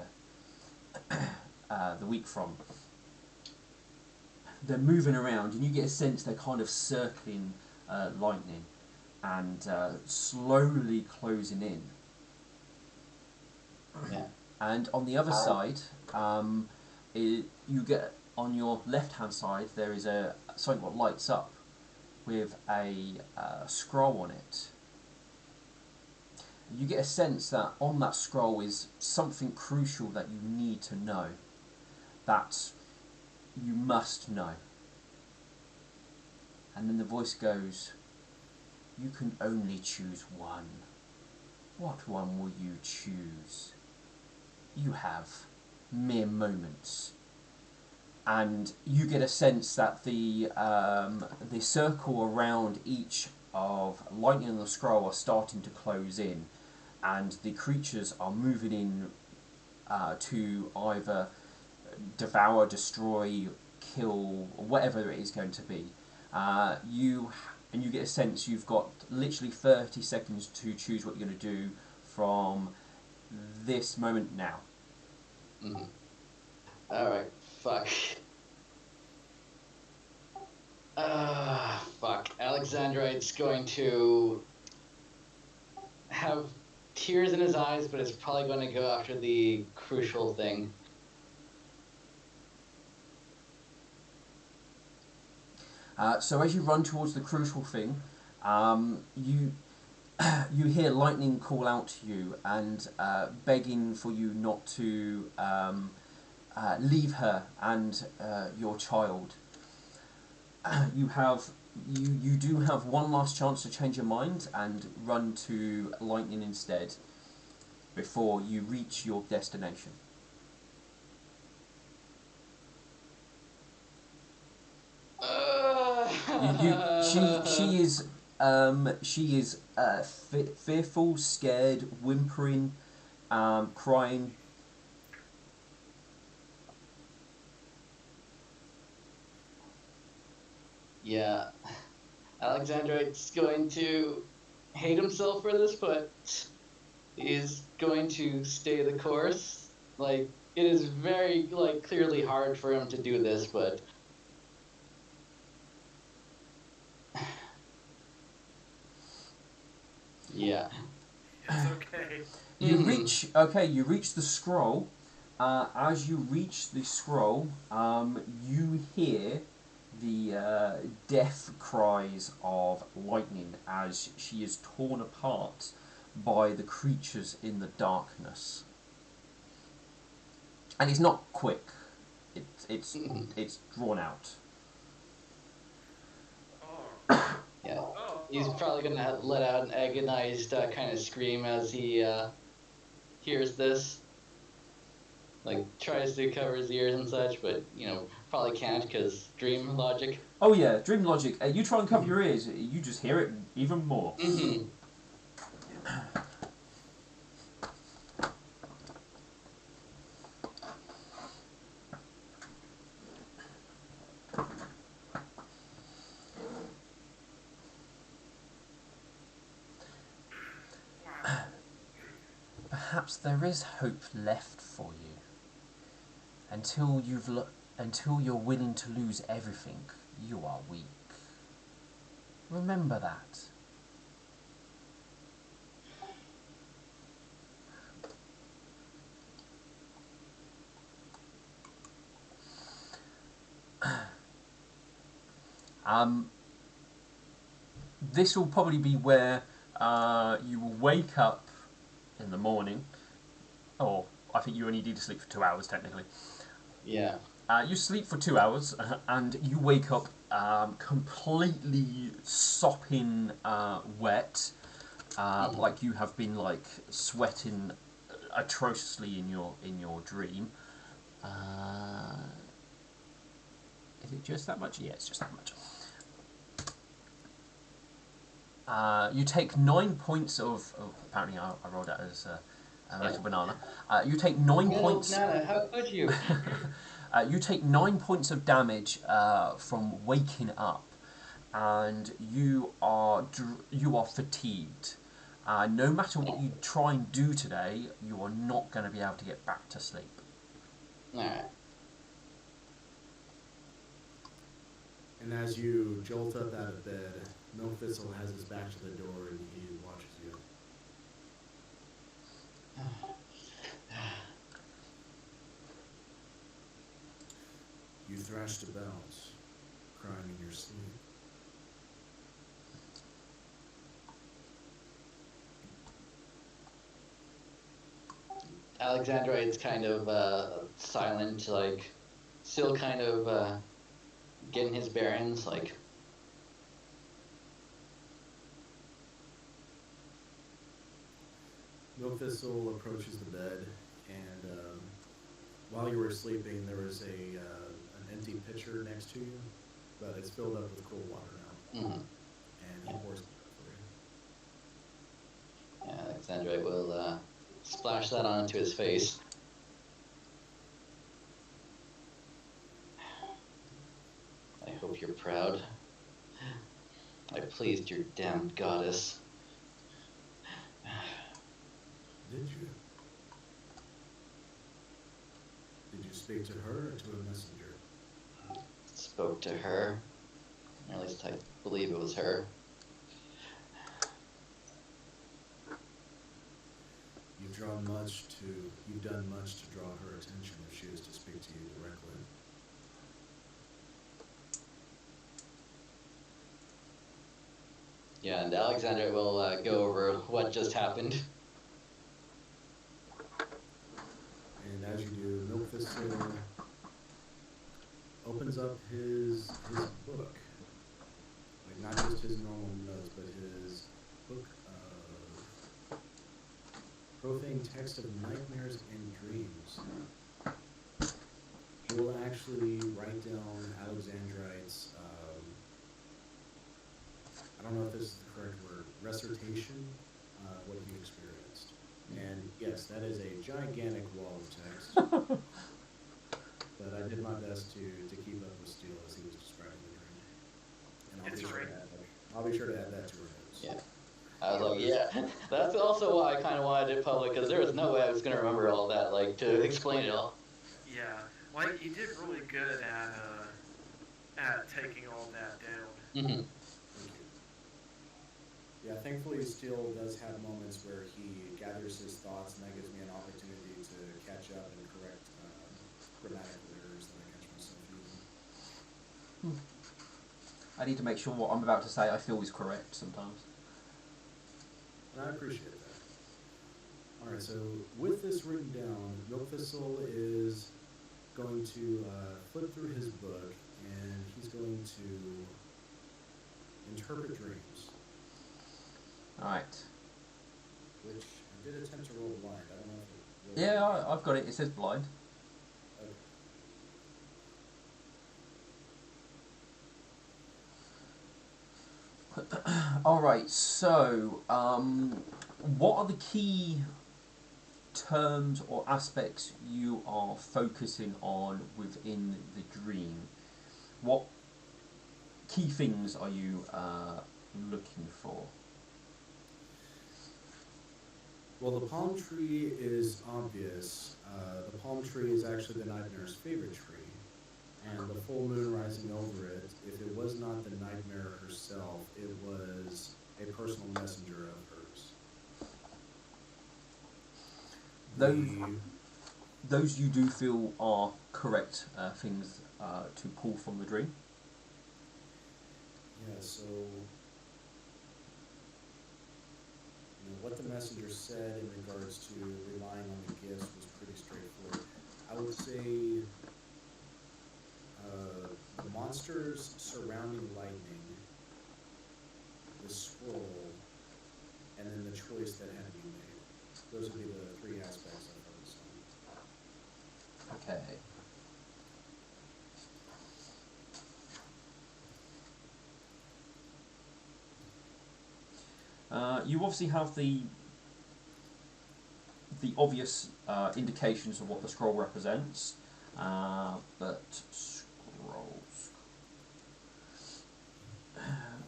weak from. They're moving around, and you get a sense they're kind of circling lightning and slowly closing in. Yeah. And on the other side, you get on your left-hand side there is something that lights up with a scroll on it. You get a sense that on that scroll is something crucial that you need to know, that you must know. And then the voice goes, "You can only choose one. What one will you choose? You have mere moments." And you get a sense that the circle around each of lightning and the scroll are starting to close in, and the creatures are moving in to either devour, destroy, kill, or whatever it is going to be. You get a sense you've got literally 30 seconds to choose what you're going to do from this moment now. Mm-hmm. Alright, fuck. Fuck. Alexandrite's going to have tears in his eyes, but it's probably going to go after the crucial thing. So as you run towards the crucial thing, you hear lightning call out to you and begging for you not to leave her and your child. You do have one last chance to change your mind and run to lightning instead before you reach your destination. She is fearful, scared, whimpering, crying. Yeah. Alexandrite's going to hate himself for this, but he's going to stay the course. Like, it is very, clearly hard for him to do this, but... Yeah. It's okay. You reach the scroll. As you reach the scroll, you hear the death cries of lightning as she is torn apart by the creatures in the darkness. And it's not quick. It's drawn out. Oh. Yeah. Oh. He's probably gonna let out an agonized kind of scream as he hears this. Like, tries to cover his ears and such, but, probably can't because dream logic. Oh yeah, dream logic. You try and cover your ears, you just hear it even more. Mm-hmm. Wow. Perhaps there is hope left for you. Until you're willing to lose everything, you are weak. Remember that. This will probably be where you will wake up in the morning, or I think you only need to sleep for 2 hours technically. Yeah. You sleep for 2 hours and you wake up completely sopping wet, like you have been like sweating atrociously in your dream. Is it just that much? Yeah, it's just that much. You take 9 points of. Oh, apparently I rolled that as a little banana. You take 9 points. Banana, how could you? You take 9 points of damage from waking up, and you are fatigued. No matter what you try and do today, you are not going to be able to get back to sleep. Alright. And as you jolt up out of bed, Milk Thistle has his back to the door and he watches you. You thrashed about, crying in your sleep. Alexandrite's kind of silent, like, still kind of getting his bearings, like. Milk Thistle approaches the bed, and while you were sleeping, there was an empty pitcher next to you, but it's filled up with cool water now. Mm-hmm. And he pours it for you. Yeah, Alexandrite will splash that onto his face. I hope you're proud. I pleased your damned goddess. Did you? Did you speak to her or to a messenger? Spoke to her. Or at least I believe it was her. You've done much to draw her attention if she is to speak to you directly. Yeah, and Alexander will go over what just happened. And as you do, Milk Thistle opens up his book. Like, not just his normal notes, but his book of profane text of nightmares and dreams. He will actually write down Alexandrite's, I don't know if this is the correct word, recitation, what he experienced. And yes, that is a gigantic wall of text. But I did my best to keep up with Steele as he was describing the dream. And I'll be sure to add that to her notes. Yeah. I was like, yeah, that's also why I kind of wanted it public, because there was no way I was going to remember all that, like, to explain it all. Yeah. Well, you did really good at taking all that down. Mm-hmm. Yeah, thankfully, Steele does have moments where he gathers his thoughts, and that gives me an opportunity to catch up and correct grammatical errors that I catch myself using. I need to make sure what I'm about to say I feel is correct sometimes. And I appreciate that. All right, so with this written down, Milk Thistle is going to flip through his book, and he's going to interpret dreams, Alright. which I did attempt to roll blind. I don't know if it rolled. Yeah, I've got it. It says blind. Okay. Alright, so, what are the key terms or aspects you are focusing on within the dream? What key things are you looking for? Well, the palm tree is obvious. The palm tree is actually the nightmare's favorite tree, and the full moon rising over it, if it was not the nightmare herself, it was a personal messenger of hers. Those you do feel are correct things to pull from the dream? Yeah, so what the messenger said in regards to relying on the gifts was pretty straightforward. I would say the monsters surrounding lightning, the scroll, and then the choice that had to be made. Those would be the three aspects I focus on. Okay. You obviously have the obvious indications of what the scroll represents, but scrolls.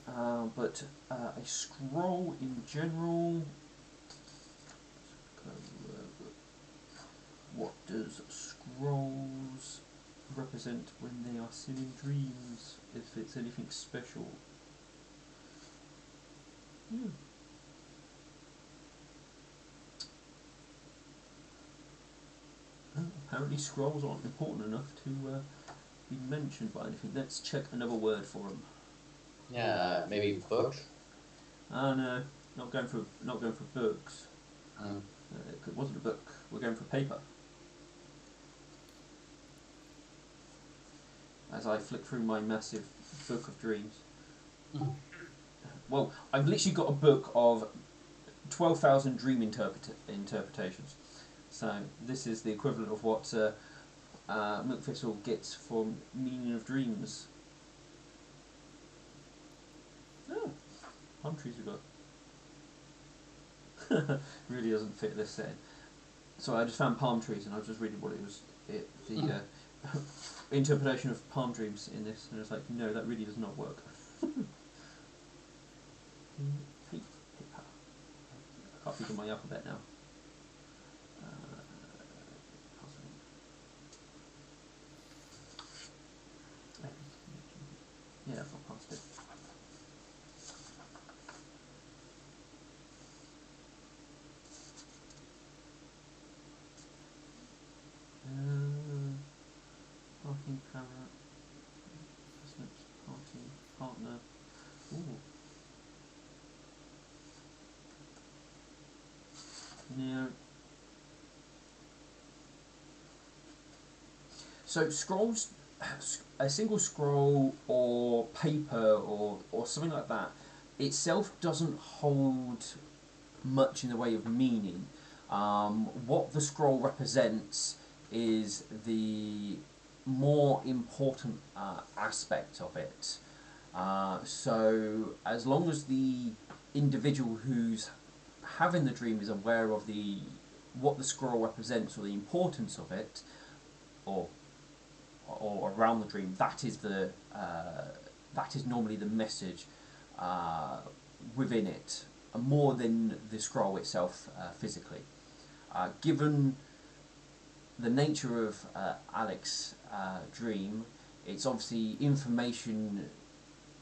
A scroll in general. What does scrolls represent when they are seen in dreams? If it's anything special. Apparently scrolls aren't important enough to be mentioned by anything. Let's check another word for them. Yeah, maybe books. Oh no, not going for books. It wasn't a book. We're going for paper. As I flick through my massive book of dreams. Well, I've literally got a book of 12,000 dream interpretations. So this is the equivalent of what Milk Thistle gets for meaning of dreams. Oh, palm trees we got. Really doesn't fit this set. So I just found palm trees and I was just reading what it was. The interpretation of palm dreams in this, and it's like, no, that really does not work. Paper. I can't think of my alphabet now. Yeah, I've got past it. Parking parrot. Slips, party, partner. Ooh. Yeah. So scrolls, a single scroll or paper or something like that, itself doesn't hold much in the way of meaning. What the scroll represents is the more important aspect of it. So as long as the individual who's having the dream is aware of what the scroll represents or the importance of it, or around the dream, that is normally the message within it, more than the scroll itself physically. Given the nature of Alex's dream, it's obviously information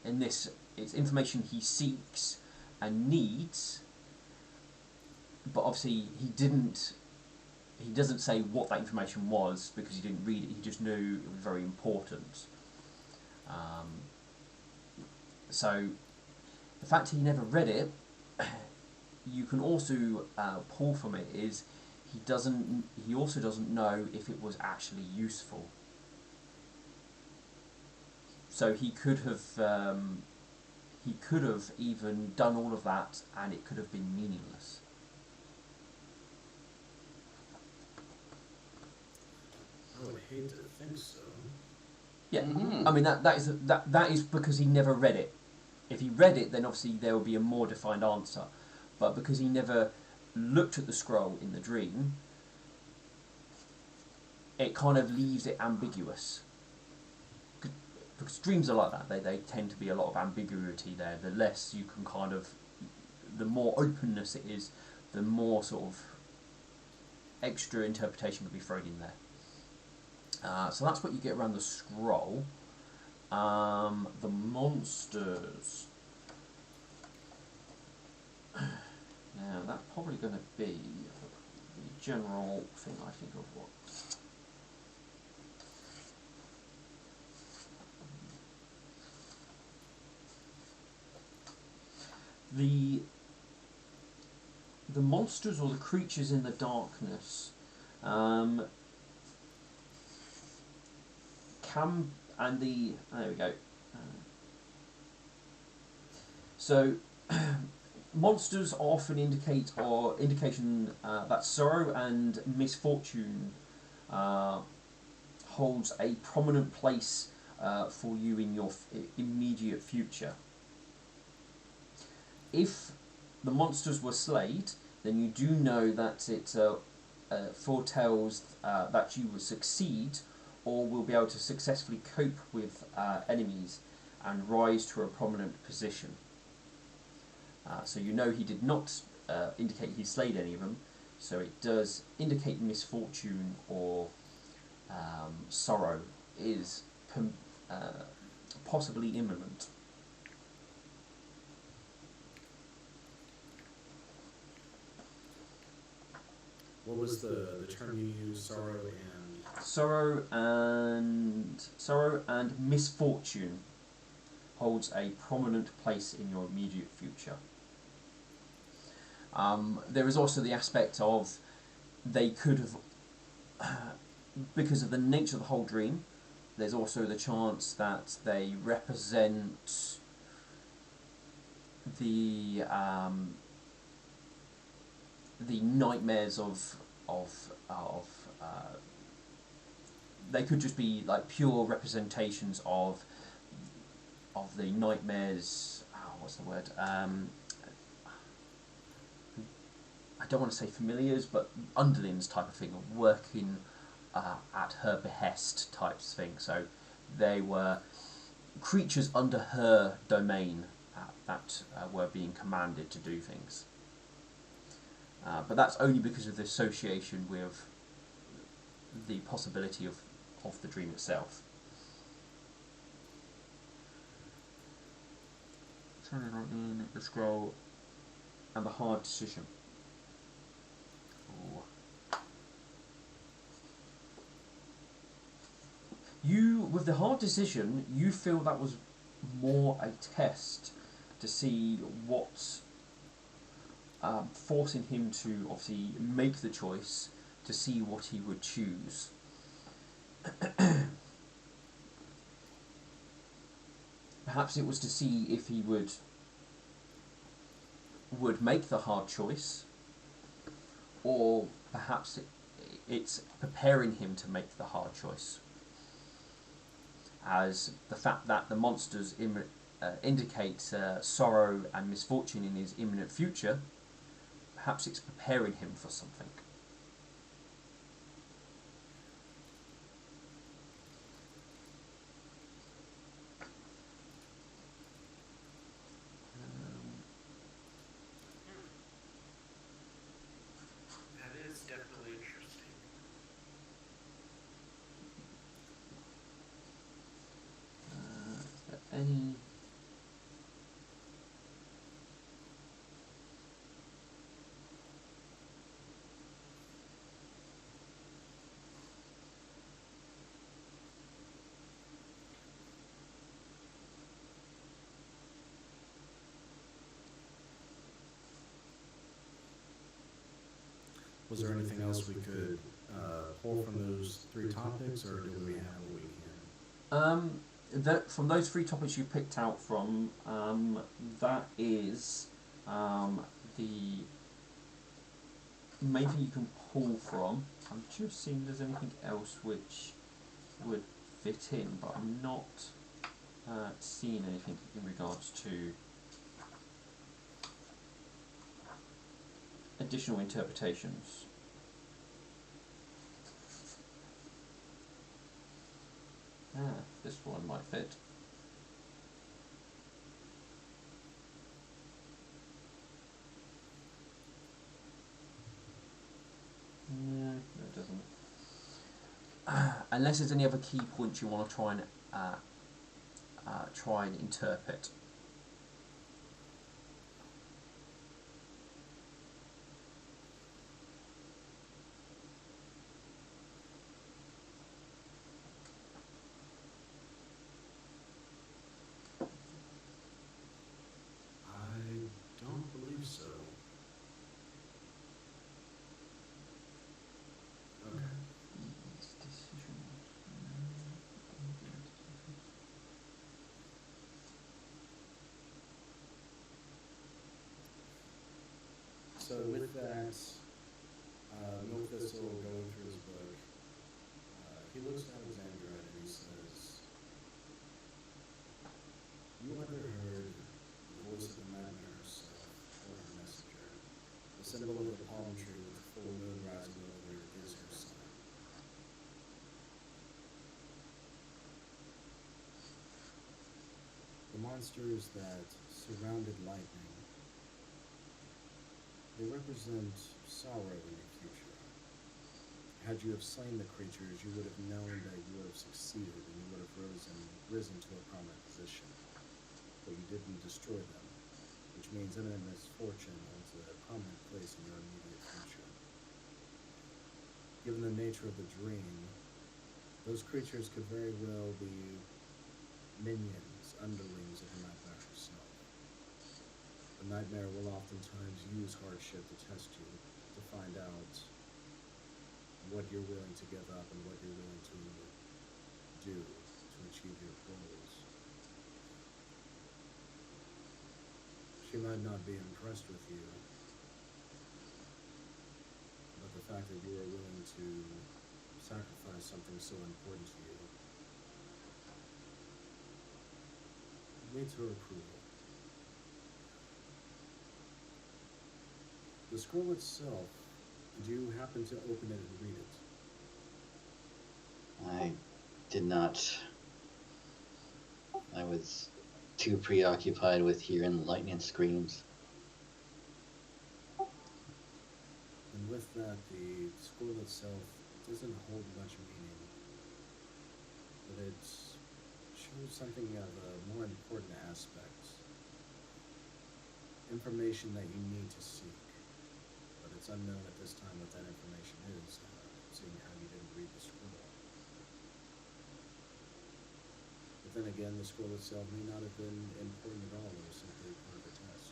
in this. It's information he seeks and needs, but obviously he doesn't say what that information was because he didn't read it. He just knew it was very important. So the fact he never read it, you can also pull from it is he also doesn't know if it was actually useful. So he could have even done all of that and it could have been meaningless. I would hate to think so. Yeah, Mhm. I mean that is because he never read it. If he read it, then obviously there would be a more defined answer. But because he never looked at the scroll in the dream, it kind of leaves it ambiguous. Because dreams are like that. They tend to be a lot of ambiguity there. The less you can the more openness it is, the more sort of extra interpretation could be thrown in there. So that's what you get around the scroll. The monsters. Now that's probably going to be the general thing I think of what. The monsters or the creatures in the darkness can and the there we go. So monsters often indicate or indication that sorrow and misfortune holds a prominent place for you in your immediate future. If the monsters were slayed, then you do know that it foretells that you will succeed or will be able to successfully cope with enemies and rise to a prominent position. So you know he did not indicate he slayed any of them, so it does indicate misfortune or sorrow is possibly imminent. What was the term you used? Sorrow and Sorrow and misfortune holds a prominent place in your immediate future. There is also the aspect of they could have, because of the nature of the whole dream, there's also the chance that they represent the nightmares of they could just be like pure representations of the nightmares. What's the word? I don't want to say familiars, but underlings type of thing, of working at her behest type thing. So they were creatures under her domain that were being commanded to do things. But that's only because of the association with the possibility of the dream itself. Turning in the scroll and the hard decision. With the hard decision, you feel that was more a test to see what, forcing him to obviously make the choice to see what he would choose. Perhaps it was to see if he would make the hard choice, or perhaps it's preparing him to make the hard choice. As the fact that the monsters indicate sorrow and misfortune in his imminent future, perhaps it's preparing him for something. That is definitely interesting. Is there any? Was there anything else we could pull from those 3 topics, or do we have what we can? From those 3 topics you picked out from, that is the main thing you can pull from. I'm just seeing if there's anything else which would fit in, but I'm not seeing anything in regards to additional interpretations. This one might fit. No, it doesn't. Unless there's any other key points you want to try and interpret. I don't believe so. Okay. So with that, Milk Thistle going through his book, he looks at Alexandra and he says, "You ever heard the voice of the nightmare herself, or her messenger? The symbol of the palm tree with the full moon rising over it is her sign." The monsters that surrounded lightning, they represent sorrow in the future. Had you have slain the creatures, you would have known that you would have succeeded and you would have risen to a prominent position. But you didn't destroy them, which means imminent misfortune holds a prominent place in your immediate future. Given the nature of the dream, those creatures could very well be minions, underlings of the nightmare herself. The nightmare will oftentimes use hardship to test you, to find out what you're willing to give up and what you're willing to do to achieve your goals. She might not be impressed with you, but the fact that you are willing to sacrifice something so important to you leads her approval. The scroll itself, did you happen to open it and read it? I did not. I was too preoccupied with hearing lightning screams. And with that, the scroll itself doesn't hold much meaning, but it shows something of a more important aspect. Information that you need to seek. But it's unknown at this time what that information is, seeing how you didn't read the scroll. But then again, the scroll itself may not have been important at all, it was simply part of the test.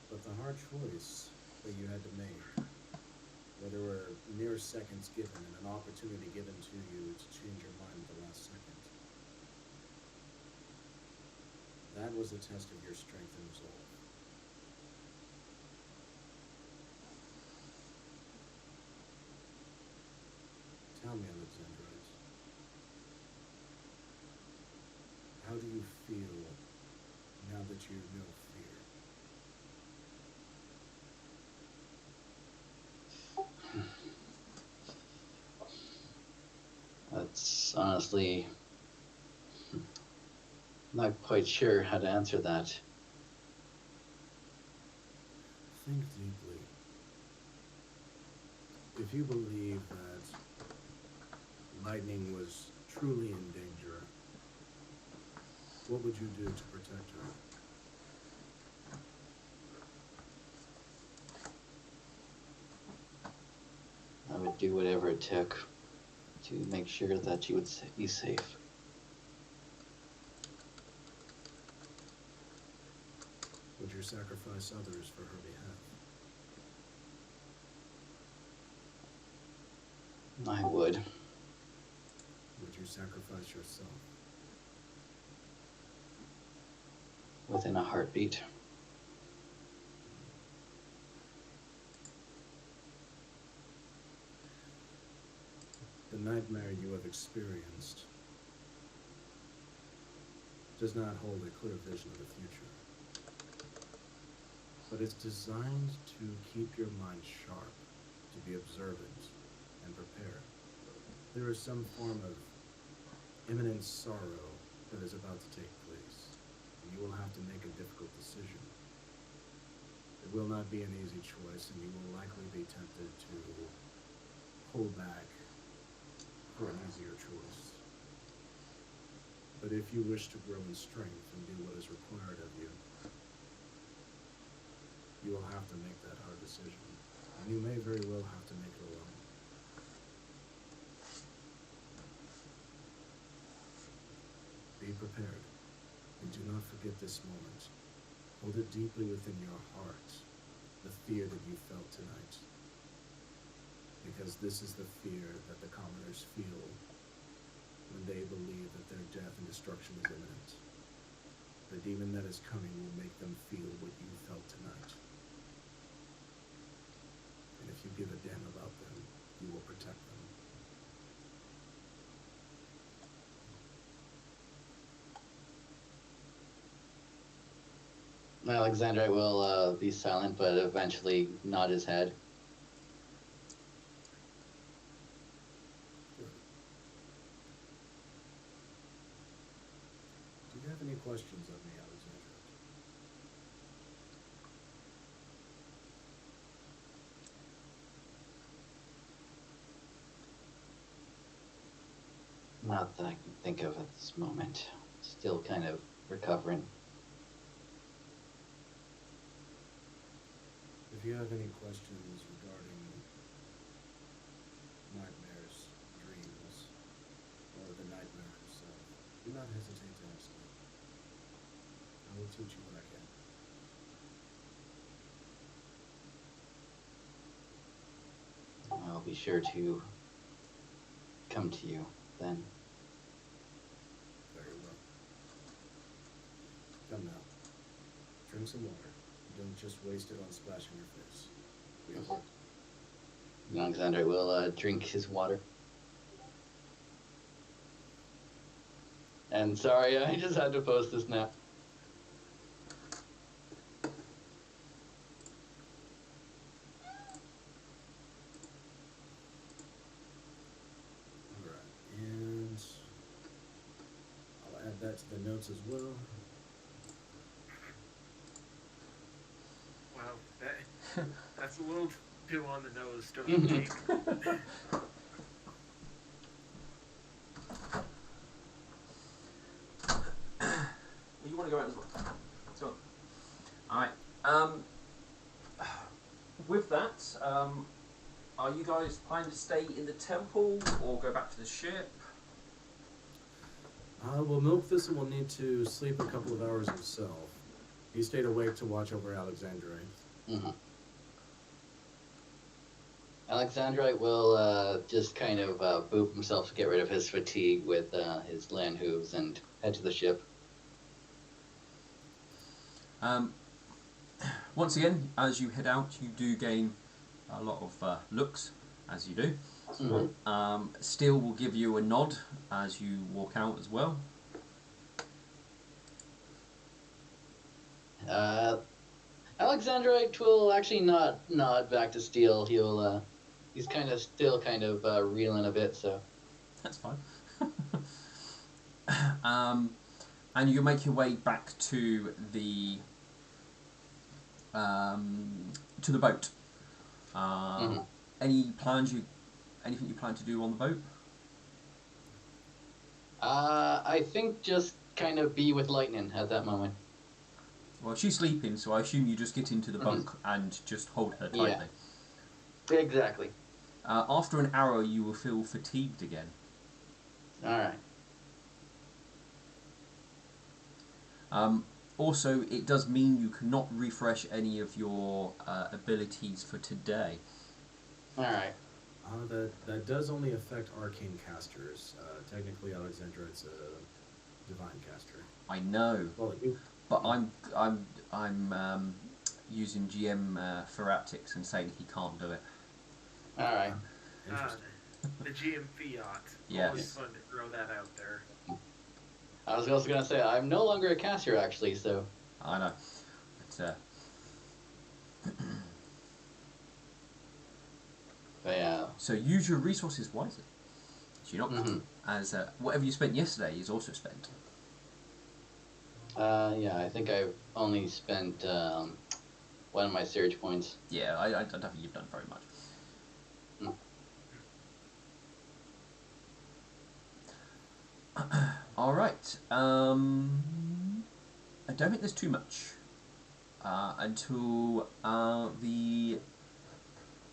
But the hard choice that you had to make, where there were mere seconds given and an opportunity given to you to change your mind at the last second, that was a test of your strength and resolve. Tell me, Alexandra, how do you feel now that you know fear? That's honestly not quite sure how to answer that. Think deeply. If you believe that Lightning was truly in danger, what would you do to protect her? I would do whatever it took to make sure that she would be safe. Would you sacrifice others for her behalf? I would. Would you sacrifice yourself? Within a heartbeat. The nightmare you have experienced does not hold a clear vision of the future, but it's designed to keep your mind sharp, to be observant and prepared. There is some form of imminent sorrow that is about to take place, and you will have to make a difficult decision. It will not be an easy choice, and you will likely be tempted to pull back for an easier choice. But if you wish to grow in strength and do what is required of you, you will have to make that hard decision. And you may very well have to make it alone. Be prepared, and do not forget this moment. Hold it deeply within your heart, the fear that you felt tonight. Because this is the fear that the commoners feel when they believe that their death and destruction is imminent. The demon that is coming will make them feel what you felt tonight. And if you give a damn about them, you will protect them. Alexandrite will be silent, but eventually nod his head. Do you have any questions of me, Alexandra? Not that I can think of at this moment. Still kind of recovering. If you have any questions regarding nightmares, dreams, or the nightmare himself, do not hesitate to ask me. I will teach you what I can. I'll be sure to come to you then. Very well. Come now. Drink some water. Don't just waste it on splashing your face. We have work. Alexandrite will drink his water. And sorry, I just had to post this now. Alright, and I'll add that to the notes as well. Wow, that's a little too on the nose, don't you think? You want to go out as well? Let's go on. Alright. With that, are you guys planning to stay in the temple or go back to the ship? Well, Milk Thistle will need to sleep a couple of hours himself. He stayed awake to watch over Alexandrite. Mm-hmm. Alexandrite will just kind of boop himself to get rid of his fatigue with his land hooves and head to the ship. Once again, as you head out, you do gain a lot of looks, as you do. Mm-hmm. Steel will give you a nod as you walk out as well. Alexandrite will actually not nod back to Steel. He's kind of still kind of reeling a bit, so. That's fine. And you make your way back to the boat. Any plans anything you plan to do on the boat? I think just kind of be with Lightning at that moment. Well, she's sleeping, so I assume you just get into the bunk and just hold her tightly. Yeah. Exactly. After an hour, you will feel fatigued again. Alright. Also, it does mean you cannot refresh any of your abilities for today. Alright. That does only affect arcane casters. Technically, Alexandra, it's a divine caster. I know, Well, but I'm using GM Ferratics and saying he can't do it. All right. Interesting. The GM Fiat. Yes. Always fun to throw that out there. I was also gonna say I'm no longer a caster actually, so. I know. But, But yeah. so use your resources wisely. So you're not, Mm-hmm. as whatever you spent yesterday is also spent. Yeah, I think I've only spent one of my surge points. Yeah, I don't think you've done very much. All right. I don't think there's too much until the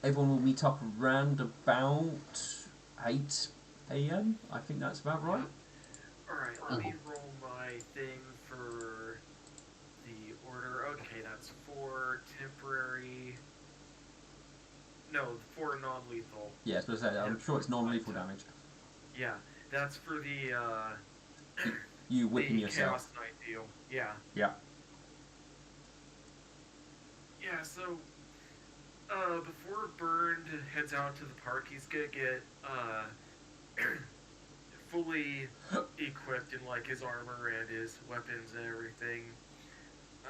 everyone will meet up around about 8 a.m. I think that's about right. Alright, let me roll my thing for the order. Okay, that's 4 temporary. No, 4 non lethal. Yeah, I was supposed to say, I'm sure it's non-lethal damage. Yeah, that's for the You whipping the yourself. Chaos Knight deal. Yeah. Yeah. Yeah, so before Burned heads out to the park, he's gonna get fully equipped in like his armor and his weapons and everything.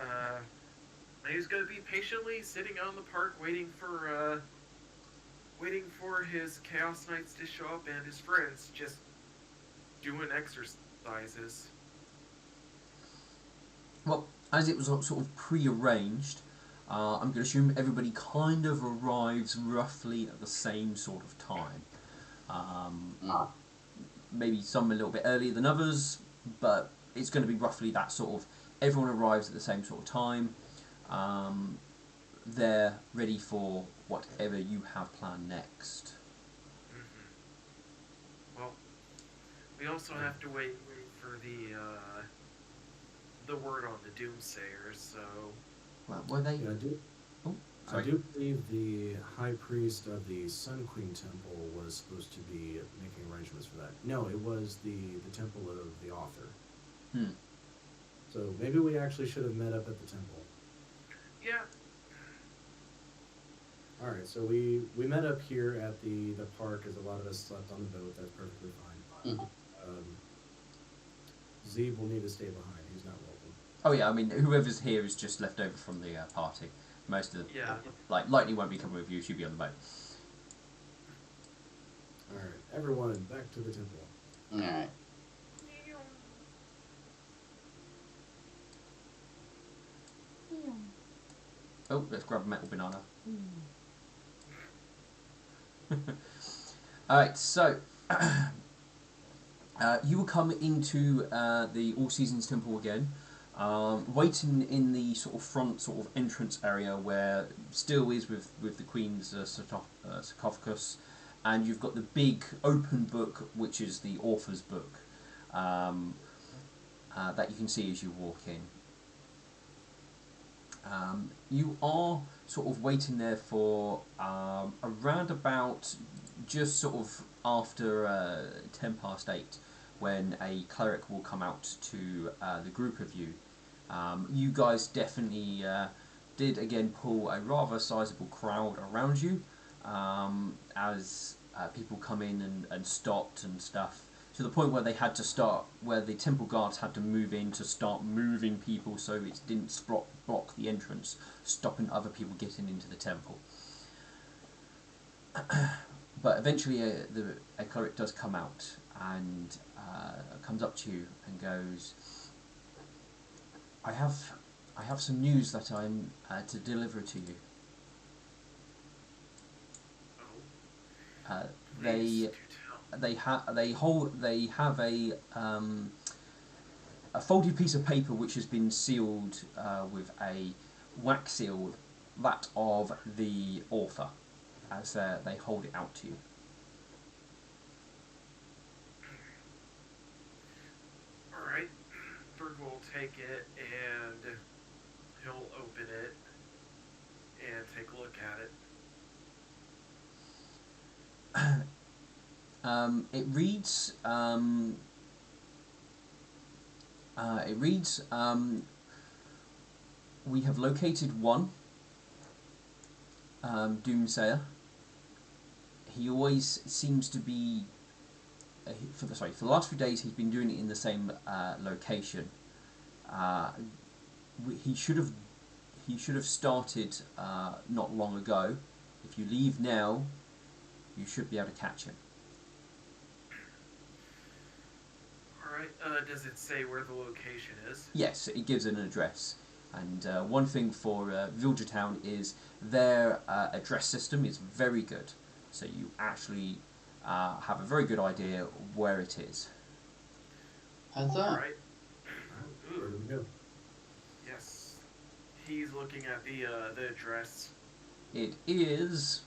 And he's gonna be patiently sitting out in the park waiting for his Chaos Knights to show up and his friends just doing exercises. Well, as it was sort of pre-arranged, I'm going to assume everybody kind of arrives roughly at the same sort of time. Maybe some a little bit earlier than others, but it's going to be roughly that sort of. Everyone arrives at the same sort of time. They're ready for whatever you have planned next. Well, we also have to wait for the word on the Doomsayers. So Well, were they? Yeah, I Sorry. do believe the High Priest of the Sun Queen Temple was supposed to be making arrangements for that. No, it was the Temple of the Author. So maybe we actually should have met up at the temple. yeah, All right, so we met up here at the park as a lot of us slept on the boat. That's perfectly fine. Mhm. Zeeb will need to stay behind. He's not welcome. Oh yeah, I mean whoever's here is just left over from the party. Most of the Lightning won't be coming with you. She'll be on the boat. All right, everyone, back to the temple. All right. Oh, let's grab a metal banana. Alright, so you will come into the All Seasons Temple again, waiting in the sort of front sort of entrance area where still is with the Queen's sarcophagus, and you've got the big open book which is the author's book that you can see as you walk in. You are sort of waiting there for around about just sort of after 10 past 8 when a cleric will come out to the group of you. You guys definitely did again pull a rather sizable crowd around you as people come in and stopped and stuff, to the point where they had to start, where the temple guards had to move in to start moving people so it didn't block the entrance, stopping other people getting into the temple. But eventually a cleric does come out and comes up to you and goes, I have some news that I'm to deliver to you. They have a folded piece of paper which has been sealed with a wax seal, that of the author, as they hold it out to you. alright. Bird will take it and he'll open it and take a look at it. It reads. We have located one doomsayer. He always seems to be. For the last few days, he's been doing it in the same location. He should have started not long ago. If you leave now, you should be able to catch him. Alright, does it say where the location is? Yes, it gives an address. And one thing for Villager Town is their address system is very good. So you actually have a very good idea where it is. Heads up. Alright. Where do we go? Yes. He's looking at the address. It is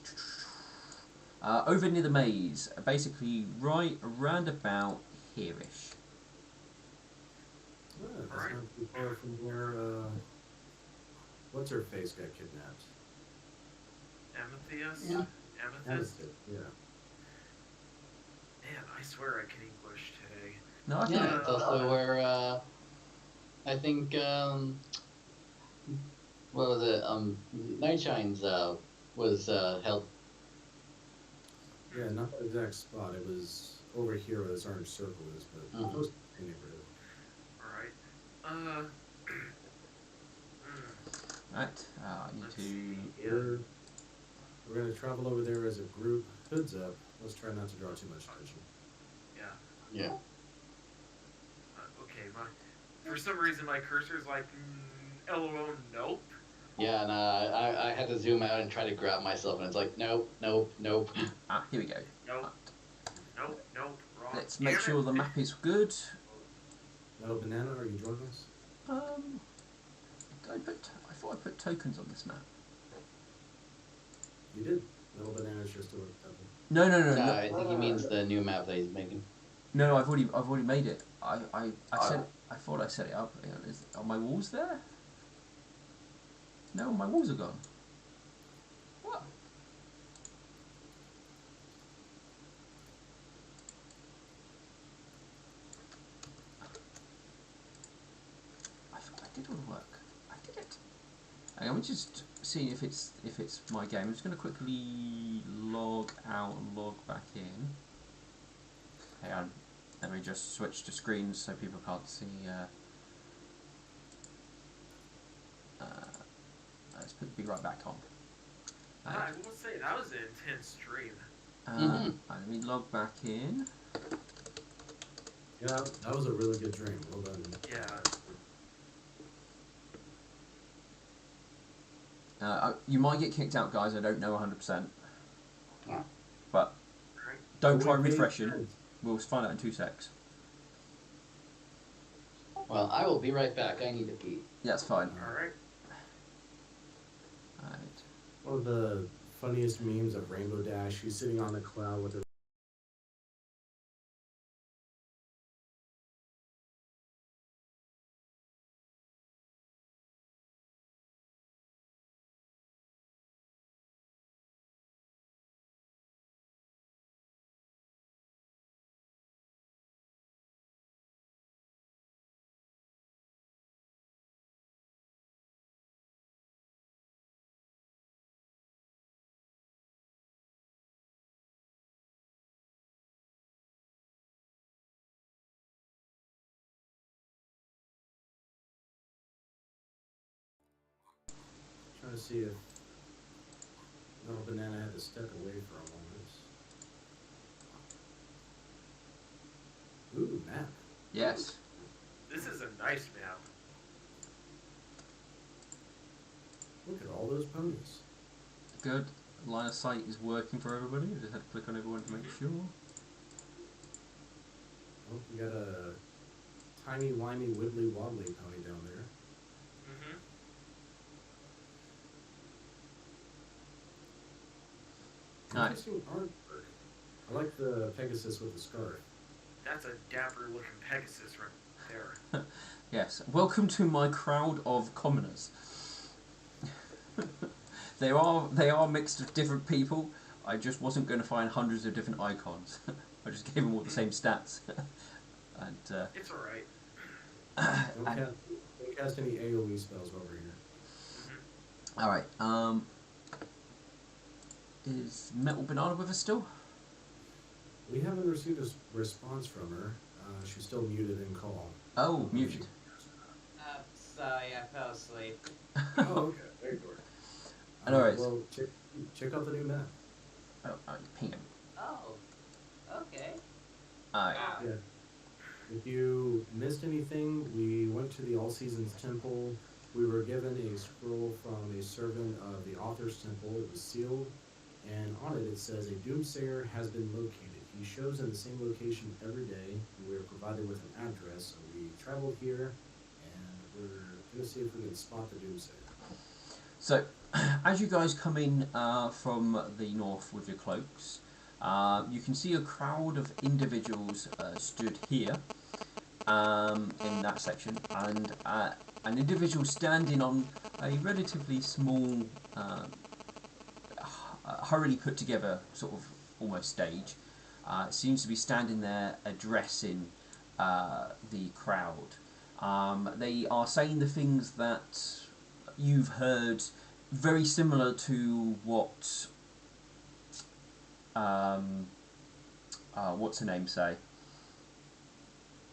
over near the maze, basically right around about here-ish. That's Alright. not too far from where, what's her face got kidnapped? Amethyst? Yeah. Amethyst? Yeah. Man, I swear I can English today. No, I Yeah, can. it's also where I think what was it? Nightshine's was held. Yeah, not the exact spot. It was over here where this orange circle is, but Mhm. close to the neighborhood. Alright. Right, I need Let's to. see. Yeah. We're gonna travel over there as a group. Hoods up. Let's try not to draw too much attention. Yeah. Yeah. Okay, for some reason my cursor's like, LOL, nope. Yeah, and I had to zoom out and try to grab myself, and it's like, nope, nope, nope. Here we go. Nope. Nope, nope, wrong. Let's Damn make it. sure the map is good. Hello, Banana, are you joining us? I thought I put tokens on this map. You did. Little Banana's just a double. No. I think he means the new map that he's making. No, I've already made it. I thought I set it up. Hang on, are my walls there? No, my walls are gone. What? I thought I did all the work. I did it. Hang on, we're just seeing if it's my game. I'm just going to quickly log out and log back in. Hang on. Let me just switch to screens so people can't see. Let's be right back on. I will say, that was an intense stream. Let me log back in. Yeah, that was a really good dream. Well done. Yeah. You might get kicked out, guys. I don't know 100%. Yeah. But Alright. don't try Wait, refreshing. We'll find out in 2 secs. Well, I will be right back. I need to pee. Yeah, that's fine. Alright. Right. One of the funniest memes of Rainbow Dash. She's sitting on a cloud with her. Trying to see if Little Banana had to step away for a moment. Ooh, map. Yes. This is a nice map. Look at all those ponies. Good. Line of sight is working for everybody. I just had to click on everyone to make sure. Oh, we got a tiny, whiny, wibbly, wobbly pony down there. Mm-hmm. Nice. Interesting artwork. I like the Pegasus with the scarf. That's a dapper looking Pegasus right there. Yes. Welcome to my crowd of commoners. They are mixed of different people. I just wasn't going to find hundreds of different icons. I just gave them all the same stats. And It's alright. Don't cast any AoE spells over here. Mm-hmm. all right. Is Metal Banana with us still? We haven't received a response from her. She's still muted in call. Oh, muted. Sorry, I fell asleep. Oh, okay. There you go. And alright. Well, check out the new map. Oh, ping him. Oh, okay. Alright. Yeah. If you missed anything, we went to the All Seasons Temple. We were given a scroll from a servant of the Author's Temple. It was sealed, and on it says a doomsayer has been located. He shows in the same location every day. We were provided with an address, so we traveled here, and we're gonna see if we can spot the doomsayer. So, as you guys come in from the north with your cloaks, you can see a crowd of individuals stood here in that section, and an individual standing on a relatively small, hurriedly put together sort of almost stage. Seems to be standing there addressing the crowd. They are saying the things that you've heard, very similar to what what's her name say?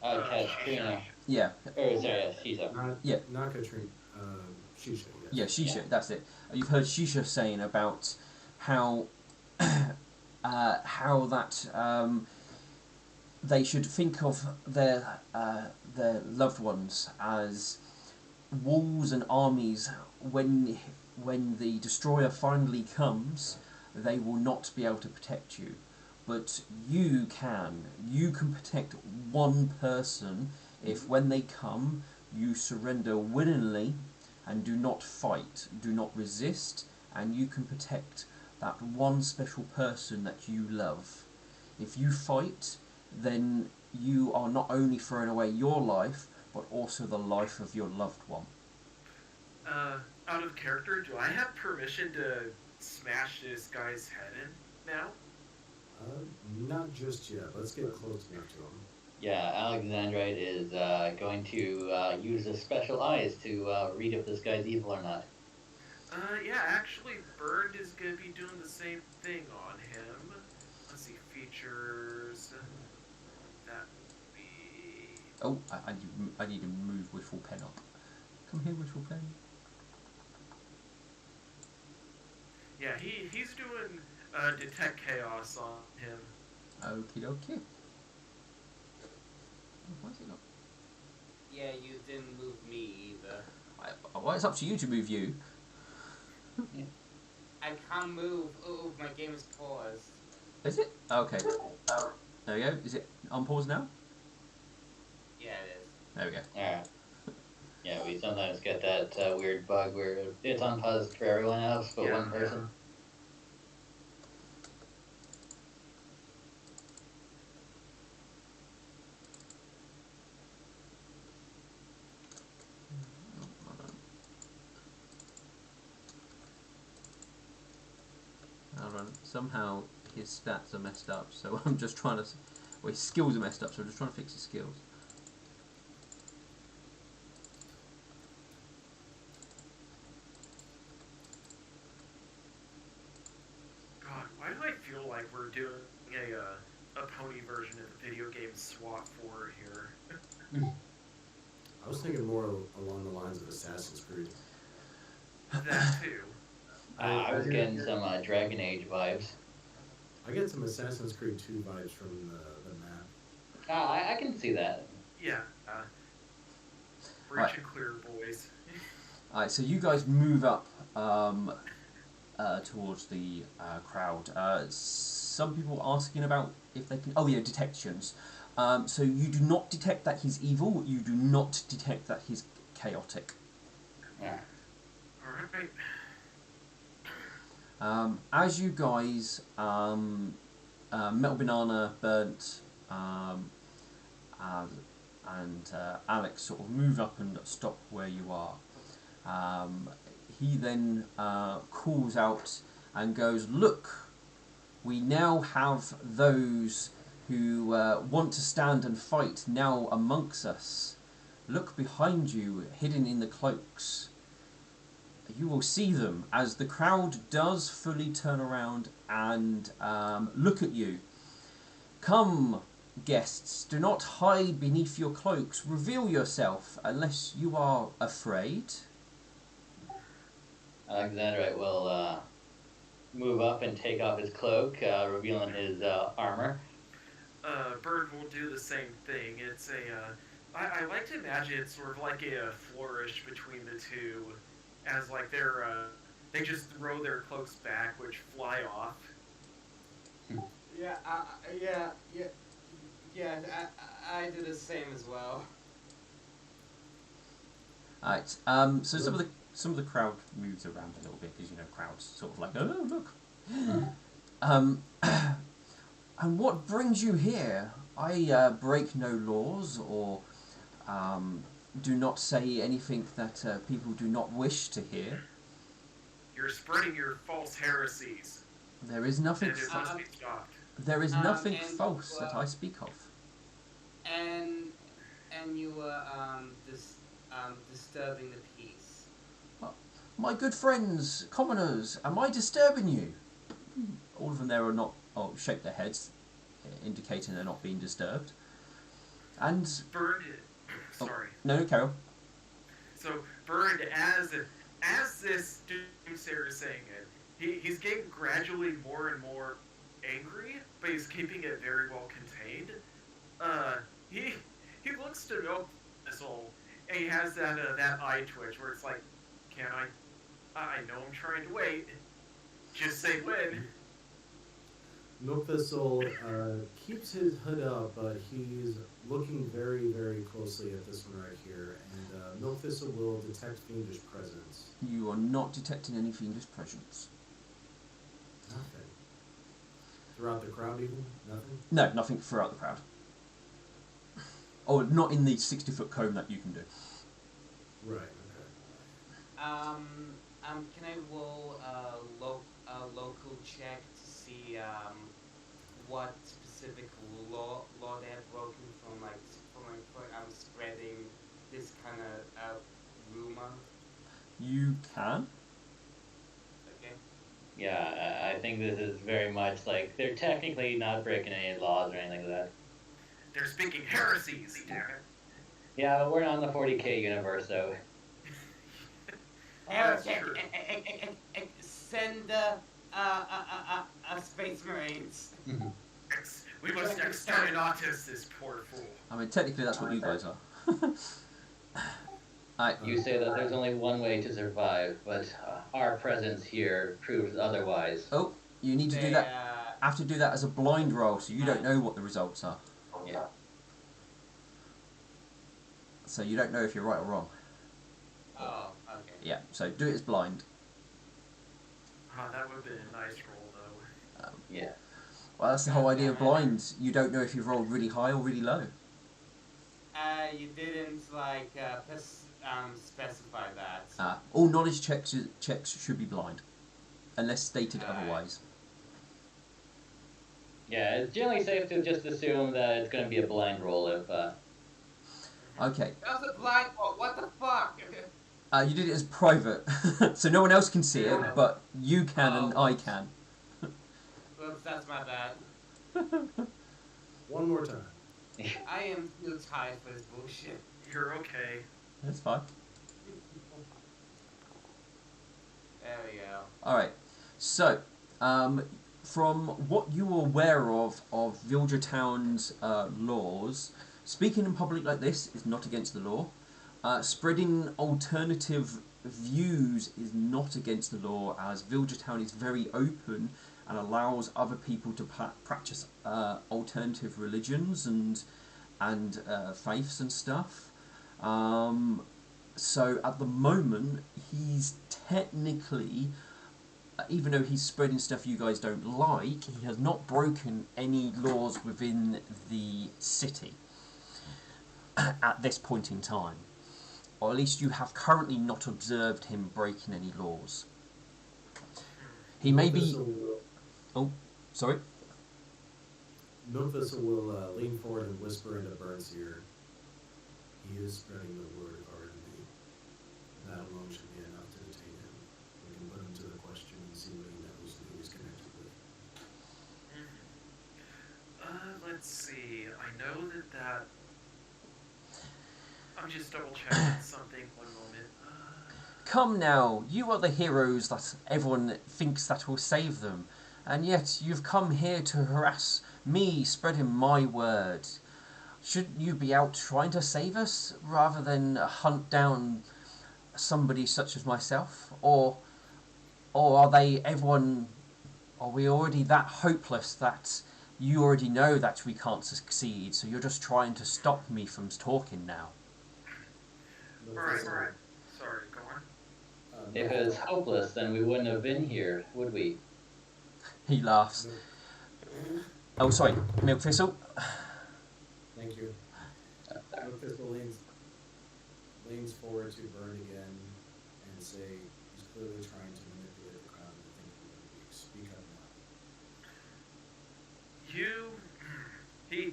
Katrina. Yeah. Or sorry, yeah, Shisha. Not Katrina. Shisha. Yes. Yeah, Shisha. Yeah. That's it. You've heard Shisha saying about how how that they should think of their loved ones as walls and armies. When the destroyer finally comes, they will not be able to protect you, but you can. You can protect one person if, when they come, you surrender willingly and do not fight, do not resist, and you can protect that one special person that you love. If you fight, then you are not only throwing away your life, but also the life of your loved one. Out of character, do I have permission to smash this guy's head in now? Not just yet. Let's get close enough to him. Yeah, Alexandrite is going to use his special eyes to read if this guy's evil or not. Yeah, actually, Bird is gonna be doing the same thing on him. Let's see, features. That would be. Oh, I need to move Wishful Pen up. Come here, Wishful Pen. Yeah, he's doing detect chaos on him. Okie dokie. Why is it not? Yeah, you didn't move me either. Well, it's up to you to move you. I can't move. Oh, my game is paused. Is it? Okay. There we go. Is it on pause now? Yeah, it is. There we go. Alright. Yeah, we sometimes get that weird bug where it's on pause for everyone else, but one person. Hold on. Somehow his stats are messed up, so I'm just trying to. Well, his skills are messed up, so I'm just trying to fix his skills. God, why do I feel like we're doing a pony version of the video game SWAT 4 here? I was thinking more along the lines of Assassin's Creed. That too. I was getting some Dragon Age vibes. I get some Assassin's Creed 2 vibes from the map. I can see that. Yeah. Breach and clear, boys. Alright, so you guys move up towards the crowd. Some people asking about if they can. Oh yeah, detections. So you do not detect that he's evil. You do not detect that he's chaotic. Yeah. Alright. As you guys, Metal Banana, Burnt, and Alex sort of move up and stop where you are, he then calls out and goes, "Look, We now have those who want to stand and fight now amongst us. Look behind you, hidden in the cloaks. You will see them as the crowd does fully turn around and look at you. Come, guests, do not hide beneath your cloaks. Reveal yourself unless you are afraid. Alexandrite will move up and take off his cloak, revealing his armor. Bird will do the same thing. It's a, I like to imagine it's sort of like a flourish between the two, as like they just throw their cloaks back, which fly off. Yeah, I do the same as well. Alright, so some of the crowd moves around a little bit because, you know, crowds sort of like, oh, look. And what brings you here? I break no laws or do not say anything that people do not wish to hear. You're spreading your false heresies, There is nothing. and it must be stopped. There is nothing and false that I speak of. And you were disturbing the peace. My good friends, commoners, am I disturbing you? All of them there are not. Oh, shake their heads, indicating they're not being disturbed. And Bird, sorry. no, carry on. So Bird, as this doomsayer is saying it, he's getting gradually more and more angry, but he's keeping it very well contained. He looks to know this all, and he has that eye twitch where it's like, can I know I'm trying to wait. Just say when. Milk Thistle keeps his hood up, but he's looking very, very closely at this one right here. And Milk Thistle will detect fiendish presence. You are not detecting any fiendish presence. Nothing. Throughout the crowd, even? Nothing? No, nothing throughout the crowd. Oh, not in the 60-foot cone that you can do. Right, okay. Can I roll a local check to see what specific law they have broken from spreading this kind of rumor? You can. Okay. Yeah, I think this is very much like they're technically not breaking any laws or anything like that. They're speaking heresies, damn it. Yeah, but we're not in the 40k universe, so. Yeah, that's true. Send Space Marines. We must exterminate this poor fool. I mean, technically that's what you guys are. You say that there's only one way to survive, but our presence here proves otherwise. Oh, you need to do that. Have to do that as a blind roll, so you don't know what the results are. Yeah. So you don't know if you're right or wrong. Oh, okay. Yeah, so do it as blind. That would have been a nice roll, though. Yeah. Well, that's the whole idea of blinds. You don't know if you've rolled really high or really low. You didn't specify that. All knowledge checks should be blind, unless stated otherwise. Yeah, it's generally safe to just assume that it's going to be a blind roll if. Okay. That was a blind roll. What the fuck? You did it as private, so no one else can see it, but you can and I can. Oops, that's my bad. One more time. I am too tired for this bullshit. You're okay. That's fine. There we go. Alright, so, from what you are aware of Villager Town's laws, speaking in public like this is not against the law. Spreading alternative views is not against the law, as Villager Town is very open and allows other people to practice alternative religions and faiths and stuff. So at the moment, he's technically, even though he's spreading stuff you guys don't like, he has not broken any laws within the city at this point in time. Or at least you have currently not observed him breaking any laws. He may be... Oh, Sorry? Milkvissel will lean forward and whisper into Burns' ear. He is spreading the word of our enemy. That alone should be enough to detain him. We can put him to the question and see what he knows and who he's connected with. Let's see. I know that. I'm just double checking something. One moment. Come now, you are the heroes that everyone thinks that will save them, and yet you've come here to harass me, spreading my word. Shouldn't you be out trying to save us, rather than hunt down somebody such as myself? Or are we already that hopeless that you already know that we can't succeed, so you're just trying to stop me from talking now? Alright. Sorry, go on. If it was hopeless, then we wouldn't have been here, would we? He laughs. Oh, sorry, Milk Thistle. Thank you. Milkvissel leans forward to Burn again and say he's clearly trying to manipulate the crowd into thinking we're weak. Speak up now.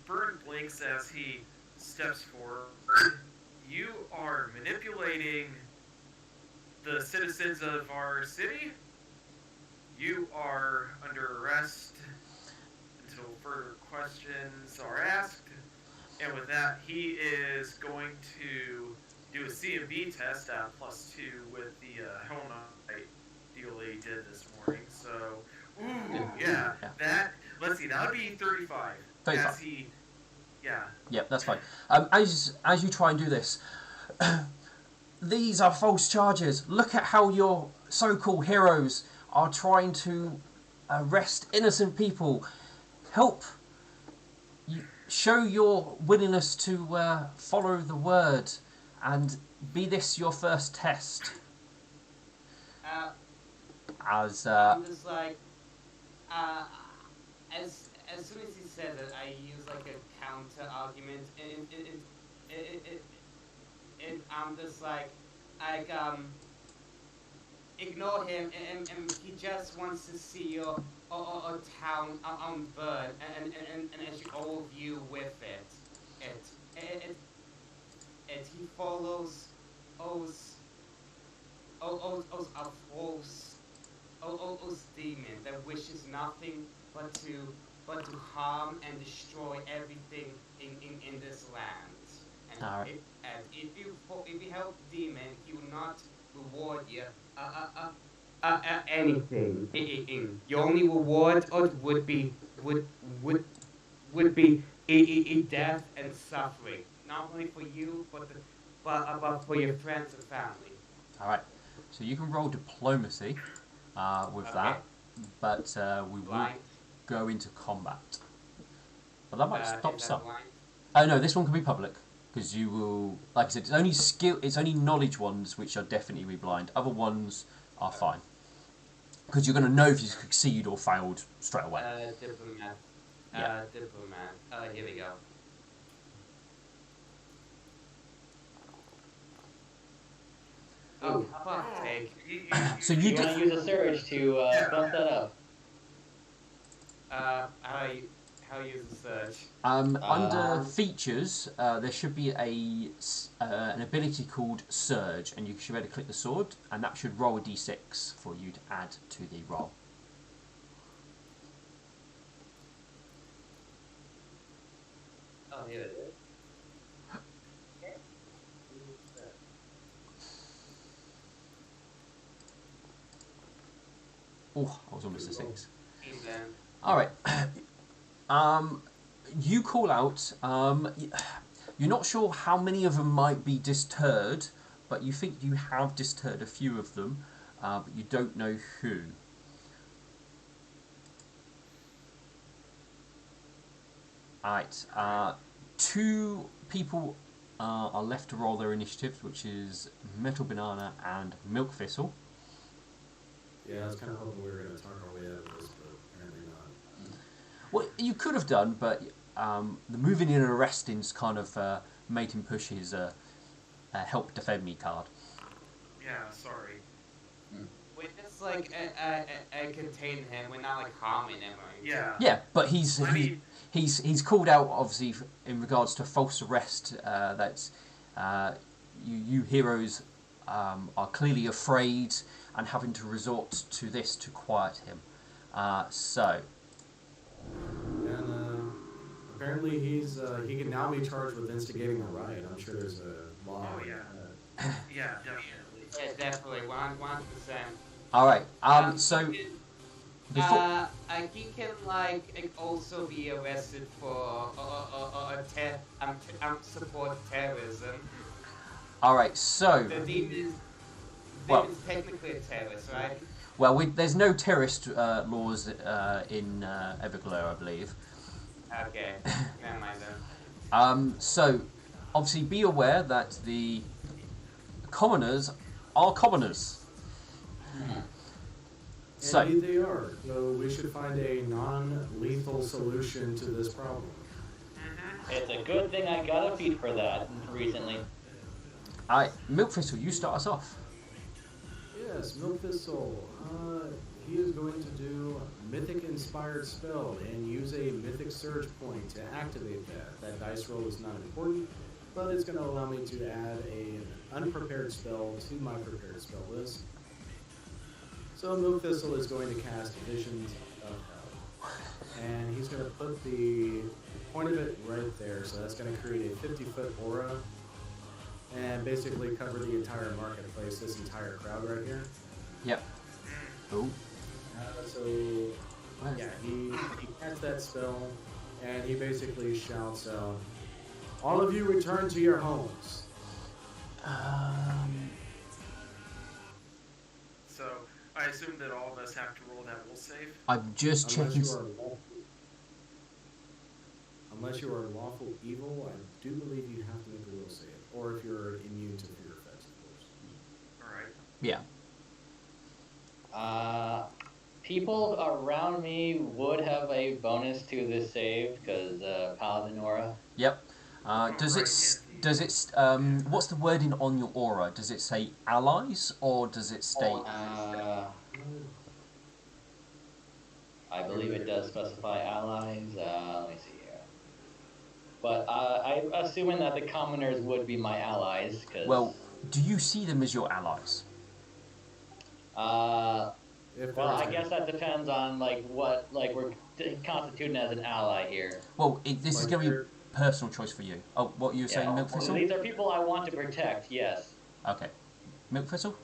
Burn blinks as he steps forward. You are manipulating the citizens of our city. You are under arrest until further questions are asked. And with that, he is going to do a CMB test at +2 with the Hell Knight deal he did this morning. So, yeah. Let's see, that would be 35. 35. As he, yeah. Yep, that's fine. As you try and do this, these are false charges. Look at how your so-called heroes are trying to arrest innocent people. Help. Show your willingness to follow the word, and be this your first test. I'm just like, as soon as he said that, I use like a counter argument, and I'm just like, ignore him, and he just wants to see your town on burn, and as you all of you with it. He follows those demon that wishes nothing but to harm and destroy everything in this land. And, All right. if you help demon, he will not reward you anything. Your only reward would be death and suffering, not only for you but for your friends and family. All right. So you can roll diplomacy with that, but we will Blind. go into combat. But that might stop Is that some. blind? Oh no, this one can be public because you will, like I said, it's only knowledge ones which are definitely be blind. Other ones are fine because you're going to know if you succeed or failed straight away. Diplomat. Yeah. Diplomat. Here we go. Oh, fuck's sake. So You want to use a surge to bump that up? How use the search? Under features, there should be an ability called Surge, and you should be able to click the sword, and that should roll a d6 for you to add to the roll. Oh, here it is. Oh, I was almost a 6. England. All right. You call out. You're not sure how many of them might be disturbed, but you think you have disturbed a few of them, but you don't know who. Alright, 2 people are left to roll their initiatives, which is Metal Banana and Milk Thistle. Yeah, I was kind of hoping we were going to talk our way out of this, but apparently not. Well, you could have done, but the moving in and arresting's kind of made him push his help defend me card. Yeah, sorry. With this just like contain him. We're not like harming him. Or Yeah. Yeah, but he's I mean, he's called out obviously in regards to false arrest. That's you heroes are clearly afraid and having to resort to this to quiet him. So And apparently he can now be charged with instigating a riot. I'm sure there's a law. Oh, yeah. Yeah, definitely. yeah, definitely 100%. all right. So before He can like also be arrested for support terrorism. all right. So The demon's Well- technically a terrorist, right? well, there's no terrorist laws in Everglow, I believe. Okay, never mind then. So, obviously, be aware that the commoners are commoners. So, Indeed they are. So we should find a non-lethal solution to this problem. It's a good thing I got a feat for that recently. Milk Thistle, you start us off. Yes, Milk Thistle. He is going to do Mythic-inspired spell and use a Mythic Surge point to activate that. That dice roll is not important, but it's going to allow me to add an unprepared spell to my prepared spell list. So Milk Thistle is going to cast Visions of Hell. And he's going to put the point of it right there, so that's going to create a 50-foot aura and basically cover the entire marketplace, this entire crowd right here. Yep. Oh. So, yeah, he casts that spell, and he basically shouts out, "All of you return to your homes." So, I assume that all of us have to roll that will save. I'm just checking. Unless you are lawful evil, I do believe you have to make a will save. Or if you're immune to fear effects, of course. Alright. Yeah. People around me would have a bonus to this save because Paladin Aura. Yep. Does it? What's the wording on your aura? Does it say allies or does it state? I believe it does specify allies. Let me see here. But I'm assuming that the commoners would be my allies. Cause, Well, do you see them as your allies? Well, I guess that depends on what we're constituting as an ally here. Well, this is going to be a personal choice for you. Oh, what you were saying, Milk Thistle? These are people I want to protect. Yes. Okay. Milk Thistle?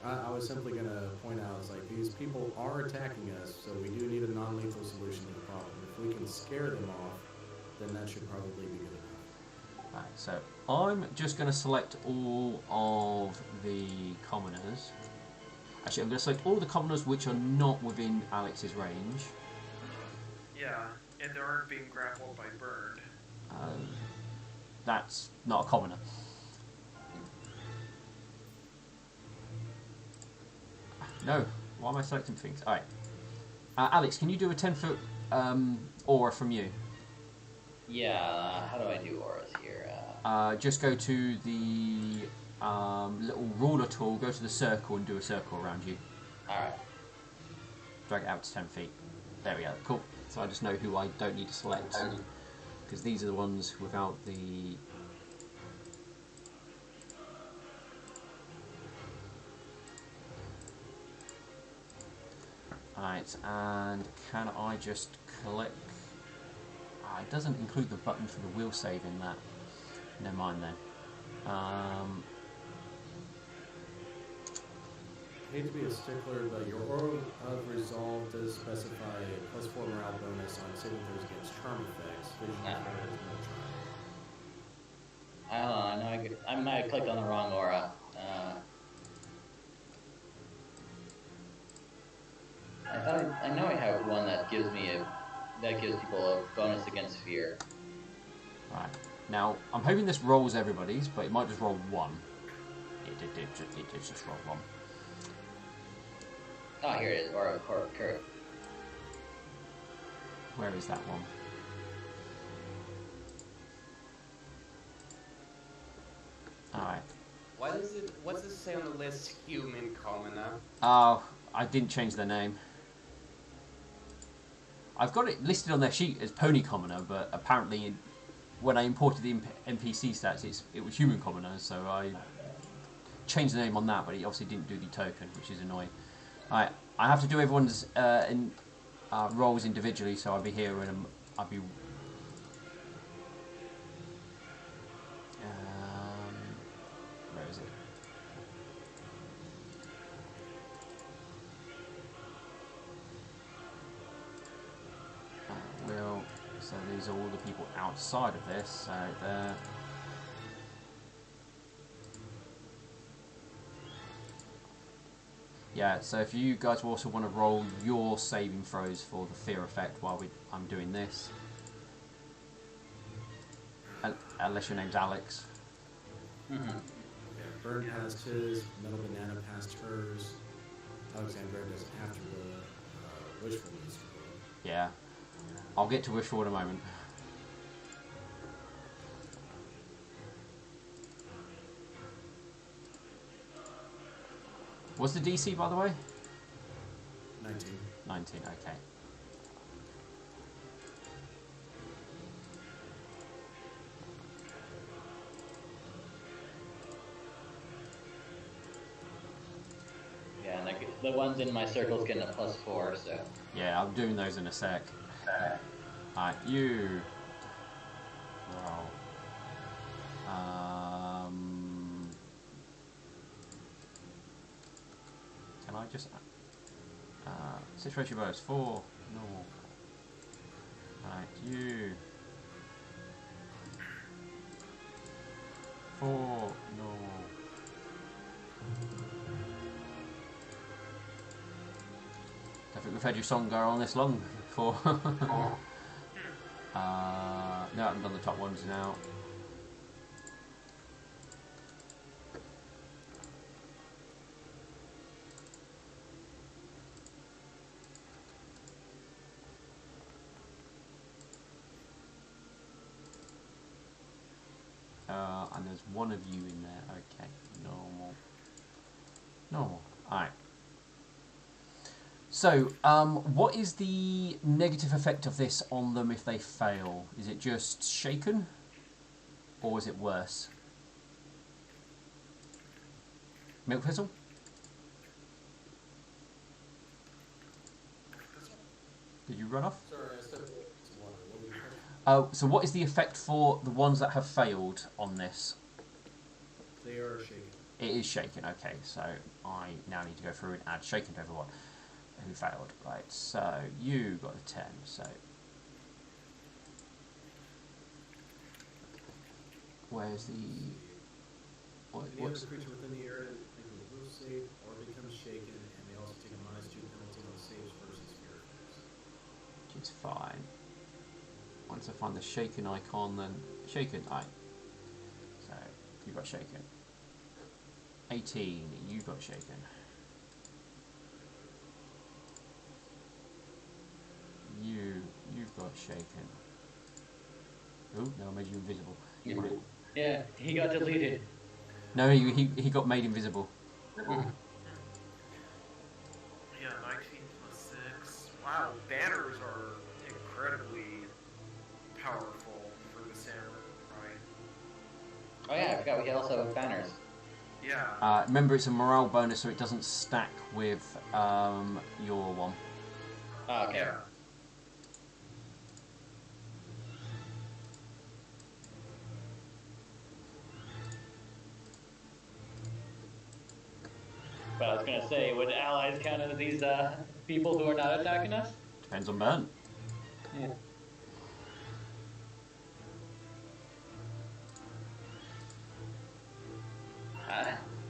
I was simply going to point out, it's like, these people are attacking us, so we do need a non-lethal solution to the problem. If we can scare them off, then that should probably be good enough. Right, so I'm just going to select all of the commoners. Actually, I'm going to select all the commoners which are not within Alex's range. Yeah, and they aren't being grappled by bird. That's not a commoner. No, why am I selecting things? Alright. Alex, can you do a 10-foot aura from you? Yeah, how do I do auras here? Just go to the little ruler tool, go to the circle and do a circle around you. Alright. Drag it out to 10 feet. There we go, cool. So I just know who I don't need to select. Because these are the ones without the... Alright, and can I just click... it doesn't include the button for the will save in that. Never mind then. I hate to be a stickler, but your Aura of Resolve does specify a +4 morale bonus on saving throws against charm effects. Vision Yeah. effect is no charm. I might have clicked on the wrong aura. I know I have one that gives people a bonus against fear. Right. Now, I'm hoping this rolls everybody's, but it might just roll one. It did just roll one. Oh, here it is. Aura curve. Where is that one? Alright. Why what is it? What's it say on the list? Human commoner. Oh, I didn't change their name. I've got it listed on their sheet as Pony Commoner, but apparently when I imported the NPC stats, it was Human Commoner, so I changed the name on that, but it obviously didn't do the token, which is annoying. I have to do everyone's roles individually, so I'll be here and I'll be... where is it? So these are all the people outside of this, so there. Yeah, so if you guys also want to roll your saving throws for the fear effect while I'm doing this. Unless your name's Alex. Yeah, Bird passed his, Metal Banana passed hers, Alexandra does after the wishfulness. Yeah. I'll get to wishful in a moment. What's the DC, by the way? 19. 19, okay. Yeah, and the ones in my circle's getting a +4, so. Yeah, I'm doing those in a sec. Alright, you. Roll. Can I just... situation bonus 4. Normal. Alright, you. 4. Normal. I think we've had your song go on this long before. No, I haven't done the top ones now. And there's one of you in there. Okay, normal. Normal. Alright. So, what is the negative effect of this on them if they fail? Is it just shaken? Or is it worse? Milk Thistle? Did you run off? Sorry, I stepped into water. What did you say? Oh, so what is the effect for the ones that have failed on this? They are shaken. It is shaken, okay, so I now need to go through and add shaken to everyone who failed. Right, so you got a 10, so... Where's the... Any What's... other creature within the area make a will save or becomes shaken, and they also take a -2 penalty on saves versus fear effects. Which is fine. Once I find the shaken icon, then... Shaken, aye. So, you got shaken. 18, you got shaken. You've got shaken. Oh, no, I made you invisible. Yeah, he got deleted. No, he got made invisible. Yeah, 19 plus 6. Wow, banners are incredibly powerful for the samurai. Oh yeah, I forgot we could also have banners. Yeah. Remember, it's a morale bonus, so it doesn't stack with your one. Oh, okay. Yeah. But I was gonna say, would allies count as these people who are not attacking us? Depends on burn. Yeah.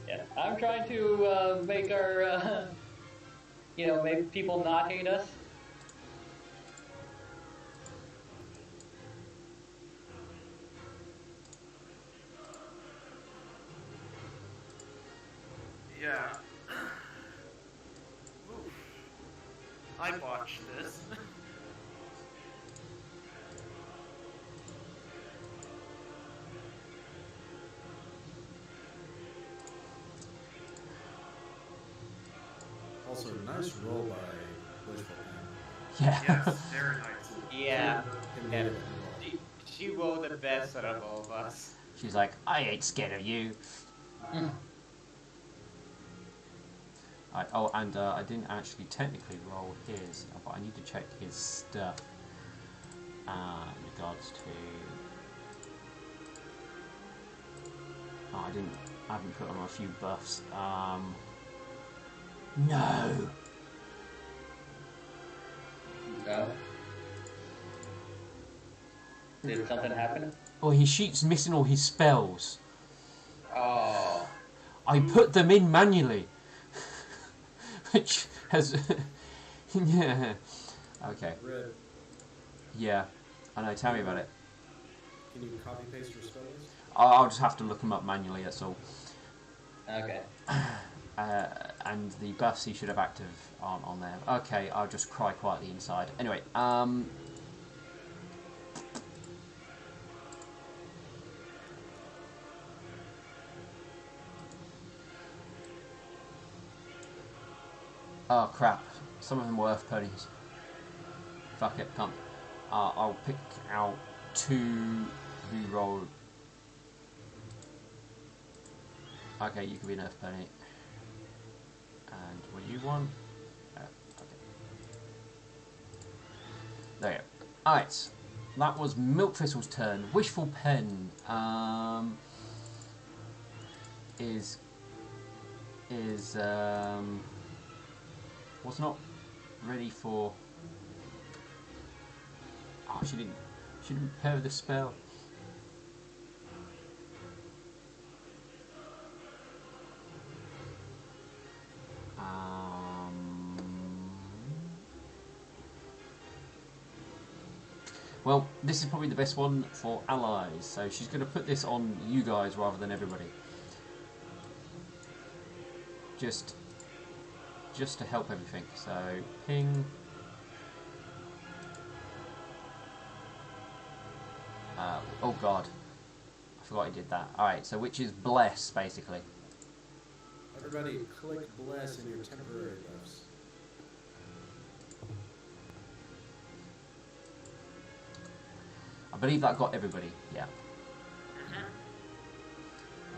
Yeah, I'm trying to make our, make people not hate us. Yeah. Oof. I botched this. Also, nice roll by Wishful Pen. Yeah. Yes, very nice. Yeah. Can Yeah. roll. She rolled the best out of all of us. She's like, I ain't scared of you. I didn't actually technically roll his, but I need to check his stuff. In regards to... Oh, I haven't put on a few buffs. No! No. Did something happen? Oh, his sheet's missing all his spells. Oh. I put them in manually. Which has... yeah. Okay. Red, Yeah. I know, tell me about it. can you copy paste your spell list? I'll just have to look them up manually, that's all. Okay. And the buffs he should have active aren't on there. Okay, I'll just cry quietly inside. Anyway, oh crap, some of them were Earth Ponies. Fuck it, can't. I'll pick out two who rolled. Okay, you can be an Earth Pony. And were you one? Okay. There you go. Alright, that was Milk Thistle's turn. Wishful Pen was not ready for... Oh, she didn't prepare the spell. Well, this is probably the best one for allies, so she's going to put this on you guys rather than everybody. Just to help everything. So, ping. Oh god. I forgot I did that. Alright, so which is bless, basically. Everybody, click bless in your temporary buffs. I believe that got everybody, yeah.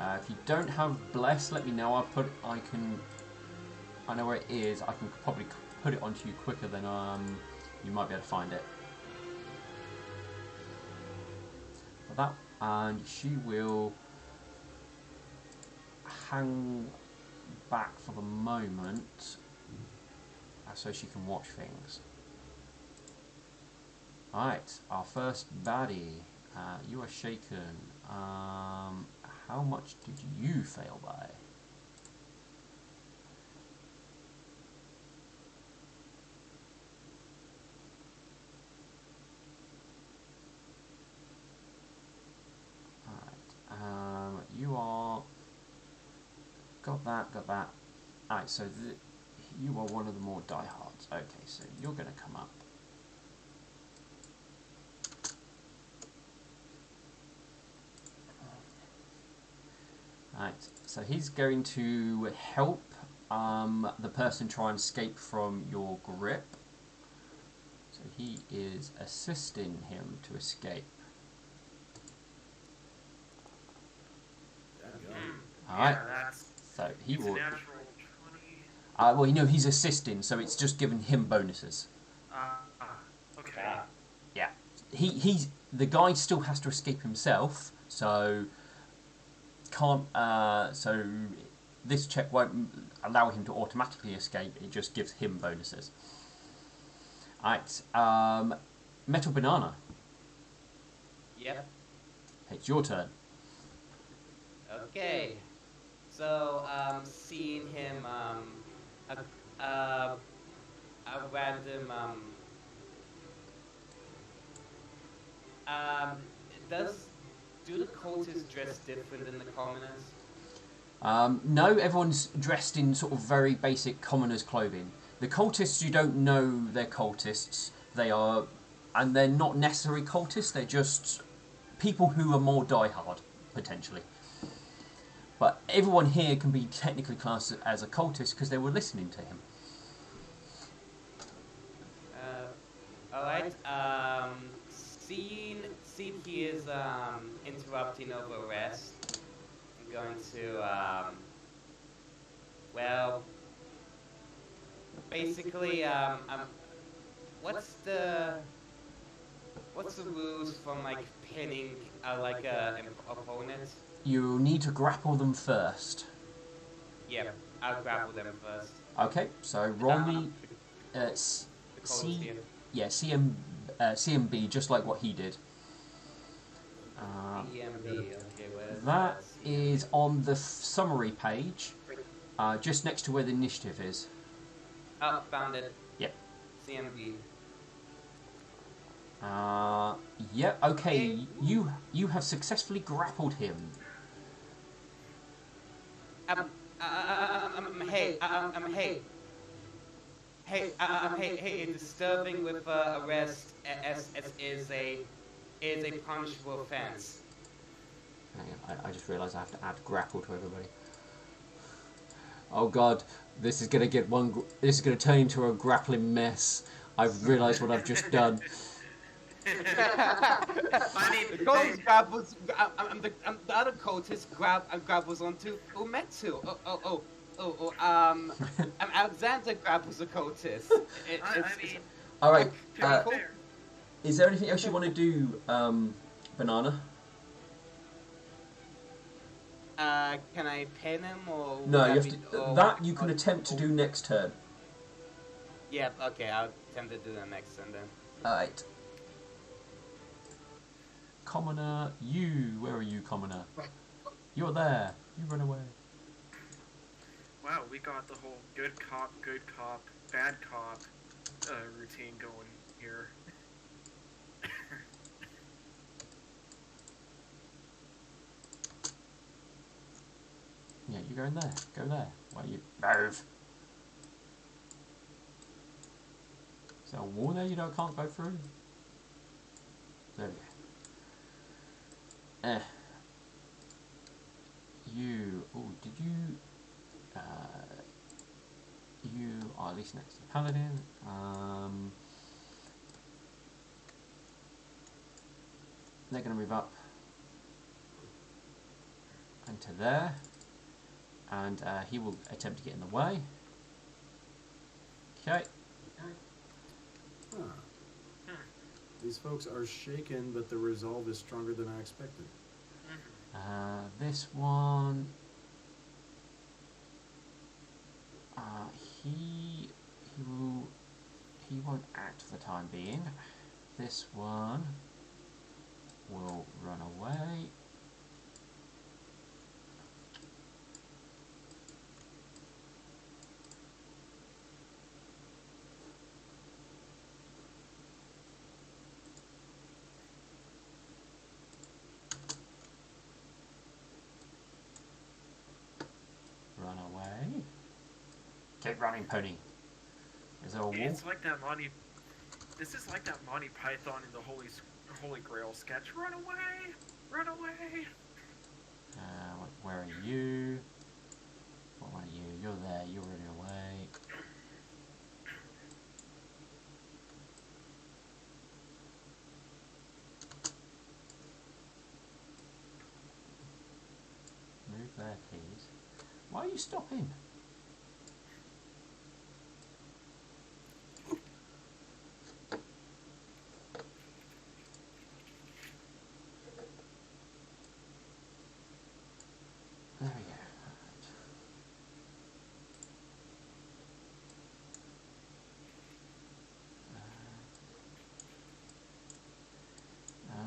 If you don't have bless, let me know. I know where it is. I can probably put it onto you quicker than you might be able to find it. For that, and she will hang back for the moment, so she can watch things. Alright, our first baddie. You are shaken. How much did you fail by? Alright, you are... Got that. Alright, so you are one of the more diehards. Okay, so you're going to come up. Right, so he's going to help the person try and escape from your grip. So he is assisting him to escape. Alright, so he will... well, you know, he's assisting, so it's just giving him bonuses. Okay. Yeah, he's the guy still has to escape himself, so... can't so this check won't allow him to automatically escape, it just gives him bonuses. Alright, Metal Banana. Yep. It's your turn. Okay. So, seeing him, a random, do the cultists dress different than the commoners? No, everyone's dressed in sort of very basic commoner's clothing. The cultists, you don't know they're cultists. And they're not necessarily cultists, they're just people who are more diehard, potentially. But everyone here can be technically classed as a cultist because they were listening to him. Alright, seeing he is interrupting over rest, I'm going to well, basically what's the rules from like pinning like a opponent? You need to grapple them first. Yep, I'll grapple them first. Okay, so roll me The C, code's here. yeah, CMB, just like what he did. EMB, okay, where's That CMB? is on the summary page, just next to where the initiative is. Oh, found it. Yep. CMB. Yep. Okay. You have successfully grappled him. Hey, disturbing with arrest is a punishable offense. Hang on, I just realised I have to add grapple to everybody. Oh God, this is gonna get this is gonna turn into a grappling mess. I've realised what I've just done. I mean, The cultist grapples. The other cultist grapples onto Umetsu. Alexander grapples the cultist. I mean, All right. to be fair, Is there anything else you want to do, Banana? Can I pin him or? No, you have to. That you can attempt to do next turn. Yeah. Okay, I'll attempt to do that next turn then. All right. Commoner, where are you, Commoner? You're there. You run away. wow, we got the whole good cop, bad cop routine going here. Yeah, you go in there. Go there. Why you move? Is there a wall there you can't go through? There we go. You. Oh, did you? You are at least next to the paladin. They're going to move up into there, and he will attempt to get in the way. Okay. Huh. These folks are shaken, but the resolve is stronger than I expected. This one. He won't act for the time being. This one will run away. Run away. Keep running, Pony. Is there a wall? It's like that Monty. This is like that Monty Python in the Holy Grail sketch. Run away! Run away! Where are you? What one are you? You're there. You're running away. Move there, please. Why are you stopping? There we go.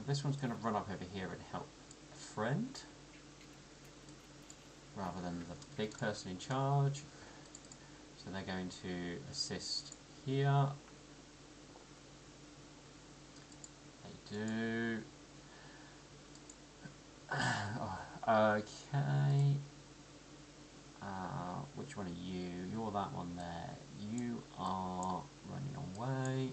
This one's going to run up over here and help a friend, rather than the big person in charge. So they're going to assist here. They do. Okay. Which one are you? You're that one there. You are running away.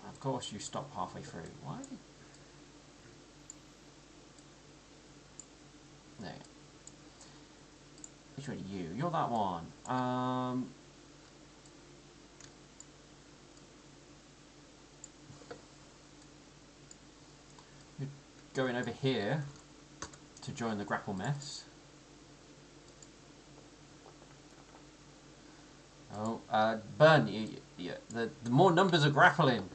Of course you stop halfway through. Why? which way are you? You're that one. You're going over here to join the grapple mess. Oh, Burn, the more numbers are grappling.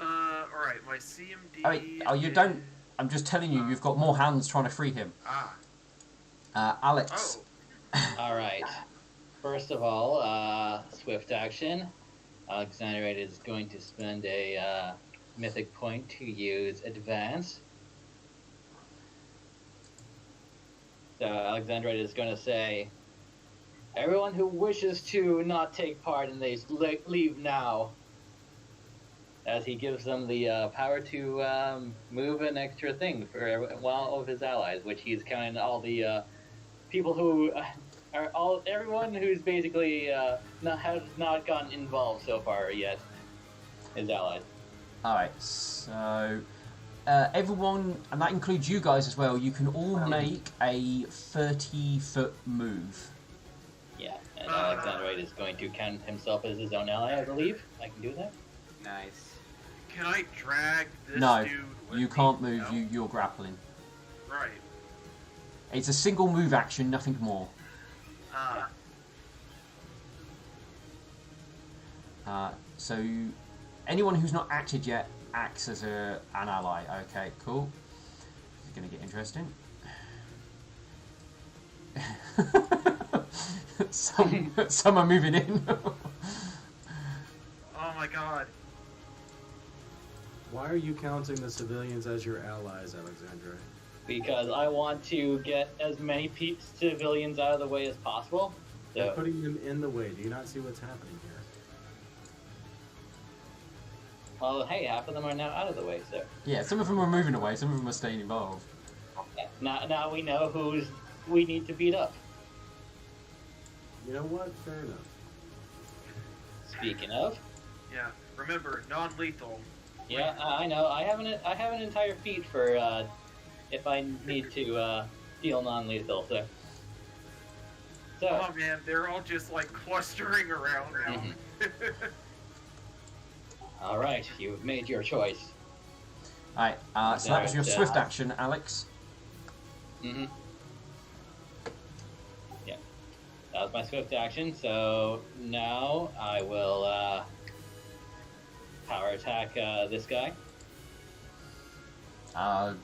Alright, my CMD. I mean, oh, you don't. I'm just telling you, you've got more hands trying to free him. Alex. Oh. Alright. First of all, swift action. Alexander is going to spend a mythic point to use advance. So Alexander is going to say, everyone who wishes to not take part in this, leave now. As he gives them the power to move an extra thing for all of his allies, which he's counting all the people who everyone who's basically has not gotten involved so far yet, his allies. Alright, so everyone, and that includes you guys as well, you can all make a 30-foot move. Yeah, and Alexander is going to count himself as his own ally, I believe. I can do that. Nice. Can I drag this No, dude with you me? can't move, No? you're grappling. Right. It's a single move action, nothing more. So anyone who's not acted yet acts as an ally. Okay, cool. This is going to get interesting. Some are moving in. Oh my god. Why are you counting the civilians as your allies, Alexandra? Because I want to get as many civilians out of the way as possible. You're So, putting them in the way. Do you not see what's happening here? well, hey, half of them are now out of the way, so. Yeah, some of them are moving away, some of them are staying involved. Now we know who's we need to beat up. You know what? Fair enough. Speaking of, Yeah. Remember, non-lethal. yeah, I know. I have an entire feat for if I need to deal non-lethal. So, Oh man, they're all just like clustering around now. all right, you've made your choice. Alright, so that was your swift action, Alex. Mm-hmm. Yeah, that was my swift action. So now I will power attack this guy. Are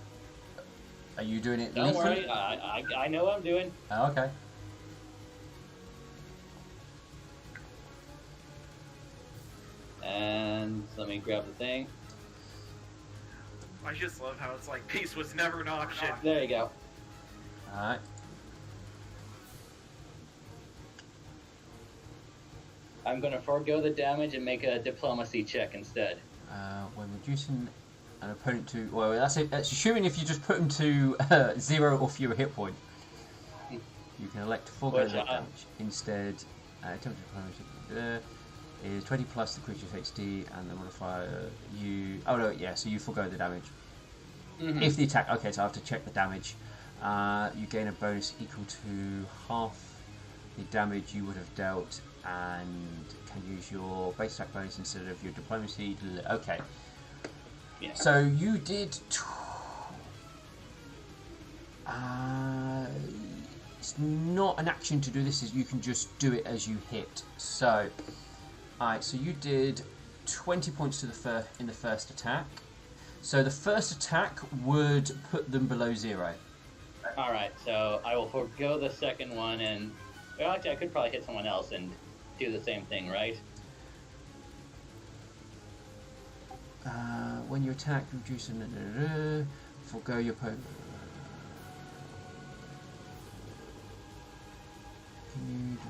you doing it Don't lethally? worry, I know what I'm doing. Oh, okay. And let me grab the thing. I just love how it's like peace was never an option. There you go. Alright. I'm gonna forego the damage and make a diplomacy check instead. When reducing an opponent to... Well, that's assuming if you just put them to 0 or fewer hit point. You can elect to forego Which, that damage. Instead, attempt diplomacy is 20 plus the creature's HD and the modifier you... Oh no, yeah, so you forego the damage. Mm-hmm. If the attack... Okay, so I have to check the damage. You gain a bonus equal to half the damage you would have dealt and can use your base attack bonus instead of your diplomacy. Okay. Yeah. So you did... it's not an action to do this, is you can just do it as you hit. So, alright, so you did 20 points to in the first attack. So the first attack would put them below 0. Alright, so I will forego the second one and... Well, actually, I could probably hit someone else and do the same thing, right? When you attack, reduce forego your opponent.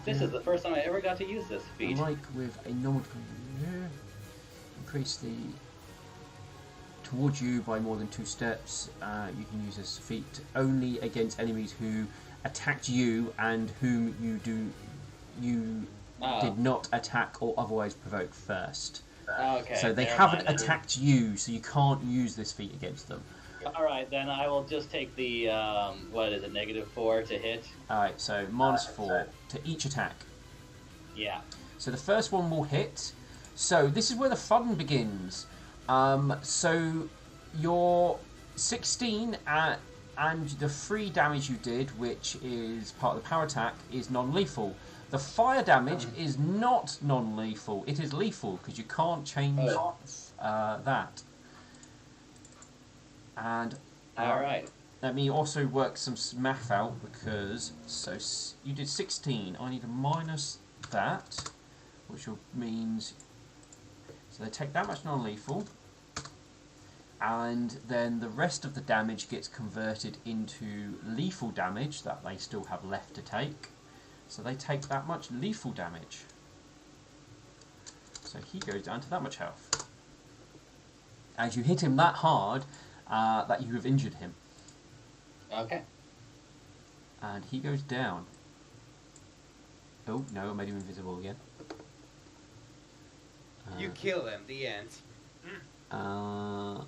This is the first time I ever got to use this feat. Like with a normal increase the towards you by more than 2 steps. You can use this feat only against enemies who attacked you and whom you did not attack or otherwise provoke first. Okay. So they never haven't mind. attacked you, so you can't use this feat against them. All right, then I will just take the what is it, -4 to hit. Alright, so -4 to each attack. Yeah. So the first one will hit. So this is where the fun begins. So your 16 and the 3 damage you did, which is part of the power attack, is non-lethal. The fire damage is not non-lethal. It is lethal because you can't change that. And All right. let me also work some math out because you did 16. I need to minus that, which means so they take that much non-lethal, and then the rest of the damage gets converted into lethal damage that they still have left to take. So they take that much lethal damage. So he goes down to that much health. As you hit him that hard that you have injured him. Okay. And he goes down. Oh, no, I made him invisible again. You kill him. The end. Prone.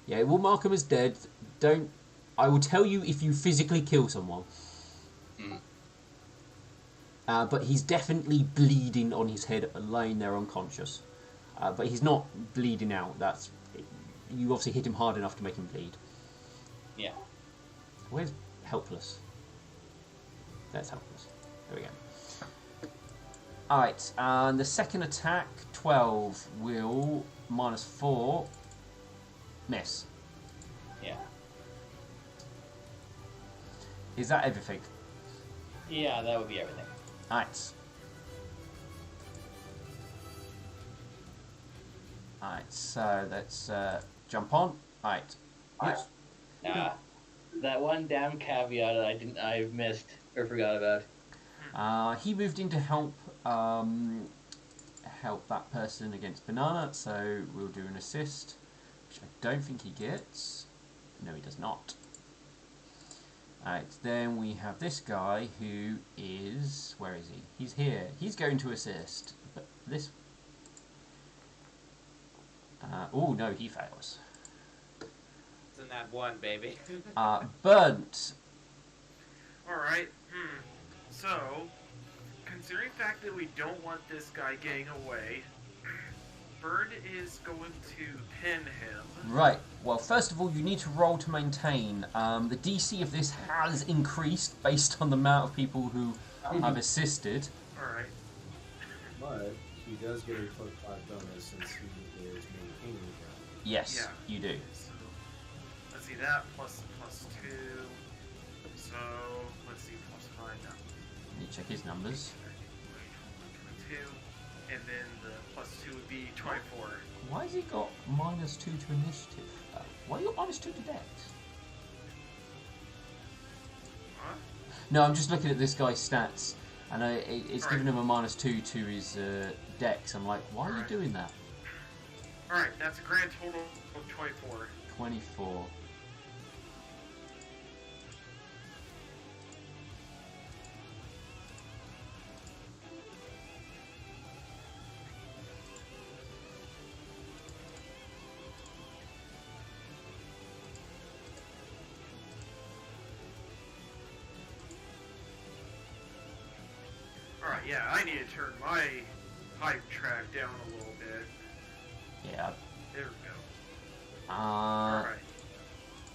Yeah, it will mark him as dead. Don't. I will tell you if you physically kill someone. But he's definitely bleeding on his head, laying there unconscious. But he's not bleeding out. You obviously hit him hard enough to make him bleed. Yeah. Where's helpless? That's helpless. There we go. Alright, and the second attack, 12, will -4 miss. Yeah. Is that everything? Yeah, that would be everything. Alright. Alright, so let's jump on. Alright. That one damn caveat I missed or forgot about. He moved in to help that person against Banana, so we'll do an assist, which I don't think he gets. No, he does not. Alright, then we have this guy who is... Where is he? He's here. He's going to assist, but this... oh, no, he fails. Isn't that one, baby? Burnt. Alright, so, considering the fact that we don't want this guy getting away, Bird is going to pin him. Right, well, first of all, you need to roll to maintain. The DC of this has increased based on the amount of people who have assisted. Alright. But he does get a +5 bonus since he is maintaining the ground. Yes, Yeah. you do. So, let's see that, plus 2. So, let's see, +5 now. Let me check his numbers. 22, and then the +2 would be 24. Why has he got -2 to initiative? Why you got -2 to dex? Huh? No, I'm just looking at this guy's stats, and it's giving him a -2 to his dex. I'm like, why are you doing that? Alright, that's a grand total of 24. 24. Alright, yeah, I need to turn my hype track down a little bit. Yeah. There we go. Alright.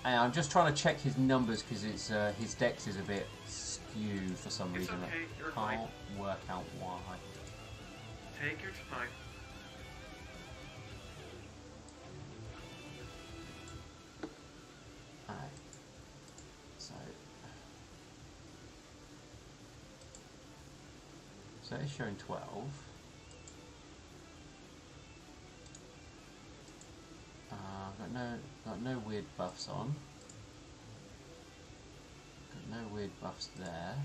I'm just trying to check his numbers because it's his dex is a bit skewed for some It's reason. okay, you're I fine. can't work out why. Take your time. Alright. So it's showing 12. Got no weird buffs on. Got no weird buffs there.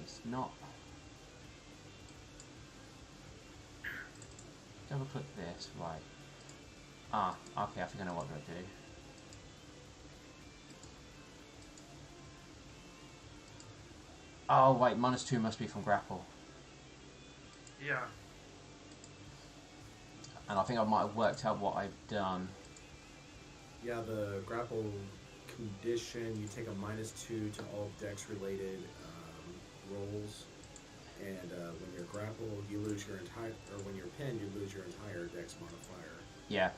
It's not. Double click this, right. Okay, I think I know what I'm going to do. Oh wait, -2 must be from grapple. Yeah. And I think I might have worked out what I've done. Yeah, the grapple condition, you take a -2 to all dex-related rolls, and when you're grappled, you lose your entire, or when you're pinned, you lose your entire dex modifier. Yeah.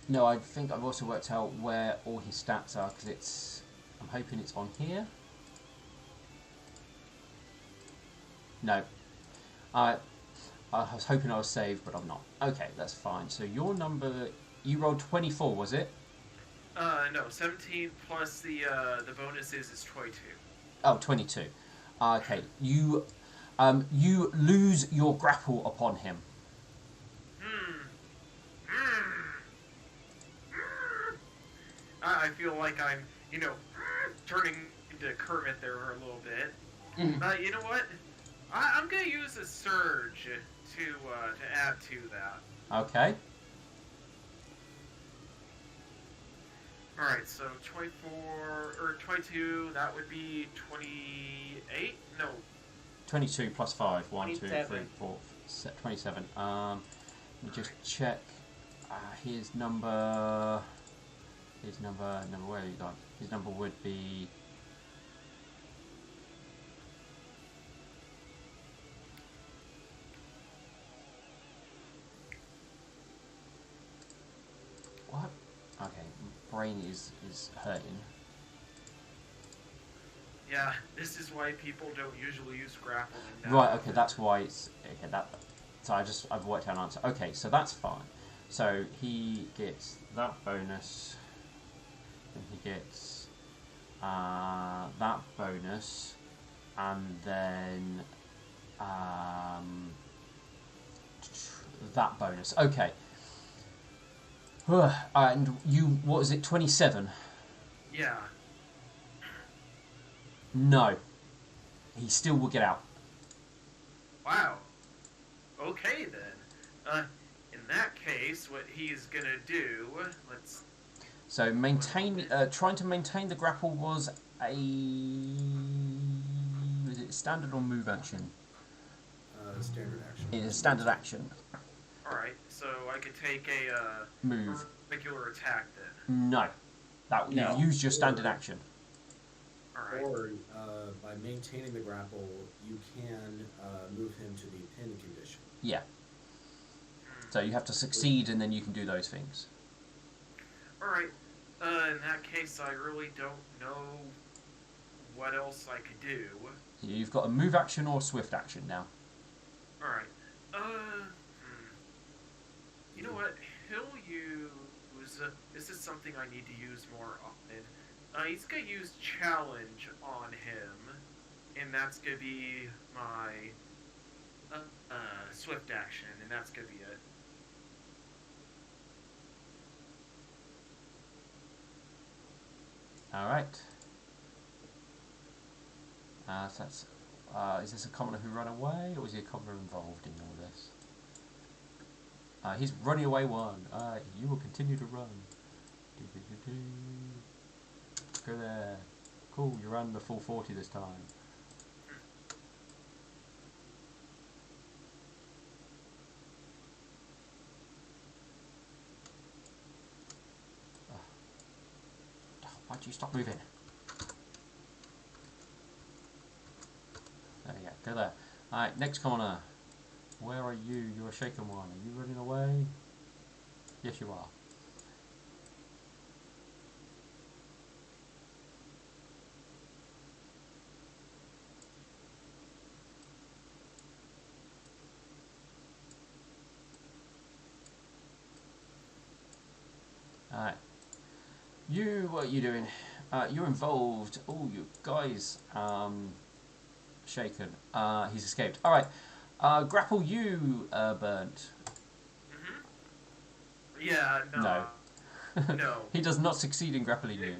No, I think I've also worked out where all his stats are, because it's... I'm hoping it's on here. No. I was hoping I was saved, but I'm not. Okay, that's fine. So your number... You rolled 24, was it? No, 17 plus the bonuses is 22. Oh, 22. Okay, you lose your grapple upon him. I feel like I'm, turning into Kermit there for a little bit. You know what? I'm gonna use a surge to add to that. Okay. Alright, so 24, or 22, that would be 28? No. 22 plus 5. 1, 2, 3, 27. 4, 27. Let me just check his number. His number, where have you gone? His number would be... What? Okay, brain is hurting. Yeah, this is why people don't usually use grappling. Right, okay, that's why it's... Okay, that... So I've worked out an answer. Okay, so that's fine. So he gets that bonus... And he gets that bonus, and then that bonus. Okay. And you, what was it, 27? Yeah. No. He still will get out. Wow. Okay then. In that case, what he's gonna do, let's... So maintain, trying to maintain the grapple was a... Was it standard or move action? Standard action. It is standard action. Alright, so I could take a Move. regular attack then. No. No. You used your standard action. Alright. Or by maintaining the grapple, you can move him to the pin condition. Yeah. So you have to succeed, and then you can do those things. Alright. In that case, I really don't know what else I could do. You've got a move action or a swift action now. Alright. You know what? He'll use... this is something I need to use more often. He's gonna use challenge on him, and that's gonna be my swift action, and that's gonna be it. Alright. So that's... is this a commoner who ran away, or is he a commoner involved in all this? He's running away one. You will continue to run. Go there. Cool, you ran the full 40 this time. Why'd you stop moving? There we go, go there. Alright, next corner. Where are you? You're a shaken one. Are you running away? Yes, you are. Alright. What are you doing? You're involved. Oh, you guys. Shaken. He's escaped. Alright. Grapple you, Burnt. Yeah, no. No. No. He does not succeed in grappling you.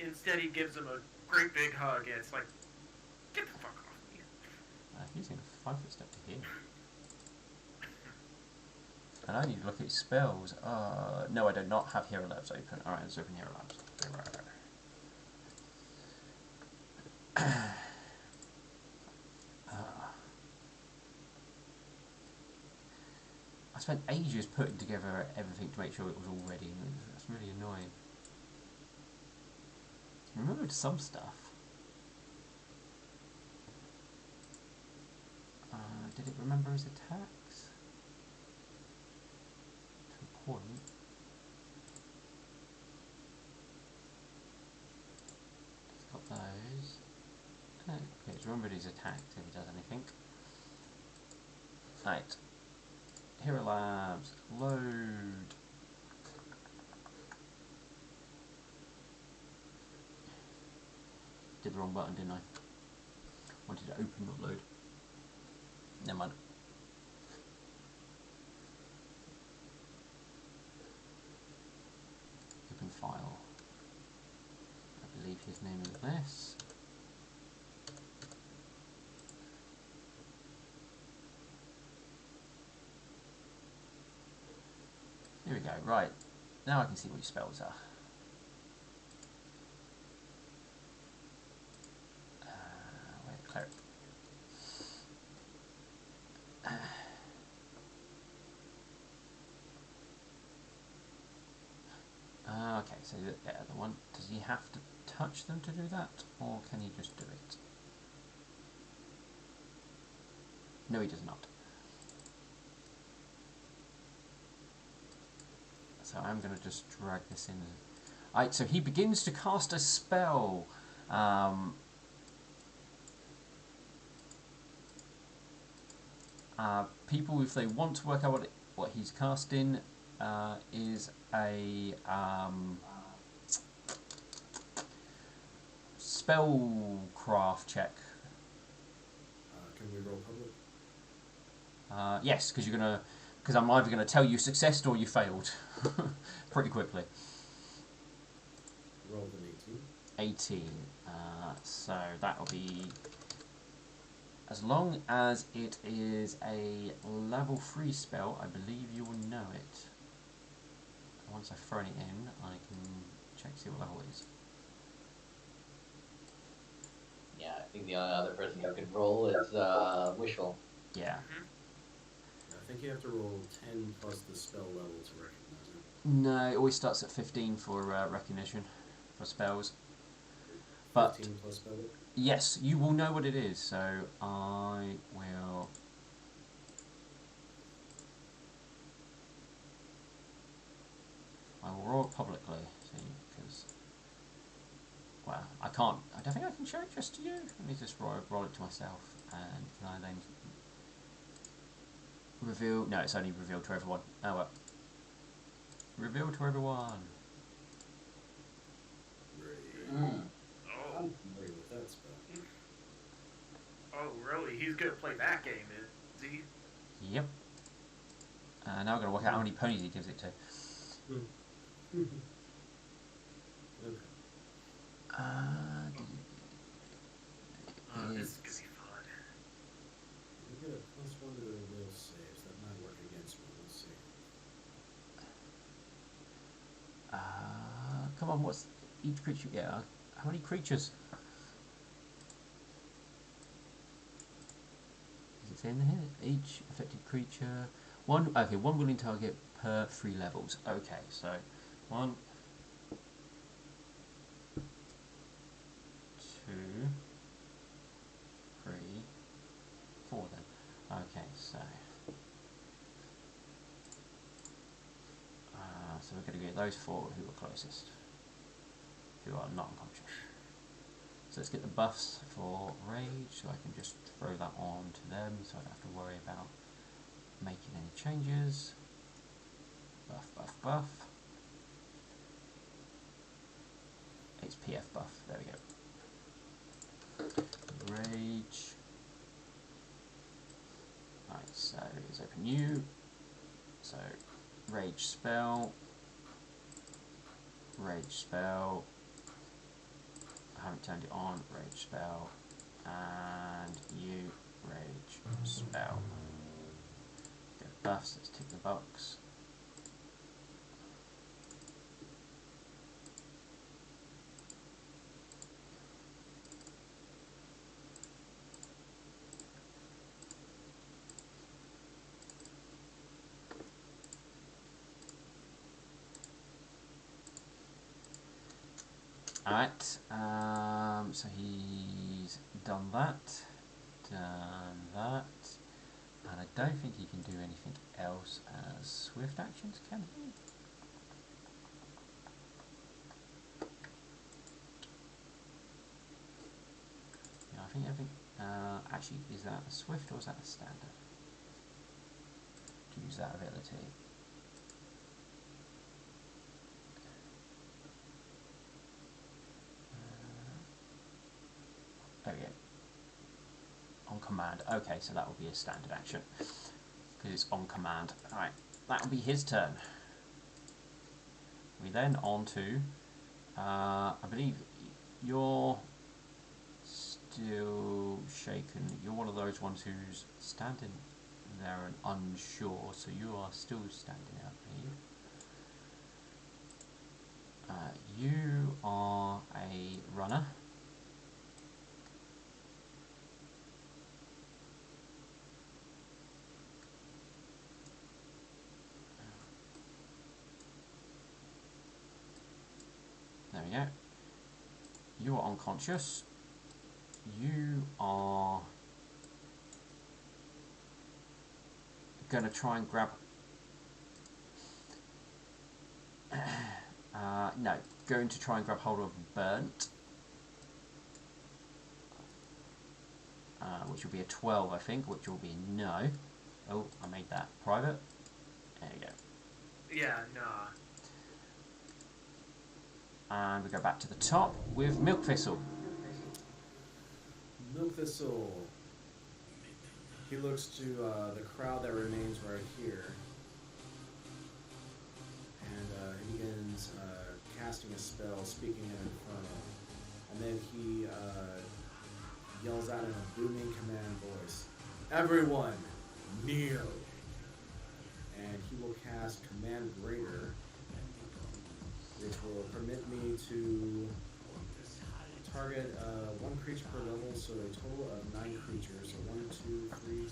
Instead, he gives him a great big hug, and it's like, get the fuck off me. He's in a 5-foot step to here. And I need to look at his spells. No, I do not have Hero Labs open. Alright, let's open Hero Labs. I spent ages putting together everything to make sure it was all ready. And that's really annoying. I remembered some stuff. Did it remember his attacks? To a point. It's got those. Okay, it's remembered his attacks if he does anything. Right. Hero Labs. Load. Did the wrong button, didn't I? Wanted to open, not load. Never mind. Open file. I believe his name is this. Here we go. Right. Now I can see what your spells are. Wait, cleric. Okay, so the other one, does he have to touch them to do that, or can he just do it? No, he does not. So I'm going to just drag this in. Alright, so he begins to cast a spell. People, if they want to work out what he's casting, is a spellcraft check. Can we roll public? Yes, because I'm either going to tell you successed or you failed pretty quickly. Rolled an 18. 18. So that'll be, as long as it is a level 3 spell, I believe you will know it. Once I've thrown it in, I can check see what level it is. Yeah, I think the only other person who can roll is Wishful. Yeah. I think you have to roll 10 plus the spell level to recognize it. No, it always starts at 15 for recognition for spells. But 15 plus spell level? yes, you will know what it is, so I will. I will roll it publicly, see, because, well, I don't think I can show it just to you. Let me just roll it to myself, and can I then reveal? No, it's only revealed to everyone. Oh well. Reveal to everyone. Mm. Oh, I'm familiar with that spell. oh, really? He's gonna play that game, is he? Yep. Now we're going to work out how many ponies he gives it to. Okay. This is gonna be fun. We get a +1 to their will saves. That might work against me. We'll see. Come on, what's each creature? Yeah, how many creatures? Is it saying here? Each affected creature. One. Okay, one willing target per 3 levels. Okay, so 1, 2, 3, 4 then. Okay, so so we're going to get those 4 who are closest, who are not unconscious. So let's get the buffs for rage, so I can just throw that on to them, so I don't have to worry about making any changes. Buff, buff, buff. It's PF buff, there we go. Rage. Right, so let's open new. So, rage spell. Rage spell. I haven't turned it on. Rage spell. And you, rage spell. Get buffs, let's tick the box. Alright, so he's done that, and I don't think he can do anything else as swift actions, can he? Yeah, I think everything, actually, is that a swift or is that a standard? To use that ability. There we go. On command. Okay, so that will be a standard action. Because it's on command. Alright, that will be his turn. We then on to... I believe you're still shaken. You're one of those ones who's standing there and unsure, so you are still standing out, I believe. You are a runner. There we go. You are unconscious. You are going to try and grab... no, going to try and grab hold of Burnt. Which will be a 12, I think, which will be no. Oh, I made that private. There you go. Yeah, nah. And we go back to the top with Milk Thistle. Milk Thistle. He looks to the crowd that remains right here. And he begins casting a spell, speaking in Infernal. And then he yells out in a booming command voice, "Everyone, kneel!" And he will cast Command Greater, which will permit me to target one creature per level, so a total of 9 creatures. So 1, 2, 3,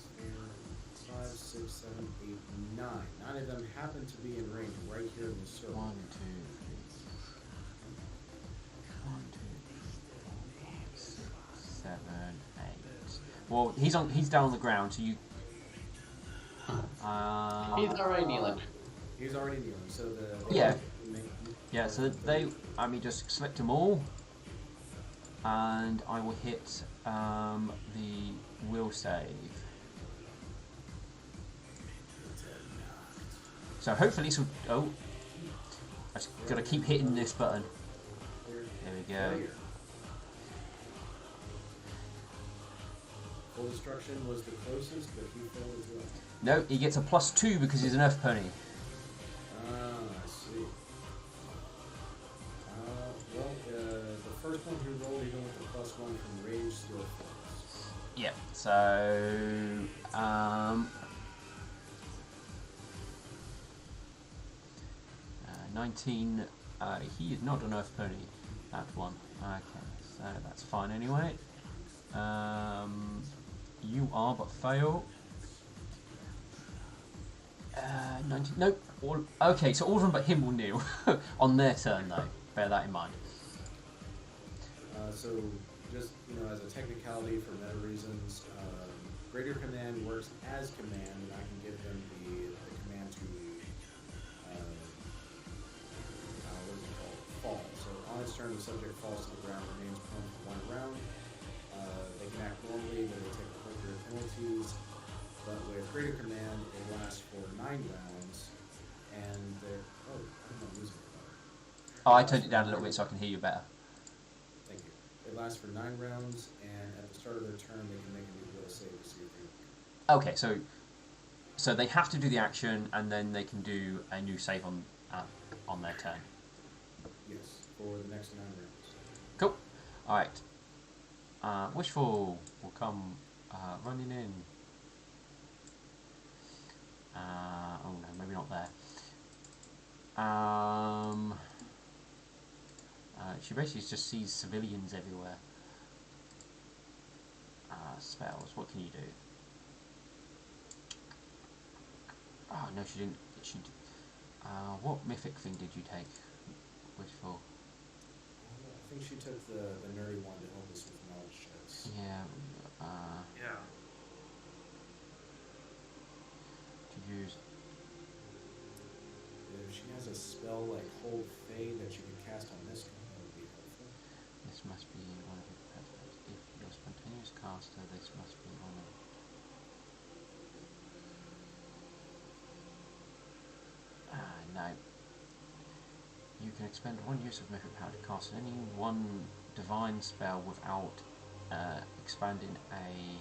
4, 5, 6, 7, 8, 9. 9 of them happen to be in range right here in the circle. 1, 2, 3, 7, 8. Well, he's down on the ground, so you. He's already kneeling. He's already kneeling, so the Yeah. Yeah, so they. I mean, just select them all, and I will hit the will save. So hopefully some. Oh, I just gotta keep hitting this button. There we go. Full Destruction was the closest, but he failed as well. No, he gets a +2 because he's an Earth Pony. Ah, I see. The first one who rolled, he went with the +1 from Rage Skill Force. Yeah. So 19. He is not an Earth Pony. That one. Okay, so that's fine anyway. You are, but fail. 19. Nope. Okay, so all of them but him will kneel on their turn, though. Bear that in mind. So, just as a technicality for meta reasons, Greater Command works as command, and I can give him the command to fall. So on its turn, the subject falls to the ground, remains prone for 1 round. They can act normally, but they take appropriate penalties. But with Greater Command, it lasts for 9 rounds, and they're... Oh, I'm not losing it. Oh, I turned it down a little bit so I can hear you better. Thank you. It lasts for 9 rounds, and at the start of their turn, they can make a new will save to see if they... Okay, so they have to do the action, and then they can do a new save on their turn. Yes, for the next 9 rounds. Cool. All right. Wishful will come running in. Oh no, maybe not there. She basically just sees civilians everywhere. Spells. What can you do? Oh no, she didn't. What mythic thing did you take? Wishful. I think she took the nerdy one to help us with knowledge checks. Yeah. Yeah. To use. If she has a spell like Hold Fey that you can cast on this guy, that would be helpful. This must be one of your preferences. If you're a spontaneous caster, this must be one of. No. You can expend one use of mythic power to cast any one divine spell without expanding a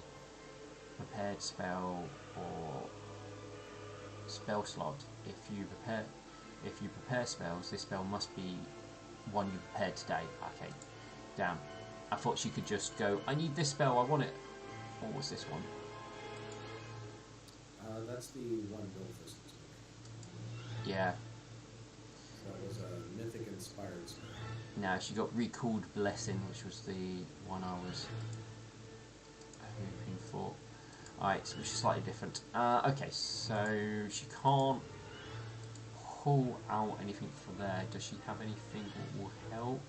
prepared spell or spell slot. If you prepare spells, this spell must be one you prepared today. Okay, damn. I thought she could just go, I need this spell, I want it. Or was this one? That's the one Bilfist took. Yeah. So that was a mythic inspired spell. No, she got Recalled Blessing, which was the one I was hoping for. Alright, so which is slightly different. Okay, so she can't pull out anything from there. Does she have anything that will help?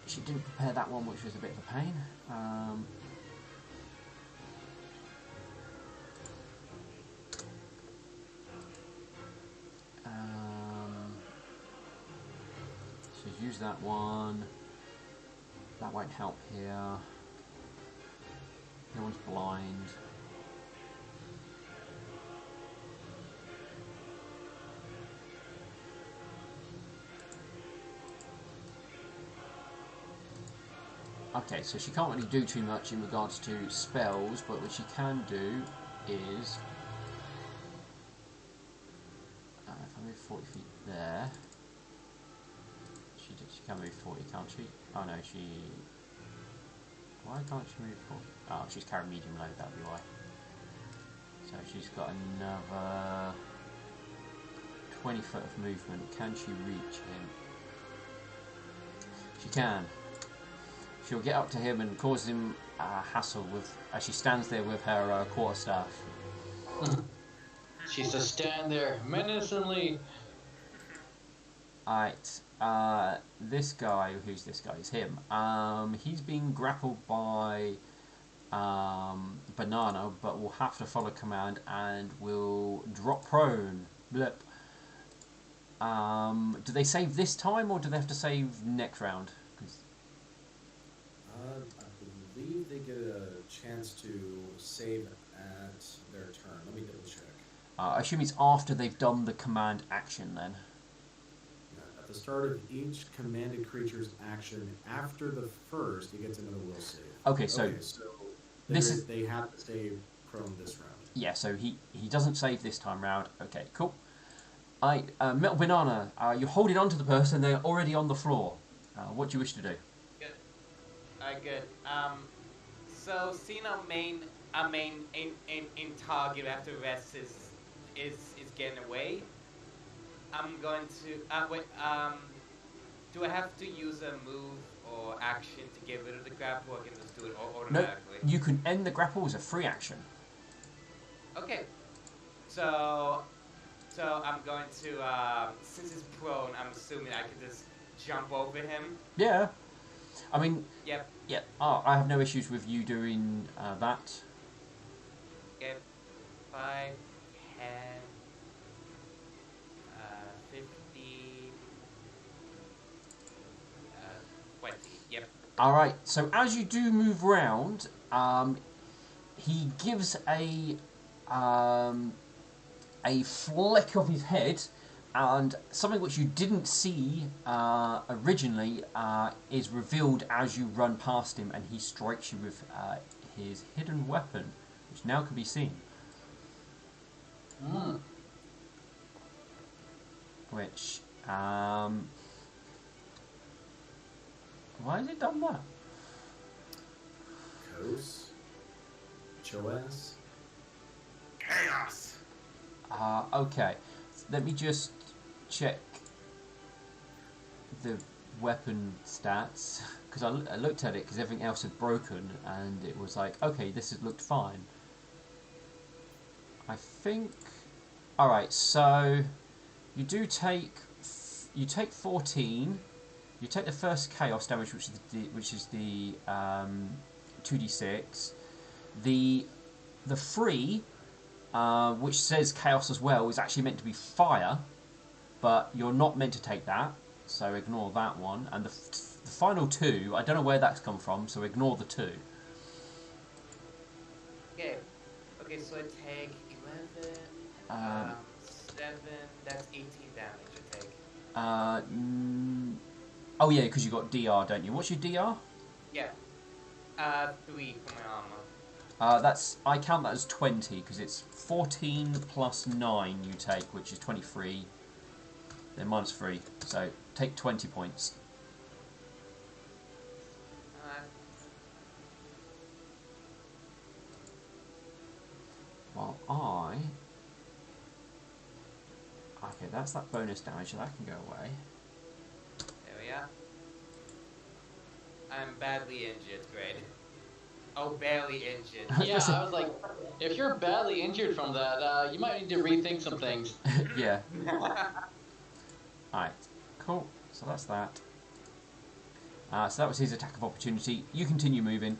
She didn't prepare that one, which was a bit of a pain. She's used that one. That won't help here. No one's blind. Okay, so she can't really do too much in regards to spells, but what she can do is... if I move 40 feet there... She can move 40, can't she? Oh no, she... Why can't she move 40? Oh, she's carrying medium load, that'll be why. So she's got another 20 foot of movement. Can she reach him? She can. She'll get up to him and cause him hassle with as she stands there with her quarterstaff. She's to stand there menacingly. Alright, this guy, who's this guy? It's him. He's being grappled by Banana, but will have to follow command and will drop prone. Blip. Do they save this time or do they have to save next round? I believe they get a chance to save at their turn. Let me double check. I assume it's after they've done the command action then. At the start of each commanded creature's action after the first, he gets another will save. Okay, so they have to save prone this round. Yeah, so he doesn't save this time round. Okay, cool. Metal Banana, you're holding on to the person, they're already on the floor. What do you wish to do? Good. Good. So seeing our main in target after rest is getting away. I'm going to wait. Do I have to use a move or action to get rid of the grapple, or I can just do it automatically? No, you can end the grapple as a free action. Okay. So I'm going to since he's prone, I'm assuming I can just jump over him. Yeah. I mean. Yep. Yeah. Oh, I have no issues with you doing that. Okay. 5, 10, 15, 20. Yep. All right. So as you do move round, he gives a flick of his head, and something which you didn't see originally is revealed as you run past him, and he strikes you with his hidden weapon, which now can be seen. Mm. Which, why has it done that? Kos? Choas? Chaos. Okay. Let me just check the weapon stats, because I looked at it because everything else had broken, and it was like, okay, this has looked fine. I think... Alright, so you do take you take 14. You take the first chaos damage, which is the 2d6. The 3, which says chaos as well, is actually meant to be fire, but you're not meant to take that, so ignore that one. And the final 2, I don't know where that's come from, so ignore the 2. Okay. Okay, so I take 11, 7, that's 18 damage I take. Oh yeah, because you got DR, don't you? What's your DR? Yeah. 3 for my armor. I count that as 20, because it's 14 plus 9 you take, which is 23. Then minus 3, so take 20 points. While okay, that's that bonus damage, so that can go away. There we are. I'm badly injured, great. Oh, barely injured. Yeah, I was like, if you're badly injured from that, you might need to rethink some things. Yeah. Alright, cool. So that's that. So that was his attack of opportunity. You continue moving.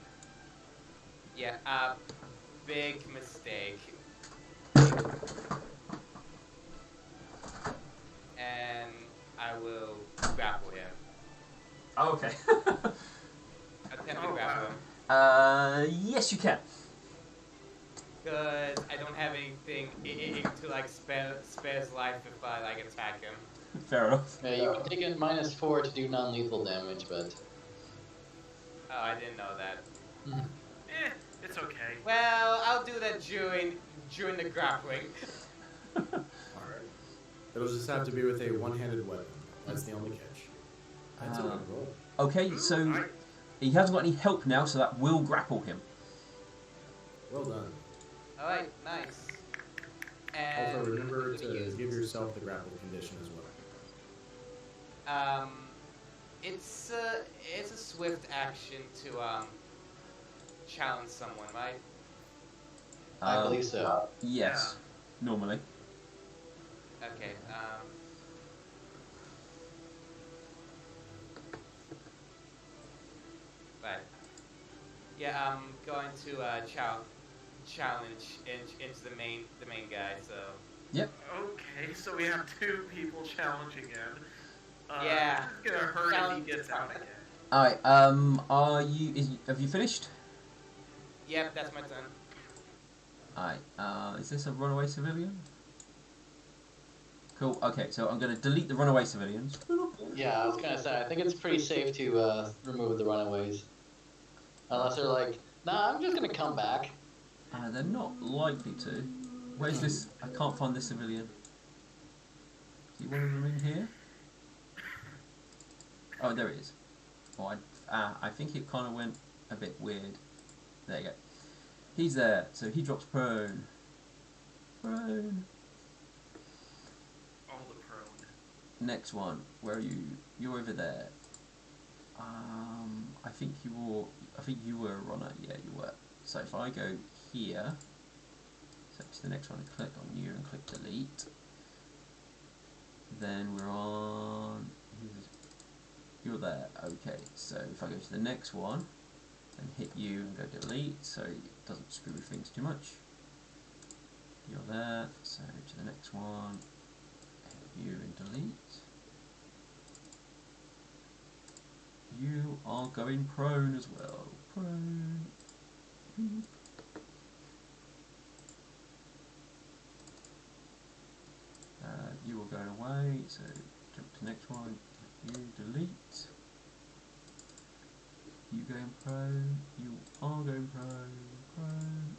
Yeah, big mistake. And I will grapple him. Oh, okay. Attempt to grapple him. Yes, you can. Because I don't have anything to like spare his life if I like attack him. Fair enough. You can take it -4 to do non-lethal damage, but... Oh, I didn't know that. It's okay. Well, I'll do that during the grappling. Alright. It'll just have to be with a one-handed weapon. That's the only catch. That's a good roll. Okay, so he hasn't got any help now, so that will grapple him. Well done. Alright, nice. And Also, remember to give yourself the grapple condition as well. it's a swift action to challenge someone, right? I believe so. Yes, normally. Okay. Right. Yeah, I'm going to challenge into the main guy. So. Yep. Okay, so we have 2 people challenging him. Yeah. It's gonna hurt if he gets out again. Alright, have you finished? Yep, that's my turn. Alright, is this a runaway civilian? Cool, okay, so I'm going to delete the runaway civilians. Yeah, I was gonna say, I think it's pretty safe to remove the runaways. Unless they're like, nah, I'm just gonna come back. They're not likely to. Where's this? I can't find this civilian. Do you want him in here? Oh, there he is. Oh, I think it kind of went a bit weird. There you go. He's there, so he drops prone. Prone. All the prone. Next one. Where are you? You're over there. I think you were a runner. Yeah, you were. So if I go here, so to the next one, and click on you and click delete, then we're on. You're there. Okay. So if I go to the next one, and hit you and go delete, so it doesn't screw with things too much. You're there. So to the next one, hit you and delete. You are going prone as well. Prone. You are going away, so jump to the next one. You delete. You going prone. You are going prone. Prone.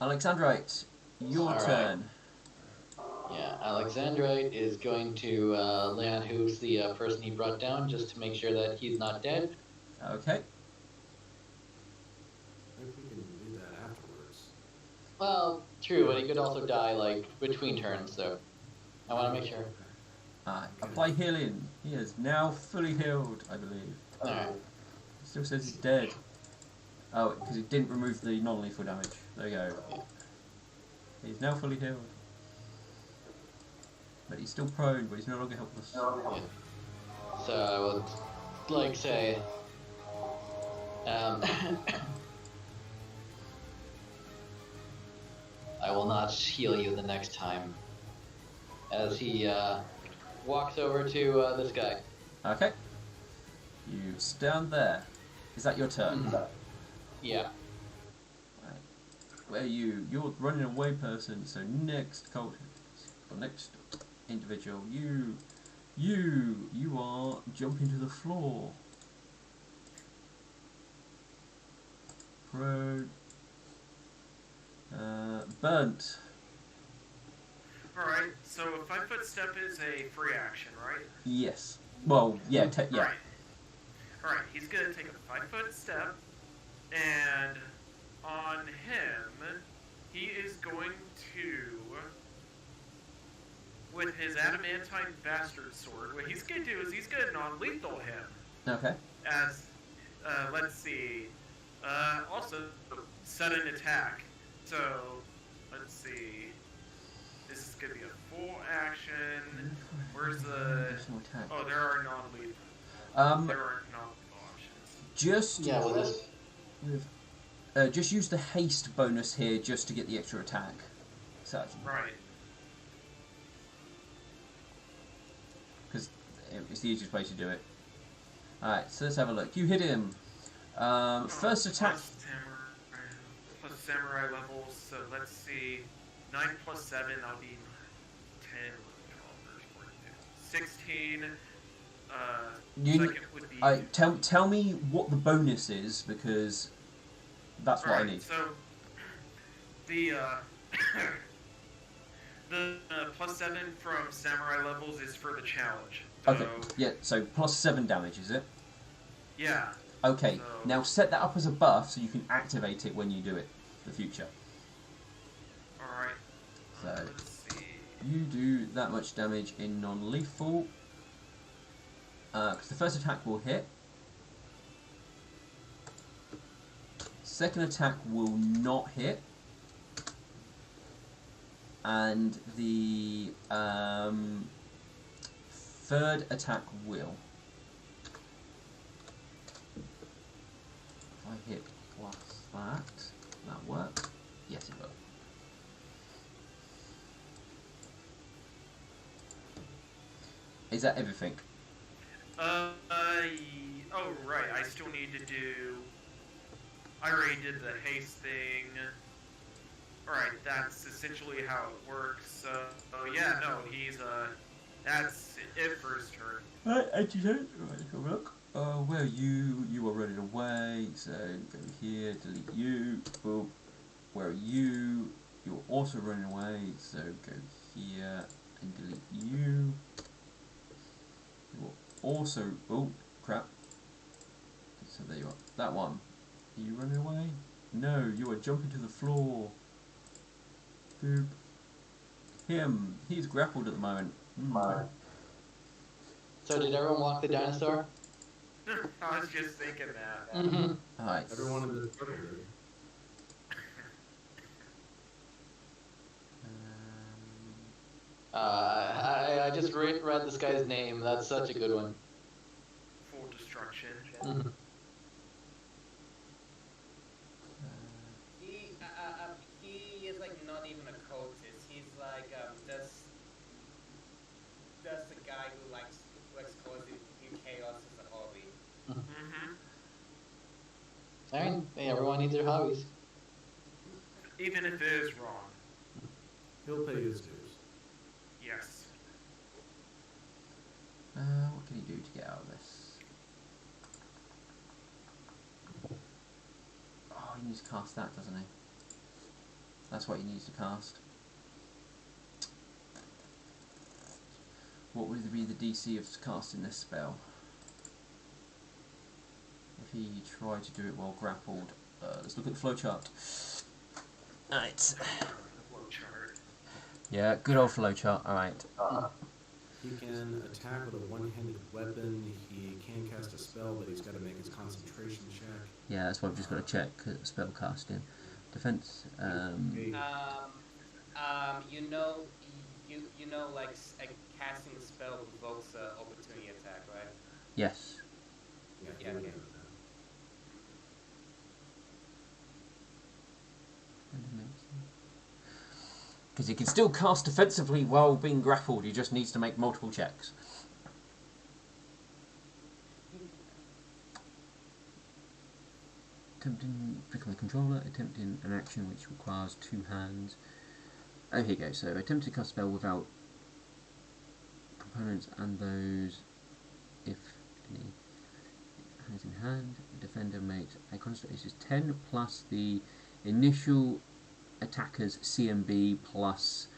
Alexandrite, your turn. Yeah, Alexandrite is going to lay on who's the person he brought down, just to make sure that he's not dead. Okay. I think we can do that afterwards. Well, true, but he could also die, like, between turns, so I want to make sure. Apply healing. He is now fully healed, I believe. Alright. It still says he's dead. Oh, because he didn't remove the non-lethal damage. There you go. He's now fully healed. But he's still prone, but he's no longer helpless. Yeah. So I would like say, I will not heal you the next time. As he walks over to this guy. Okay. You stand there. Is that your turn? Yeah. Right. Where you're running away person, so next cultist, or next individual, you are jumping to the floor. Prone. Burnt. Alright, so a 5-foot step is a free action, right? Yes. Well, yeah, yeah. Alright, he's gonna take a 5-foot step, and on him, he is going to, with his adamantine bastard sword, what he's gonna do is he's gonna non-lethal him. Okay. As, let's see, also, sudden attack. So, let's see, this is gonna be a full action. Where's the, Additional attack. oh, there are non-lethal. There are non-lethal options. Just Yeah, with this. just use the haste bonus here just to get the extra attack. So, Right. because it's the easiest way to do it. Alright, so let's have a look. You hit him. First attack. Plus samurai levels, so let's see. 9 plus 7, that'll be 10, 12, 16. Second would be... Tell me what the bonus is, because that's what I need. So, the, the plus 7 from samurai levels is for the challenge. So, Okay, yeah, so plus 7 damage, is it? Yeah. Okay, So- now set that up as a buff so you can activate it when you do it for the future. Alright. So, Let's see. you do that much damage in non-lethal. Because the first attack will hit. Second attack will not hit. And the third attack will. If I hit plus that work? Yes, it will. Is that everything? Oh, right, I still need to do... I already did the haste thing. Alright, that's essentially how it works, so... Oh, yeah, no, he's, that's it for his turn. Right, antidote. Right, let's have a look. Where you are running away, so go here, delete you. Boop. Where are you? You're also running away, so go here and delete you. You're also, oh crap. So there you are. That one. Are you running away? No, you are jumping to the floor. Boop. Him. He's grappled at the moment. So did everyone walk the dinosaur? I was just thinking that. Mm-hmm. Alright. Everyone in the circle did. I just read this guy's name. That's such a good one. Full destruction. Mm-hmm. He is like not even a cultist. He's like just a guy who likes causing chaos as a hobby. Mm-hmm. Alright, hey, everyone needs their hobbies. Even if it is wrong. He'll pay his dues. Yes. What can he do to get out of this? Oh, he needs to cast that, doesn't he? That's what he needs to cast. What would be the DC of casting this spell? If he tried to do it while grappled. Let's look at the flowchart. Alright. Flowchart. Yeah, good old flowchart, alright. He can attack with a one-handed weapon. He can cast a spell, but he's got to make his concentration check. Yeah, that's what I've just got to check. Spell casting. Defense. You know, you know, like casting a spell provokes a opportunity attack, right? Yes. Yeah, Yeah, you would okay. know that. Because he can still cast defensively while being grappled. He just needs to make multiple checks. Attempting become the controller. Attempting an action which requires 2 hands. Oh, here you go. So attempting to cast a spell without components and those, if any, hands in hand. The defender makes a concentration is 10 plus the initial attacker's CMB plus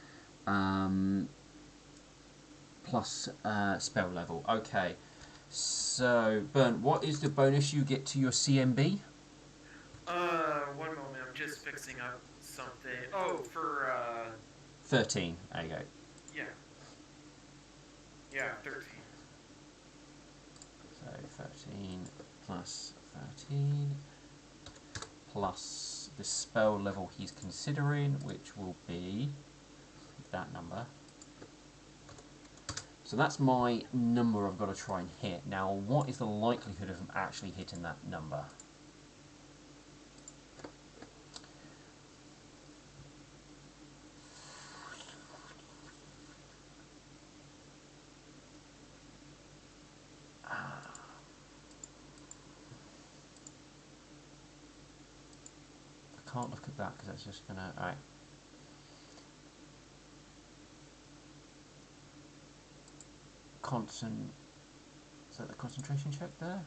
spell level. Okay. So, Bernd, what is the bonus you get to your CMB? 1 moment. I'm just fixing up something. Oh, for 13. There you go. yeah, yeah, 13. So 13 plus 13 plus the spell level he's considering, which will be that number. So that's my number I've got to try and hit. Now, what is the likelihood of him actually hitting that number? I can't look at that because that's just going to... Alright. Is that the concentration check there?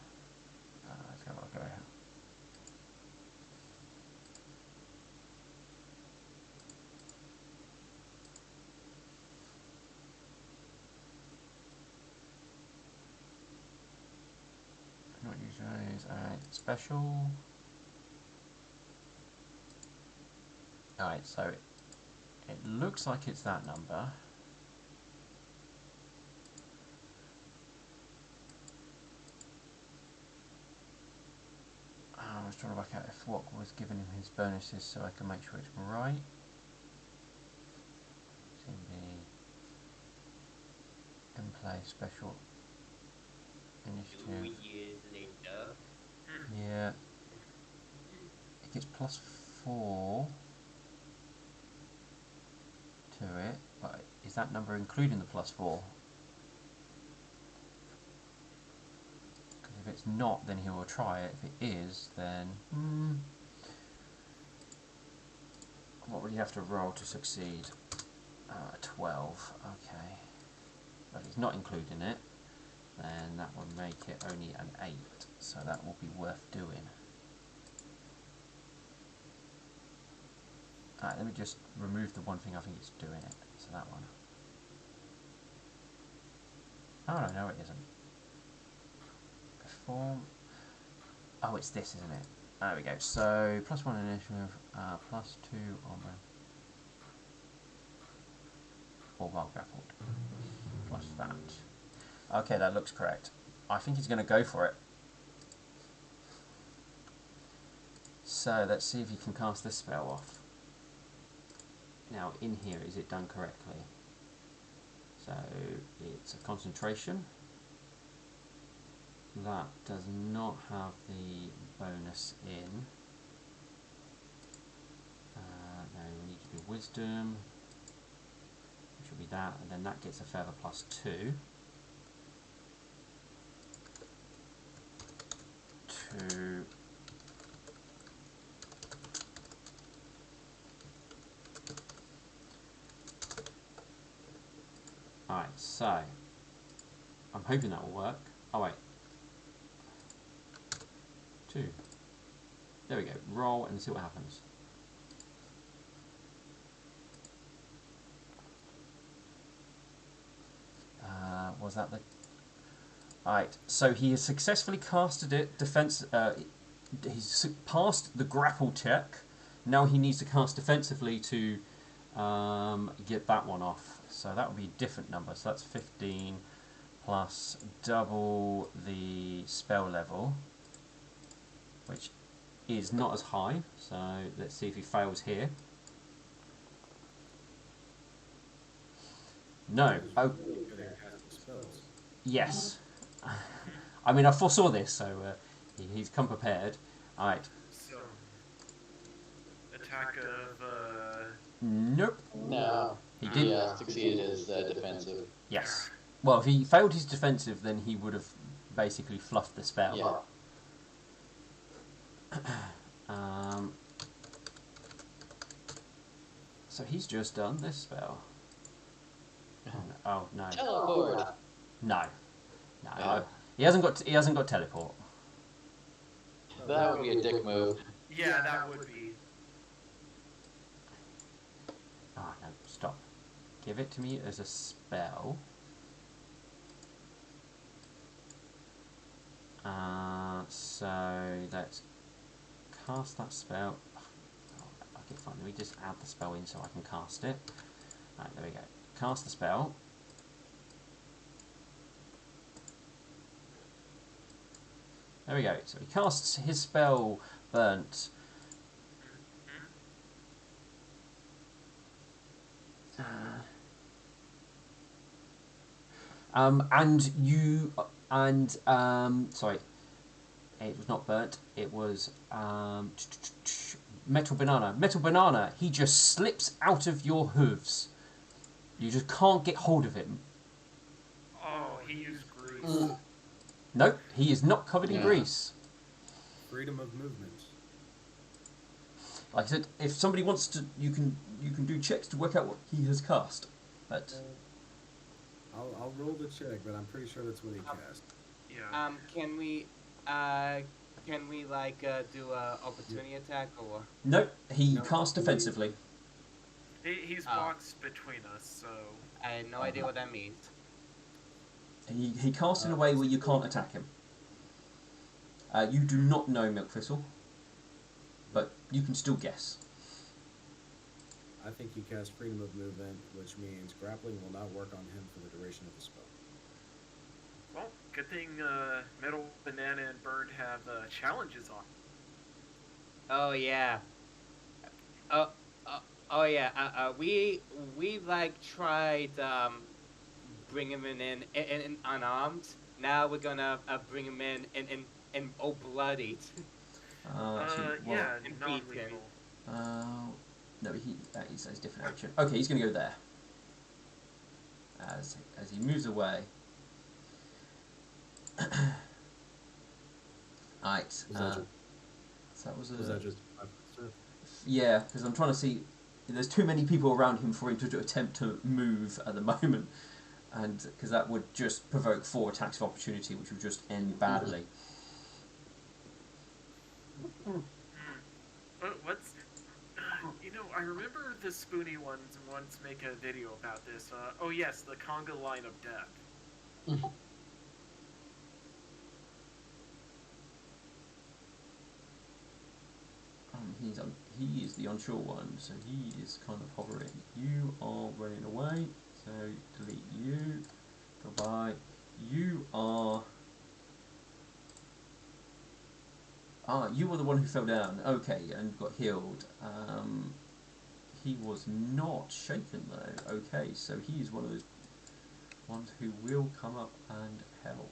Let's have a look at it. Not usually. Alright, special. Alright, so it looks like it's that number. I was trying to work out if what was giving him his bonuses so I can make sure it's right. In play special initiative. 2 years later. Yeah. It gets plus 4 to it, but is that number including the plus 4? Because if it's not, then he will try it. If it is, then... what would you have to roll to succeed? 12, okay. But if it's not including it, then that would make it only an 8, so that will be worth doing. Alright, let me just remove the one thing I think it's doing it, so that one. Oh no, it isn't. Perform. Oh, it's this, isn't it? There we go. So, plus 1 initiative, plus 2 on the... or while grappled. Plus that. Okay, that looks correct. I think he's going to go for it. So, let's see if he can cast this spell off. Now, in here, is it done correctly? So, it's a concentration. That does not have the bonus in. No, we need to do wisdom. Which will be that, and then that gets a further plus 2. Alright, so I'm hoping that will work. Oh wait. 2. There we go. Roll and see what happens. Was that the... Alright, so he has successfully casted it, he's passed the grapple check. Now he needs to cast defensively to get that one off. So that would be a different number. So that's 15 plus double the spell level, which is not as high. So let's see if he fails here. No. He's Oh, really good at casting spells. yes. I mean, I foresaw this, so he's come prepared. All right. So, attack of Nope. No, He he did. succeeded his defensive. Yes. Well, if he failed his defensive, then he would have basically fluffed the spell. Yeah. So he's just done this spell. Oh no. Teleport. No. No. Yeah. He hasn't got teleport. That would be a dick move. yeah, that would be. Oh no, stop. Give it to me as a spell. So let's cast that spell. Oh, okay, fine. Let me just add the spell in so I can cast it. Right, there we go. Cast the spell. There we go. So he casts his spell, Burnt. Sorry, it was not Burnt. It was Metal Banana. Metal Banana. He just slips out of your hooves. You just can't get hold of him. Oh, he used grease. Nope, he is not covered in Yeah. grease. Freedom of movement. Like I said, if somebody wants to, you can do checks to work out what he has cast. But I'll roll the check, but I'm pretty sure that's what he cast. Yeah. Can we like do a opportunity attack or? nope, he No. cast defensively. He's Oh. boxed between us, so. I had no idea what that means. He casts in a way where you can't attack him. You do not know Milk Thistle, but you can still guess. I think he cast freedom of movement, which means grappling will not work on him for the duration of the spell. Well, good thing Metal Banana and Bird have challenges on. Oh yeah. Oh yeah. We like tried bring him in unarmed. Now we're gonna bring him in all bloodied. Yeah, And non-lethal. No, he says different action. Okay, he's going to go there. As he moves away. Alright. Was that So that was a... Was that just Yeah, because I'm trying to see... There's too many people around him for him to attempt to move at the moment. And because that would just provoke 4 attacks of opportunity, which would just end badly. What's... You know, I remember the Spoony ones once make a video about this. Oh yes, the conga line of death. He is the unsure one, so he is kind of hovering. You are running away, so delete you. Goodbye. You are... you were the one who fell down. Okay, and got healed. He was not shaken though. Okay, so he is one of those ones who will come up and help.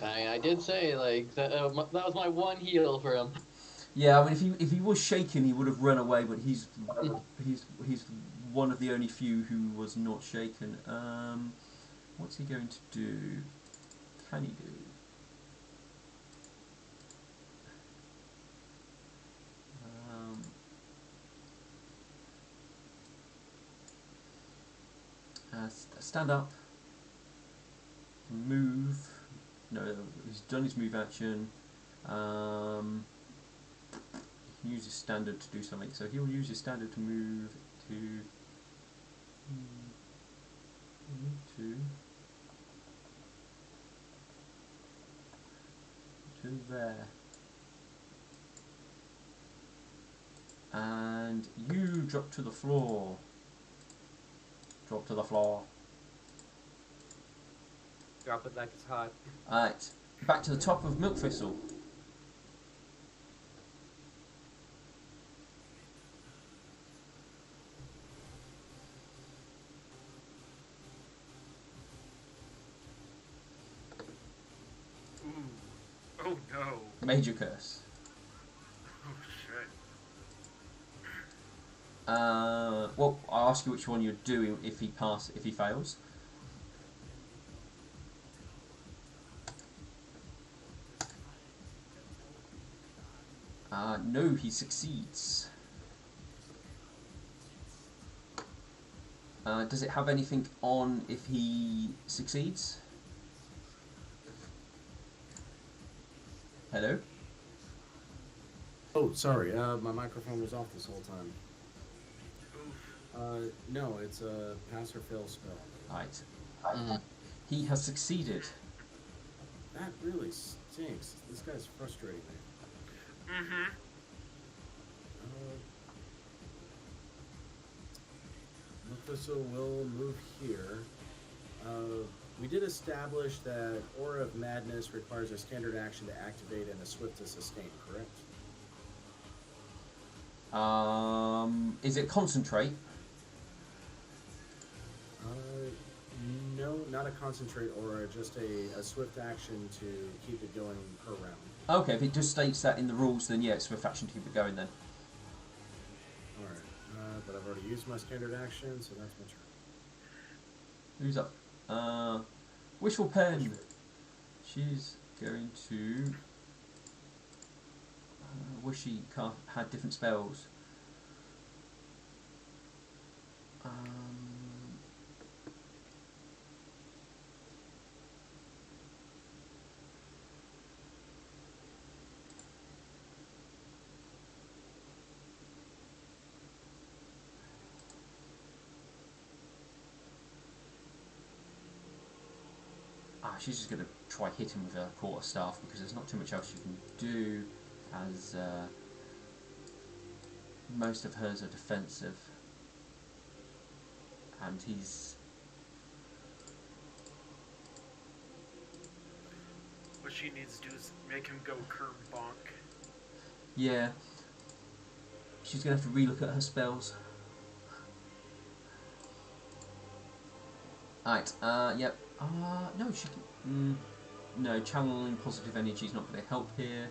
I did say like that was my one heal for him. Yeah, I mean, if he was shaken, he would have run away. But he's one of the only few who was not shaken. What's he going to do? Can he do? Stand up. Move. No, he's done his move action. He can use his standard to do something, so he'll use his standard to move to there. And you drop to the floor. Drop to the floor. Drop it like it's hot. Alright, back to the top of Milk Thistle. Oh no. Major curse. Oh shit. Well, I'll ask you which one you're doing if he fails. No, he succeeds. Does it have anything on if he succeeds? Hello? Oh, sorry. My microphone was off this whole time. No, it's a pass or fail spell. Right. He has succeeded. That really stinks. This guy's frustrating me. Mm-hmm. Mephisto will move here. We did establish that Aura of Madness requires a standard action to activate and a swift to sustain, correct? Is it concentrate? No, not a concentrate aura, just a swift action to keep it going per round. Okay, if it just states that in the rules, then yeah, it's swift action to keep it going then. Alright, but I've already used my standard action, so that's my turn. Who's up? Wishful Pen. She's going to... wish she had different spells. She's just going to try hit him with a quarterstaff because there's not too much else you can do, as most of hers are defensive, and he's... What she needs to do is make him go curb bonk. Yeah. She's going to have to relook at her spells. Alright, yep. No, she can... no, channeling positive energy is not going to help here.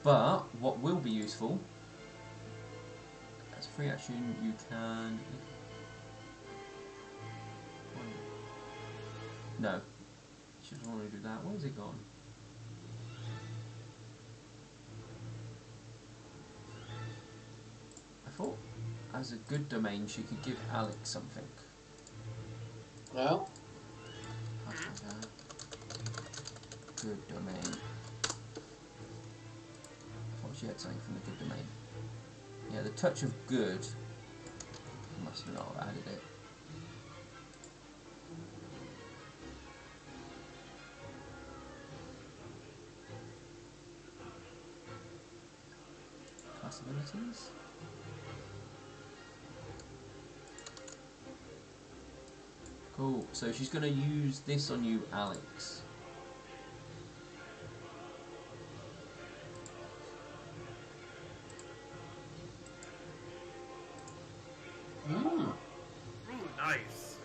But, what will be useful... as a free action, you can... No. She doesn't want to do that. Where's it gone? I thought, as a good domain, she could give Alex something. No? Good domain. I thought she had something from the good domain. Yeah, the touch of good. Must not have added it. Possibilities. Cool. So she's going to use this on you, Alex. Ooh, nice.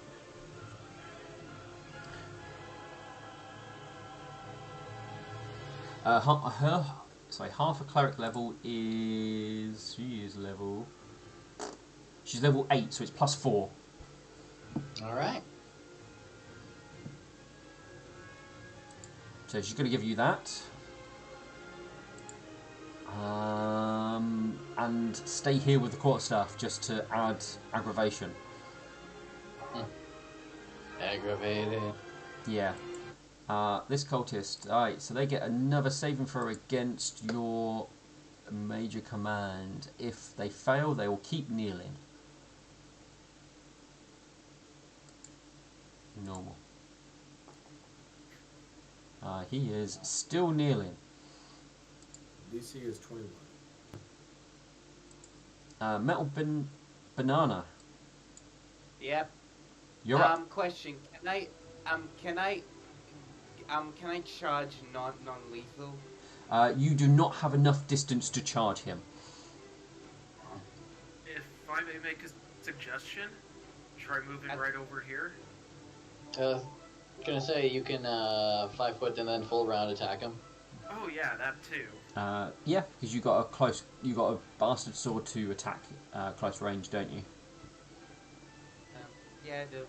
Half a cleric level is... she's level 8, so it's +4. Alright. So she's going to give you that. And stay here with the quarterstaff just to add aggravation. Aggravated. Yeah. This cultist. Alright, so they get another saving throw against your major command. If they fail, they will keep kneeling. Normal. He is still kneeling. DC is 21. Metal banana. Yep. You're up. Question: Can I charge non-lethal? You do not have enough distance to charge him. If I may make a suggestion, try moving right over here. Gonna say you can 5 foot and then full round attack him. Oh yeah, that too. Yeah, because you got a bastard sword to attack close range, don't you? Yeah, I do.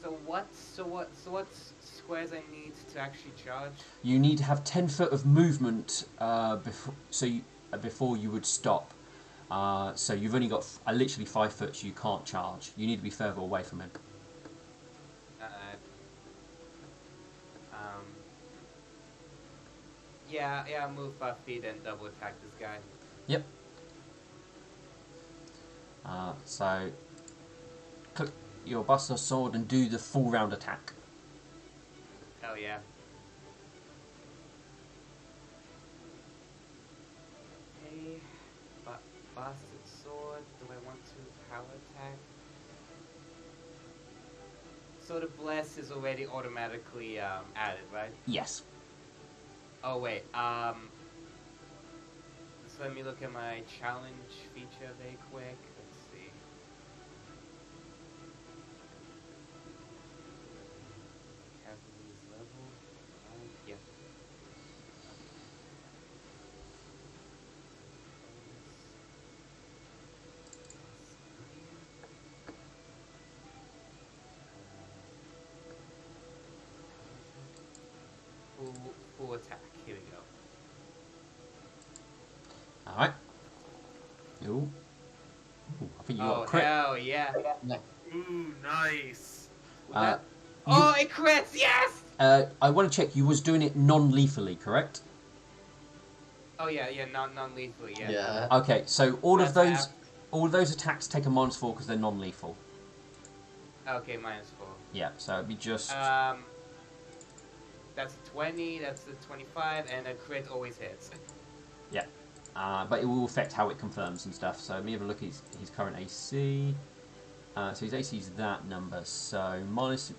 So what squares I need to actually charge? You need to have 10 foot of movement before you would stop. So you've only got literally 5 foot, so you can't charge. You need to be further away from him. Um. Yeah, I'll move 5 feet and double attack this guy. Yep. So click your buster sword and do the full round attack. Hell yeah. Okay. Bastard sword. Do I want to power attack? So the bless is already automatically added, right? Yes. Oh wait. So let me look at my challenge feature very quick. Let's see. Cavalry's level. Yeah. Full attack. Here we go. All right. Ooh. I think you got a Oh crit. hell yeah! Ooh, nice. Oh, it crits! Yes! I want to check. You was doing it non-lethally, correct? Oh yeah, non-lethally, yeah. Yeah. Okay, so all of That's those attacks take a -4 because they're non-lethal. Okay, -4. Yeah, so it'd be just That's a 20, that's a 25, and a crit always hits. yeah. But it will affect how it confirms and stuff. So let me have a look at his current AC. So his AC is that number. So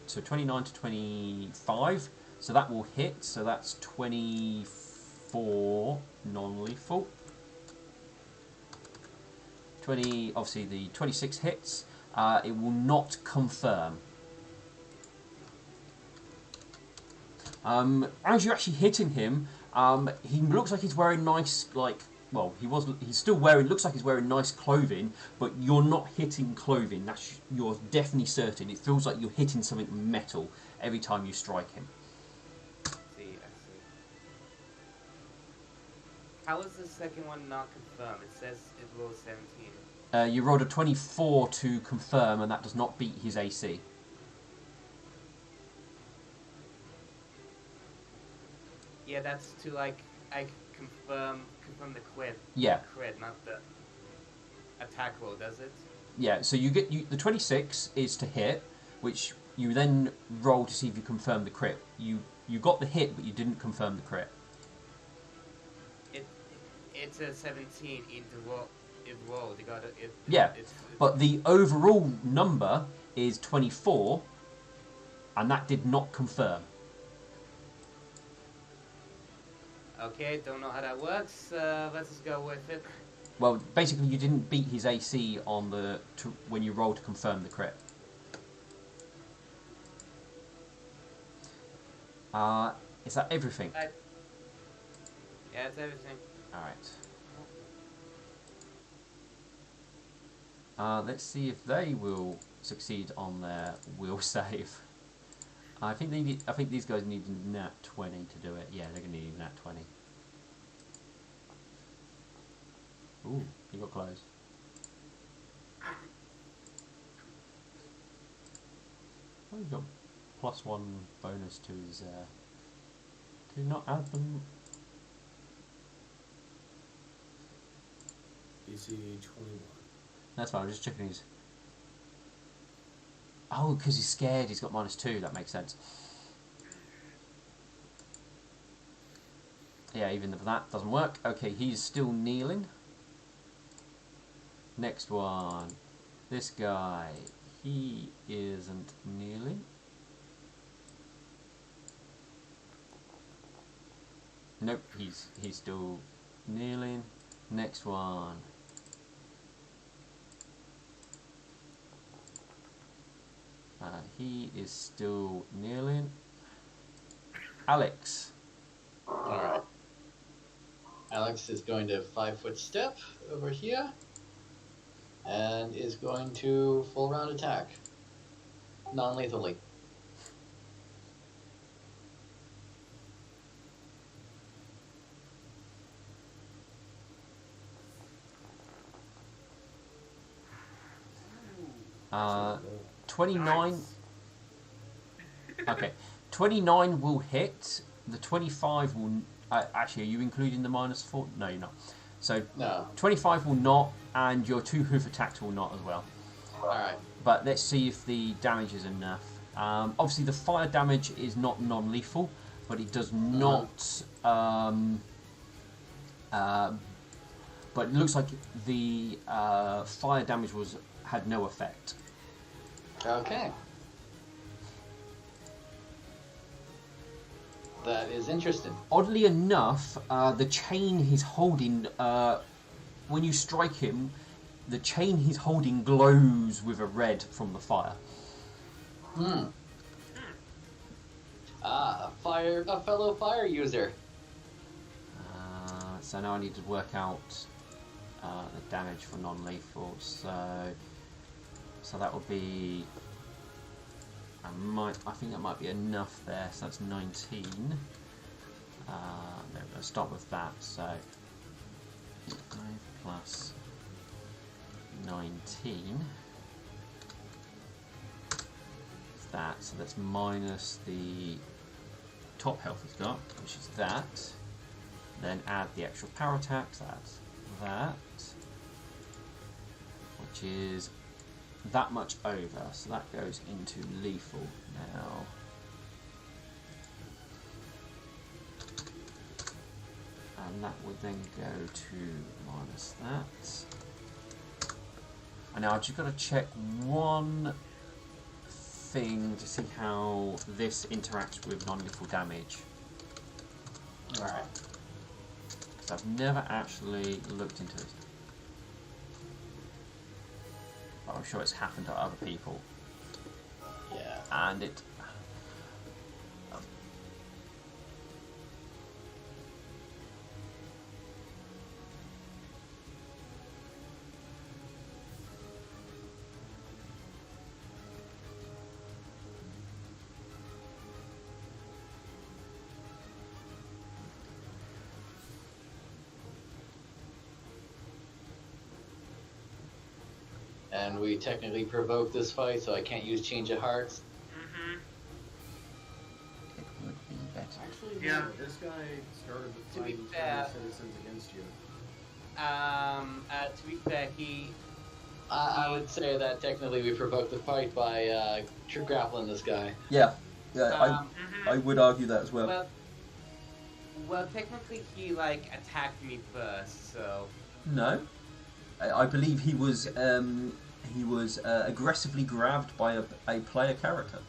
29 to 25. So that will hit. So that's 24 non-lethal. 20. Obviously the 26 hits. It will not confirm. As you're actually hitting him, he looks like he's wearing nice, well, he's still wearing, looks like he's wearing nice clothing, but you're not hitting clothing. You're definitely certain. It feels like you're hitting something metal every time you strike him. I see. How is the second one not confirmed? It says it rolls 17. You rolled a 24 to confirm, and that does not beat his AC. Yeah, that's to I confirm the crit. Yeah. The crit, not the attack roll, does it? Yeah, so you get the 26 is to hit, which you then roll to see if you confirm the crit. You got the hit, but you didn't confirm the crit. It's a 17 in the roll. It rolled. Yeah, but the overall number is 24, and that did not confirm. Okay, don't know how that works. Let's just go with it. Well, basically, you didn't beat his AC on when you rolled to confirm the crit. Is that everything? Yeah, it's everything. All right. Let's see if they will succeed on their will save. I think these guys need a nat 20 to do it. Yeah, they're gonna need a nat 20. Ooh, he got close. Oh, he got +1 bonus to his. Did he not add them? DC 21. That's fine. I'm just checking his. Oh, because he's scared. He's got -2. That makes sense. Yeah, even if that doesn't work. Okay, he's still kneeling. Next one. This guy. He isn't kneeling. Nope, he's still kneeling. Next one. He is still kneeling. Alex. Alright. Alex is going to 5-foot step over here and is going to full round attack. Non-lethally. Uh, 29. Nice. Okay, 29 will hit. The 25 will. Actually, are you including the -4? No, you're not. So No. 25 will not, and your 2 hoof attacks will not as well. Alright. But let's see if the damage is enough. Obviously, the fire damage is not non-lethal, but it does not. But it looks like the fire damage had no effect. Okay. That is interesting. Oddly enough, the chain he's holding, when you strike him, the chain he's holding glows with a red from the fire. A fellow fire user. So now I need to work out the damage for non-lethal. So that would be. I think that might be enough there. So that's 19. Let's start with that. So 5 plus 19. That. So that's minus the top health he's got, which is that. Then add the extra power attacks. That's that, which is that much over, so that goes into lethal now. And that would then go to minus that. And now I've just got to check one thing to see how this interacts with non-lethal damage. Alright. Because I've never actually looked into this. I'm sure it's happened to other people. Yeah. And it... And we technically provoked this fight, so I can't use Change of Hearts. Mm-hmm. It would be better. Actually, Yeah. no, this guy started the To be fight fair- citizens against you. To be fair, he I would say that technically we provoked the fight by grappling this guy. Yeah, Mm-hmm. I would argue that as well. well, technically he like attacked me first, so No, I believe he was aggressively grabbed by a player character.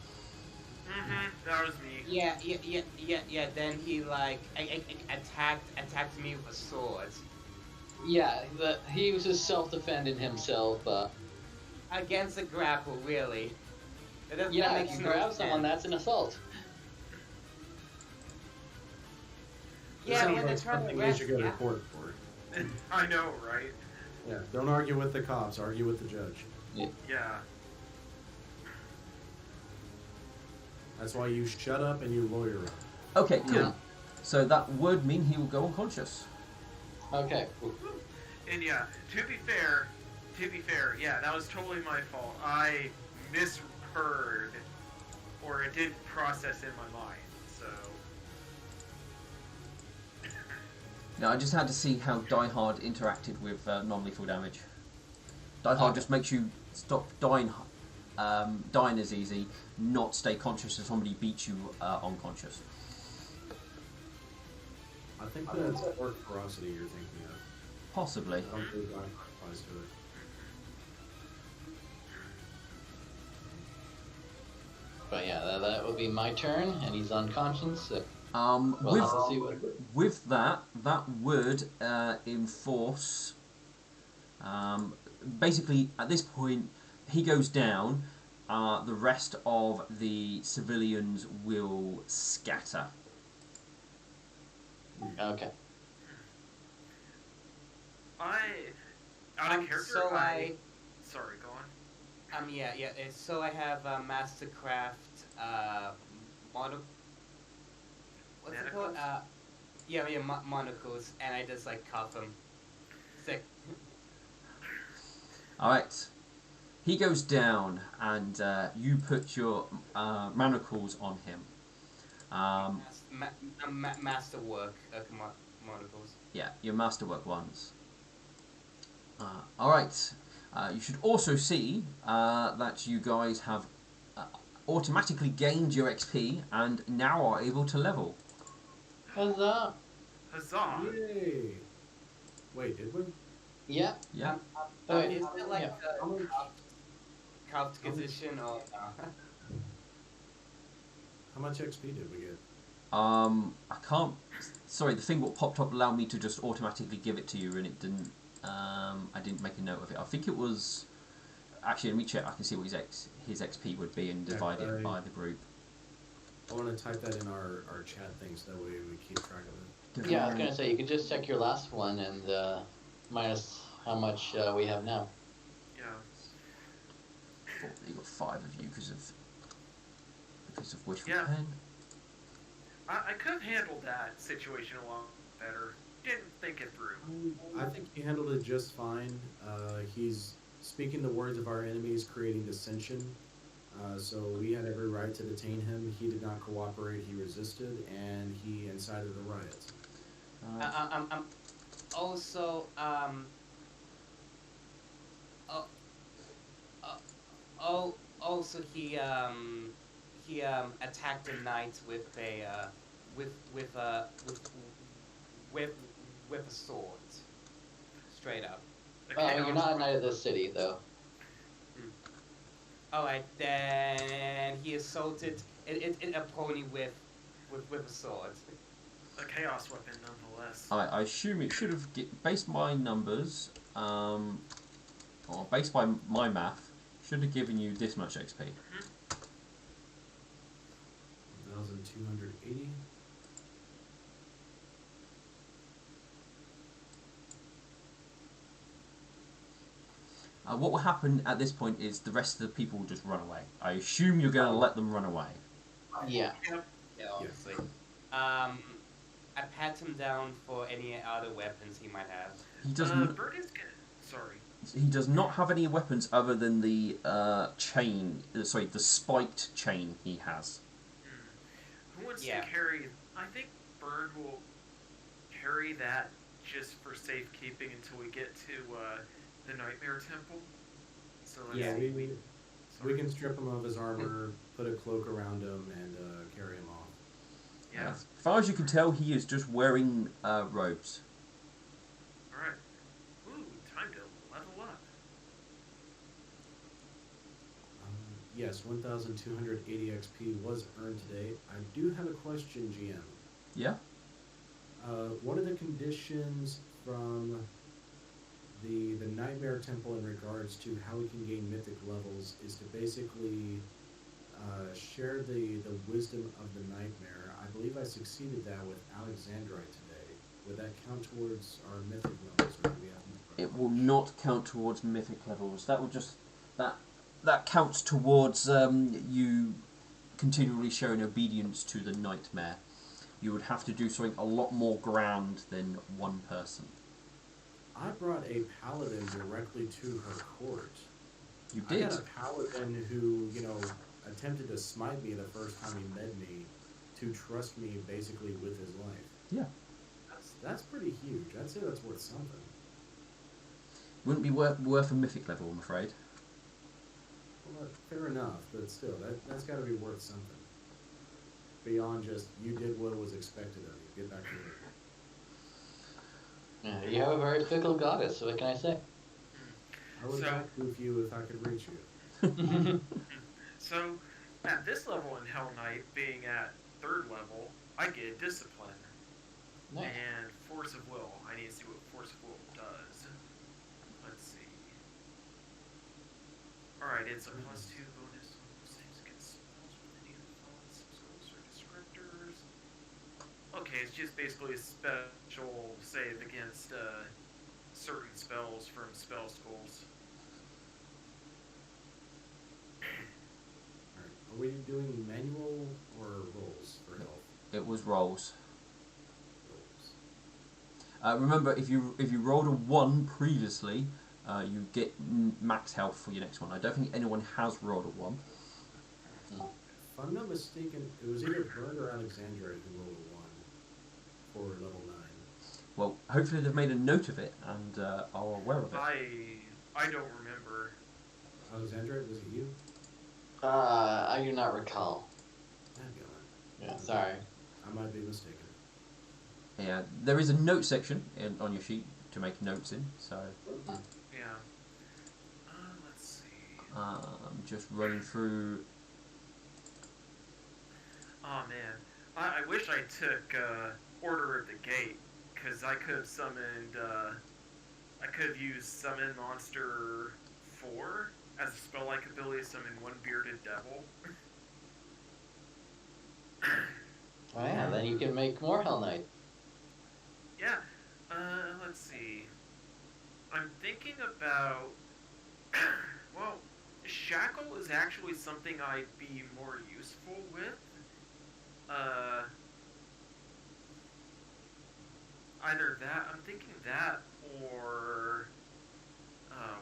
Mm-hmm. That was me. yeah. Then he like attacked me with a sword Yeah, he was just self-defending himself. against a grapple, really. That Yeah, makes if you no grab sense. someone, that's an assault. Yeah, Sounds when like they're trying to something we arrest should go to yeah. court for. I know, right? Yeah, don't argue with the cops, argue with the judge. Yeah. That's why you shut up and you lawyer up. Okay, cool. Yeah. So that would mean he will go unconscious. Okay. And yeah, to be fair, yeah, that was totally my fault. I misheard, or it didn't process in my mind. So Now I just had to see how Die Hard interacted with non-lethal damage. Die Hard just makes you stop dying as easy, not stay conscious if somebody beats you unconscious. I think that's court ferocity you're thinking of. Possibly. I don't think that applies to it. But yeah, that would be my turn, and he's unconscious. So we'll With have to see what. with that would enforce. Basically, at this point, he goes down. the rest of the civilians will scatter. Okay. Out of character, So Sorry, go on. yeah. So I have Mastercraft mono. What's it called? Manacles? Yeah, monocles, and I just like cuff them. Sick. All right. He goes down, and you put your manacles on him. Masterwork monocles. Yeah, your masterwork ones. All right. You should also see that you guys have automatically gained your XP and now are able to level. Huzzah! Huzzah! Yay! Wait, did we? Yeah. Yeah. Is it like yeah. carved position or? How much XP did we get? I can't. Sorry, the thing what popped up allowed me to just automatically give it to you, and it didn't. I didn't make a note of it. I think it was. Actually, let me check. I can see what his XP would be and divide it by the group. I want to type that in our chat thing so that way we keep track of it. Yeah, I was gonna say you could just check your last one and minus how much we have now. Yeah. You got 5 of you because of wishful Yeah. pen. I could have handled that situation a lot better. Didn't think it through. I think he handled it just fine. He's speaking the words of our enemies, creating dissension. So we had every right to detain him. He did not cooperate. He resisted, and he incited a riot. Also also he attacked the knight with a sword, straight up. You're not a knight of this city, though. Alright, then he assaulted a pony with a sword. A chaos weapon, nonetheless. I assume it should have, based my numbers, or based by my math, should have given you this much XP. 1,280. What will happen at this point is the rest of the people will just run away. I assume you're going to let them run away. Yeah. Yep. Yeah, obviously. I pat him down for any other weapons he might have. He doesn't. Bird is good. Sorry. He does not have any weapons other than the chain. Sorry, the spiked chain he has. Who wants Yeah. to carry? I think Bird will carry that just for safekeeping until we get to the Nightmare Temple. So let's Yeah, see. we can strip him of his armor, put a cloak around him, and carry him off. Yeah. As far as you can tell, he is just wearing robes. All right. Ooh, time to level up. Yes, 1,280 XP was earned today. I do have a question, GM. Yeah. One of the conditions from the Nightmare Temple in regards to how we can gain mythic levels is to basically share the wisdom of the nightmare. I believe I succeeded that with Alexandrite today. Would that count towards our mythic levels, or do we have mythic It will not count towards mythic levels. That will just that counts towards you continually showing obedience to the nightmare. You would have to do something a lot more grand than one person. I brought a paladin directly to her court. You I did. had a paladin who, attempted to smite me the first time he met me, to trust me basically with his life. Yeah. That's pretty huge. I'd say that's worth something. Wouldn't be worth a mythic level, I'm afraid. Well, fair enough, but still, that's got to be worth something. Beyond just, you did what was expected of you. Get back to work. You have a very fickle goddess, so what can I say? I would So- talk with you if I could reach you. So, at this level in Hell Knight, being at 3rd level, I get Discipline Nice. and Force of Will. I need to see what Force of Will does. Let's see. Alright, it's a +2 bonus. Okay, it's just basically a special save against certain spells from spell schools. Alright. Are we doing manual or rolls for health? It was rolls. Rolls. Remember, if you rolled a 1 previously, you get max health for your next one. I don't think anyone has rolled a 1. If I'm not mistaken, it was either Bernd or Alexandra who rolled a 1 for level 9. Well, hopefully they've made a note of it and are aware of it. I don't remember. Alexandra, was it you? I do not recall. Damn, Yeah, sorry. I might be mistaken. Yeah, there is a note section on your sheet to make notes in, so Yeah. Let's see. I'm just running through. Oh man, I wish I took Order of the Gate, because I could have summoned. I could have used Summon Monster 4 as a spell-like ability to summon one bearded devil. Oh yeah, then you can make more Hell Knight. Yeah. Let's see. I'm thinking about. Well, Shackle is actually something I'd be more useful with. Either that, I'm thinking that, or,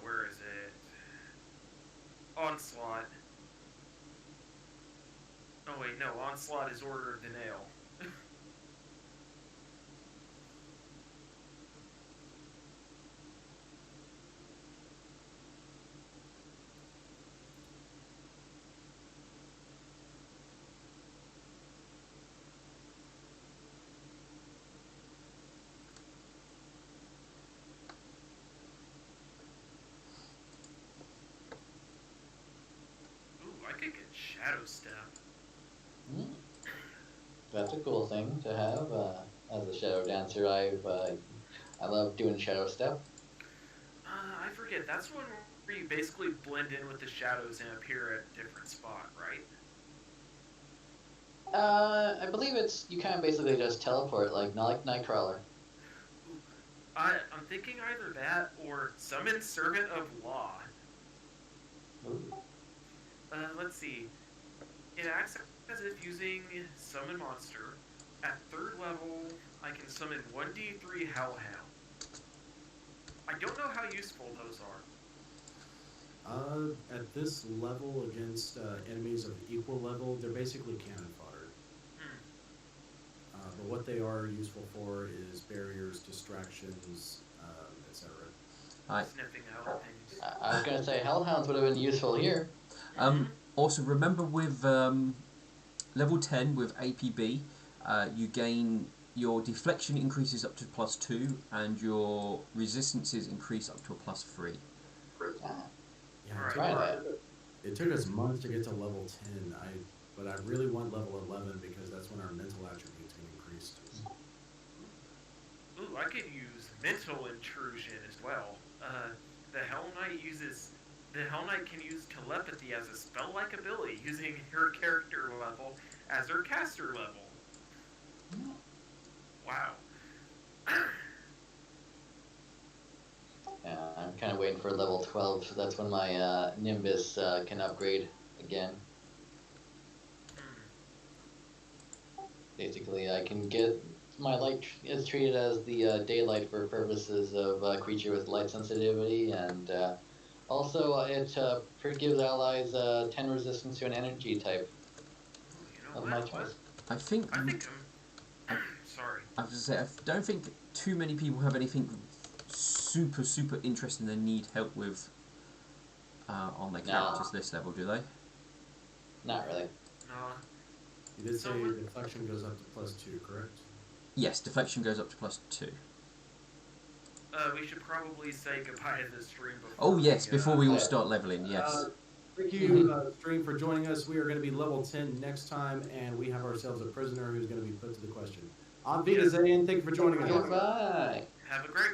where is it? Onslaught. Oh wait, no, Onslaught is Order of the Nail. Ooh, I could get Shadow Step. That's a cool thing to have. As a Shadow Dancer, I love doing Shadow Step. I forget, that's one where you basically blend in with the shadows and appear at a different spot, right? I believe you kind of basically just teleport, not like Nightcrawler. I'm thinking either that or Summon Servant of Law. Ooh. Let's see. It acts as if using Summon Monster. At 3rd level, I can summon 1d3 Hellhound. I don't know how useful those are. At this level, against enemies of equal level, they're basically cannon fodder. But what they are useful for is barriers, distractions, etc. Sniffing out things. I was gonna say Hellhounds would have been useful here. Also, remember with level 10 with APB, you gain your deflection increases up to +2 and your resistances increase up to a +3. Yeah, Alright. Try that. it took us months to get to level 10. But I really want level 11 because that's when our mental attributes get increased. Ooh, I could use Mental Intrusion as well. The Hell Knight can use telepathy as a spell-like ability, using her character level as her caster level. Wow. Yeah, I'm kind of waiting for level 12, so that's when my Nimbus can upgrade again. Basically, I can get my light is treated as the daylight for purposes of creature with light sensitivity, and also it gives allies 10 resistance to an energy type You know of my what? choice. I think. Sorry. I was to say, I don't think too many people have anything super interesting they need help with on their characters this level, do they? Not really. No. You did say So what- deflection goes up to +2, correct? Yes, deflection goes up to +2. We should probably say goodbye to the stream before. Oh yes, before we all Yeah. start leveling. Yes. Thank you, stream, for joining us. We are going to be level 10 next time, and we have ourselves a prisoner who's going to be put to the question. I'm Vita Zayn. Thank you for joining us. Goodbye. Have a great one.